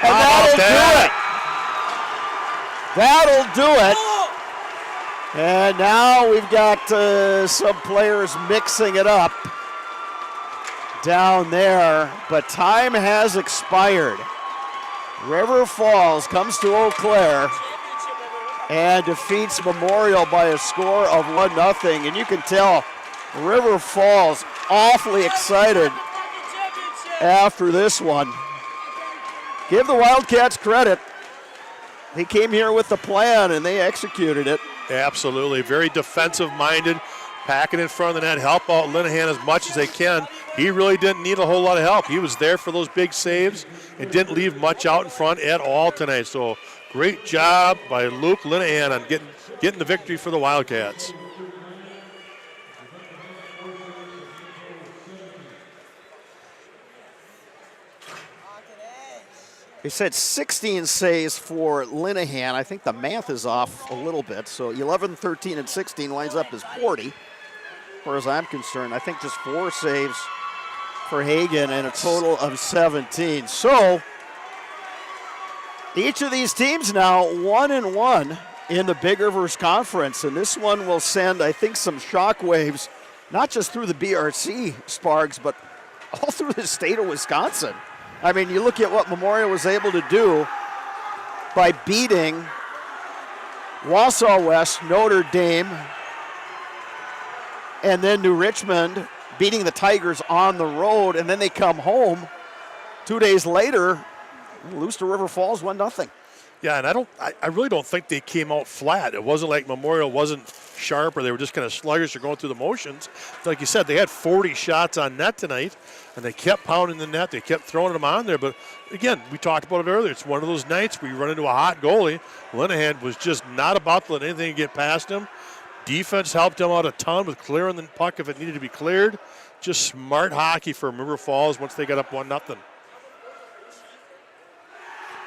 And that'll do it. That'll do it. And now we've got some players mixing it up. down there, but time has expired. River Falls comes to Eau Claire and defeats Memorial by a score of 1-0. And you can tell River Falls awfully excited after this one. Give the Wildcats credit. They came here with the plan and they executed it. Absolutely. Very defensive-minded, packing in front of the net, help out Linehan as much as they can. He really didn't need a whole lot of help. He was there for those big saves and didn't leave much out in front at all tonight. So great job by Luke Linehan on getting the victory for the Wildcats. They said 16 saves for Linehan. I think the math is off a little bit. So 11, 13, and 16 winds up as 40. As far as I'm concerned, I think just 4 saves for Hagen and a total of 17. So each of these teams now 1-1 in the Big Rivers Conference. And this one will send, I think, some shockwaves, not just through the BRC, Sparks, but all through the state of Wisconsin. I mean, you look at what Memorial was able to do by beating Wausau West, Notre Dame, and then New Richmond, beating the Tigers on the road, and then they come home 2 days later, lose to River Falls 1-0. Yeah, and I really don't think they came out flat. It wasn't like Memorial wasn't sharp or they were just kind of sluggish or going through the motions. Like you said, they had 40 shots on net tonight, and they kept pounding the net. They kept throwing them on there. But, again, we talked about it earlier. It's one of those nights where you run into a hot goalie. Linehan was just not about to let anything get past him. Defense helped him out a ton with clearing the puck if it needed to be cleared. Just smart hockey for River Falls once they got up 1-0.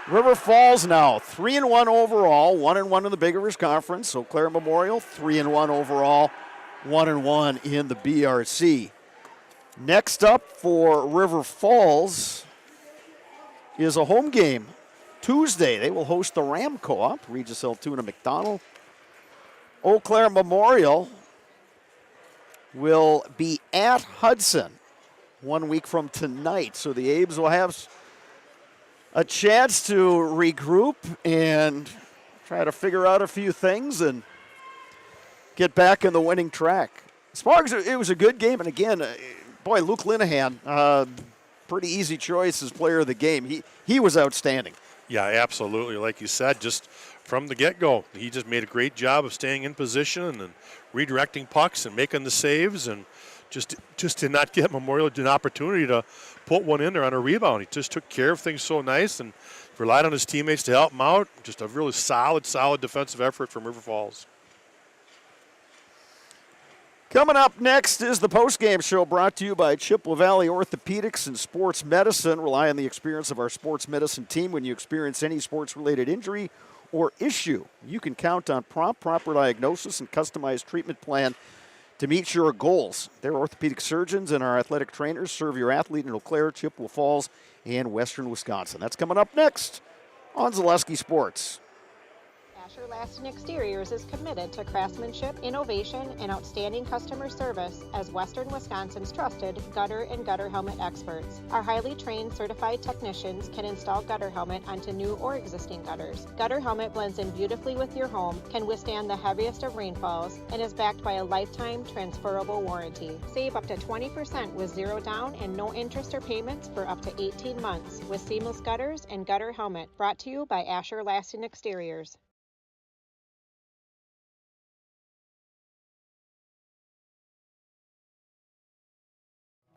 River Falls now 3-1 overall, 1-1 in the Big Rivers Conference. Eau Claire Memorial 3-1 overall, 1-1 in the BRC. Next up for River Falls is a home game. Tuesday, they will host the Ram Co-op, Regis Altoona McDonald. Eau Claire Memorial will be at Hudson 1 week from tonight. So the Abes will have a chance to regroup and try to figure out a few things and get back in the winning track. Sparks, it was a good game, and again, boy, Luke Linehan, pretty easy choice as player of the game. He was outstanding. Yeah, absolutely. Like you said, just from the get-go, he just made a great job of staying in position and redirecting pucks and making the saves, and just did not get Memorial an opportunity to put one in there on a rebound. He just took care of things so nice and relied on his teammates to help him out. Just a really solid defensive effort from River Falls. Coming up next is the postgame show brought to you by Chippewa Valley Orthopedics and Sports Medicine. Rely on the experience of our sports medicine team when you experience any sports-related injury or issue. You can count on prompt, proper diagnosis and customized treatment plan to meet your goals. Their orthopedic surgeons and our athletic trainers serve your athlete in Eau Claire, Chippewa Falls, and Western Wisconsin. That's coming up next on Zaleski Sports. Asher Laston Exteriors is committed to craftsmanship, innovation, and outstanding customer service as Western Wisconsin's trusted gutter and gutter helmet experts. Our highly trained certified technicians can install gutter helmet onto new or existing gutters. Gutter helmet blends in beautifully with your home, can withstand the heaviest of rainfalls, and is backed by a lifetime transferable warranty. Save up to 20% with zero down and no interest or payments for up to 18 months with seamless gutters and gutter helmet. Brought to you by Asher Laston Exteriors.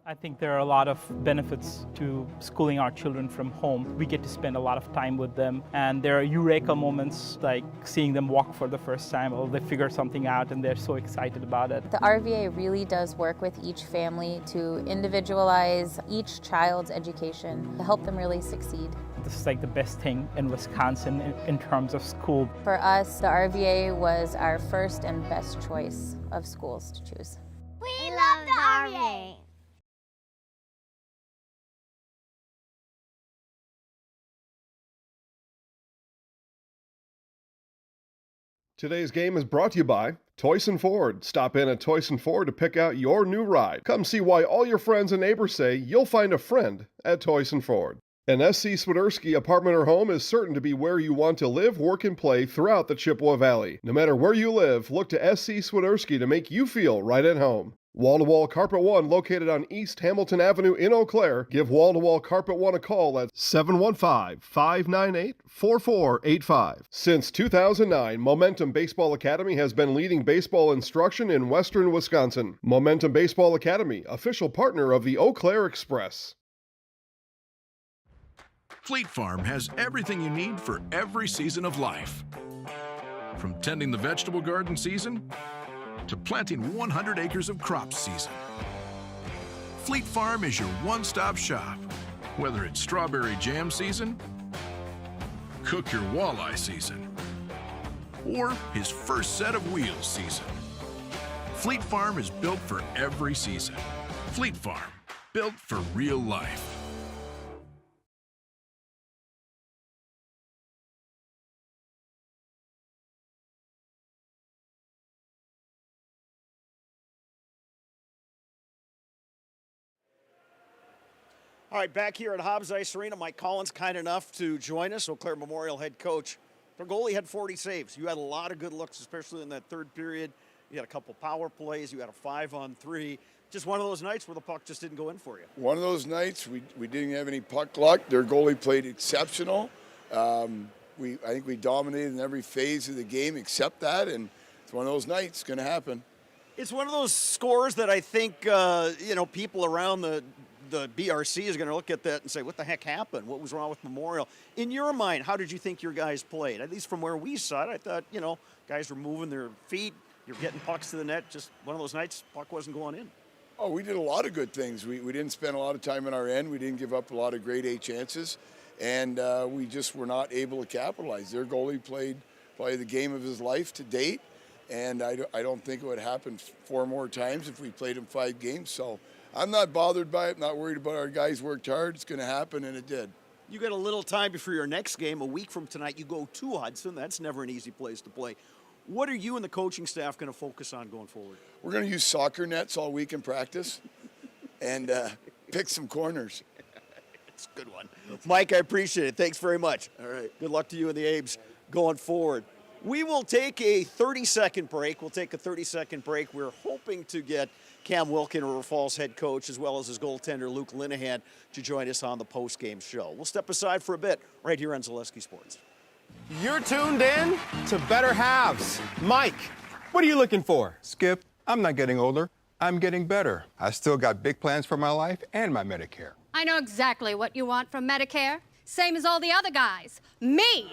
I think there are a lot of benefits to schooling our children from home. We get to spend a lot of time with them, and there are eureka moments like seeing them walk for the first time, or they figure something out and they're so excited about it. The RVA really does work with each family to individualize each child's education to help them really succeed. This is like the best thing in Wisconsin in terms of school. For us, the RVA was our first and best choice of schools to choose. We love the RVA. Today's game is brought to you by Toyson Ford. Stop in at Toyson Ford to pick out your new ride. Come see why all your friends and neighbors say you'll find a friend at Toyson Ford. An SC Swiderski apartment or home is certain to be where you want to live, work, and play throughout the Chippewa Valley. No matter where you live, look to SC Swiderski to make you feel right at home. Wall-to-Wall Carpet One, located on East Hamilton Avenue in Eau Claire. Give Wall-to-Wall Carpet One a call at 715-598-4485. Since 2009, Momentum Baseball Academy has been leading baseball instruction in western Wisconsin. Momentum Baseball Academy, official partner of the Eau Claire Express. Fleet Farm has everything you need for every season of life. From tending the vegetable garden season to planting 100 acres of crops season. Fleet Farm is your one-stop shop. Whether it's strawberry jam season, cook your walleye season, or his first set of wheels season. Fleet Farm is built for every season. Fleet Farm, built for real life. All right, back here at Hobbs Ice Arena, Mike Collins kind enough to join us, Eau Claire Memorial head coach. Their goalie had 40 saves. You had a lot of good looks, especially in that third period. You had a couple power plays. You had a 5-on-3. Just one of those nights where the puck just didn't go in for you. One of those nights we didn't have any puck luck. Their goalie played exceptional. I think we dominated in every phase of the game except that, and it's one of those nights. It's going to happen. It's one of those scores that I think people around the BRC is going to look at that and say, what the heck happened? What was wrong with Memorial? In your mind, how did you think your guys played? At least from where we saw it, I thought, guys were moving their feet. You're getting pucks to the net. Just one of those nights, puck wasn't going in. Oh, we did a lot of good things. We didn't spend a lot of time on our end. We didn't give up a lot of grade A chances. And we just were not able to capitalize. Their goalie played probably the game of his life to date. And I don't think it would happen 4 more times if we played him 5 games. So I'm not bothered by it. I'm not worried about it. Our guys worked hard. It's going to happen, and it did. You got a little time before your next game. A week from tonight, you go to Hudson. That's never an easy place to play. What are you and the coaching staff going to focus on going forward? We're going to use soccer nets all week in practice and pick some corners. It's a good one. Mike, I appreciate it. Thanks very much. All right. Good luck to you and the Abes going forward. We will take a 30-second break. We'll take a 30-second break. We're hoping to get Cam Wilkin, River Falls head coach, as well as his goaltender, Luke Linehan, to join us on the post-game show. We'll step aside for a bit right here on Zaleski Sports. You're tuned in to Better Halves. Mike, what are you looking for? Skip, I'm not getting older. I'm getting better. I still got big plans for my life and my Medicare. I know exactly what you want from Medicare. Same as all the other guys. Me!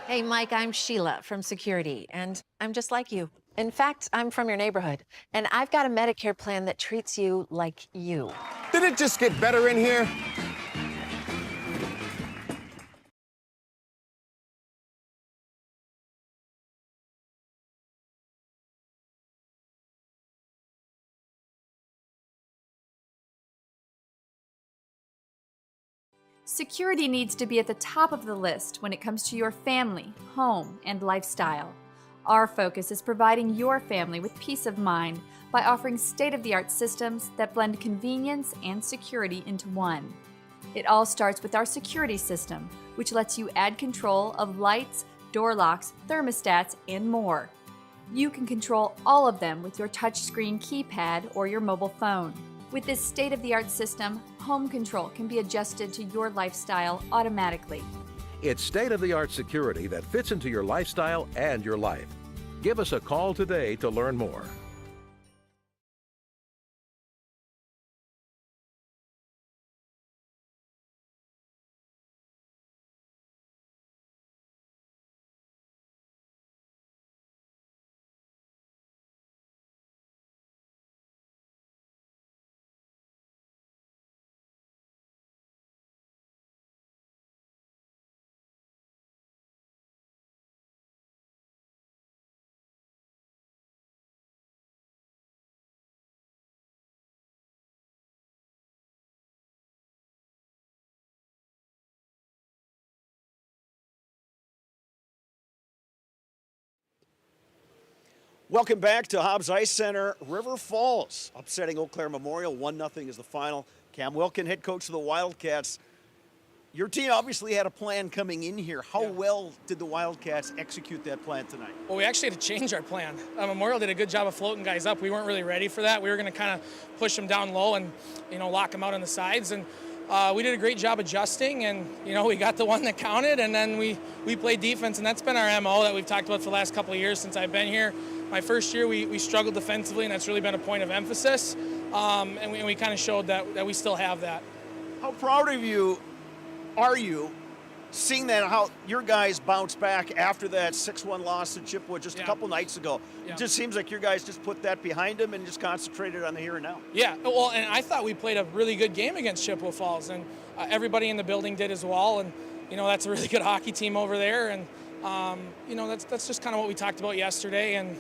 Hey, Mike, I'm Sheila from Security, and I'm just like you. In fact, I'm from your neighborhood, and I've got a Medicare plan that treats you like you. Did it just get better in here? Security needs to be at the top of the list when it comes to your family, home, and lifestyle. Our focus is providing your family with peace of mind by offering state-of-the-art systems that blend convenience and security into one. It all starts with our security system, which lets you add control of lights, door locks, thermostats, and more. You can control all of them with your touchscreen keypad or your mobile phone. With this state-of-the-art system, home control can be adjusted to your lifestyle automatically. It's state-of-the-art security that fits into your lifestyle and your life. Give us a call today to learn more. Welcome back to Hobbs Ice Center. River Falls upsetting Eau Claire Memorial. 1-0 is the final. Cam Wilkin, head coach of the Wildcats. Your team obviously had a plan coming in here. How well did the Wildcats execute that plan tonight? Well, we actually had to change our plan. Memorial did a good job of floating guys up. We weren't really ready for that. We were going to kind of push them down low and, lock them out on the sides. And we did a great job adjusting, and, we got the one that counted, and then we played defense, and that's been our MO that we've talked about for the last couple of years since I've been here. My first year, we struggled defensively, and that's really been a point of emphasis, and we kind of showed that we still have that. How proud of you are you seeing that, how your guys bounced back after that 6-1 loss to Chippewa just a couple nights ago? It just seems like your guys just put that behind them and just concentrated on the here and now. Yeah, well, and I thought we played a really good game against Chippewa Falls, and everybody in the building did as well, and that's a really good hockey team over there, and that's just kind of what we talked about yesterday, and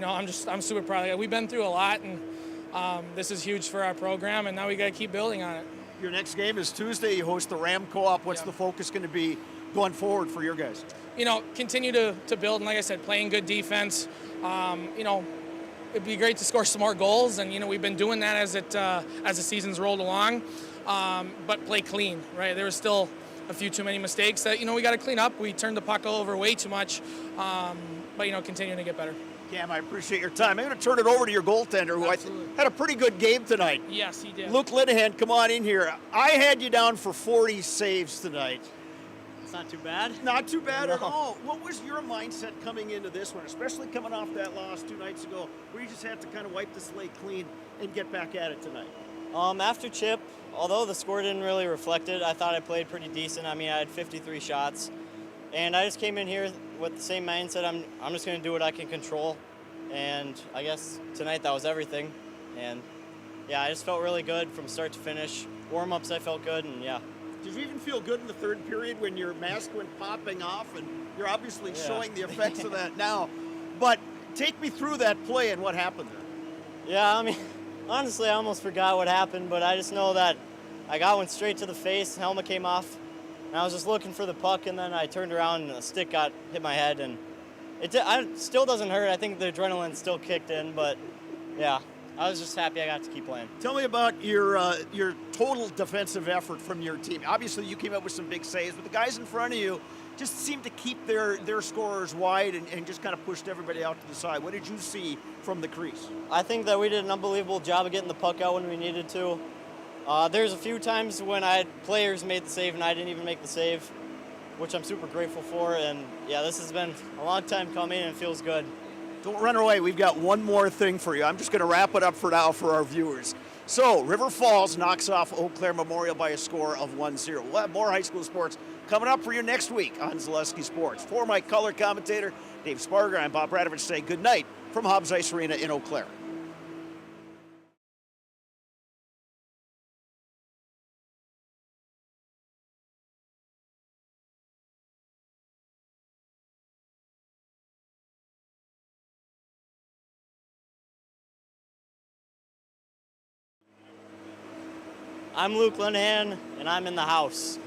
I'm super proud of it. We've been through a lot, and this is huge for our program, and now we got to keep building on it. Your next game is Tuesday. You host the Ram Co-op. What's the focus going to be going forward for your guys? Continue to build, and like I said, playing good defense. It'd be great to score some more goals, and we've been doing that as the season's rolled along. But play clean, right? There was still a few too many mistakes that we got to clean up. We turned the puck over way too much, but continuing to get better. Cam, I appreciate your time. I'm going to turn it over to your goaltender, who had a pretty good game tonight. Yes, he did. Luke Linehan, come on in here. I had you down for 40 saves tonight. It's not too bad. Not too bad at all. What was your mindset coming into this one, especially coming off that loss 2 nights ago, where you just had to kind of wipe the slate clean and get back at it tonight? After Chip, although the score didn't really reflect it, I thought I played pretty decent. I had 53 shots. And I just came in here with the same mindset. I'm just going to do what I can control. And I guess tonight that was everything. And, I just felt really good from start to finish. Warm-ups, I felt good, and Did you even feel good in the third period when your mask went popping off? And you're obviously showing the effects of that now. But take me through that play and what happened there. Yeah, honestly, I almost forgot what happened, but I just know that I got one straight to the face, helmet came off. And I was just looking for the puck, and then I turned around and a stick hit my head, and it still doesn't hurt. I think the adrenaline still kicked in, but I was just happy I got to keep playing. Tell me about your total defensive effort from your team. Obviously, you came up with some big saves, but the guys in front of you just seemed to keep their scorers wide and just kind of pushed everybody out to the side. What did you see from the crease? I think that we did an unbelievable job of getting the puck out when we needed to. There's a few times when players made the save and I didn't even make the save, which I'm super grateful for. And this has been a long time coming and it feels good. Don't run away. We've got one more thing for you. I'm just going to wrap it up for now for our viewers. So River Falls knocks off Eau Claire Memorial by a score of 1-0. We'll have more high school sports coming up for you next week on Zaleski Sports. For my color commentator, Dave Sparger, I'm Bob Radovich saying good night from Hobbs Ice Arena in Eau Claire. I'm Luke Linehan, and I'm in the house.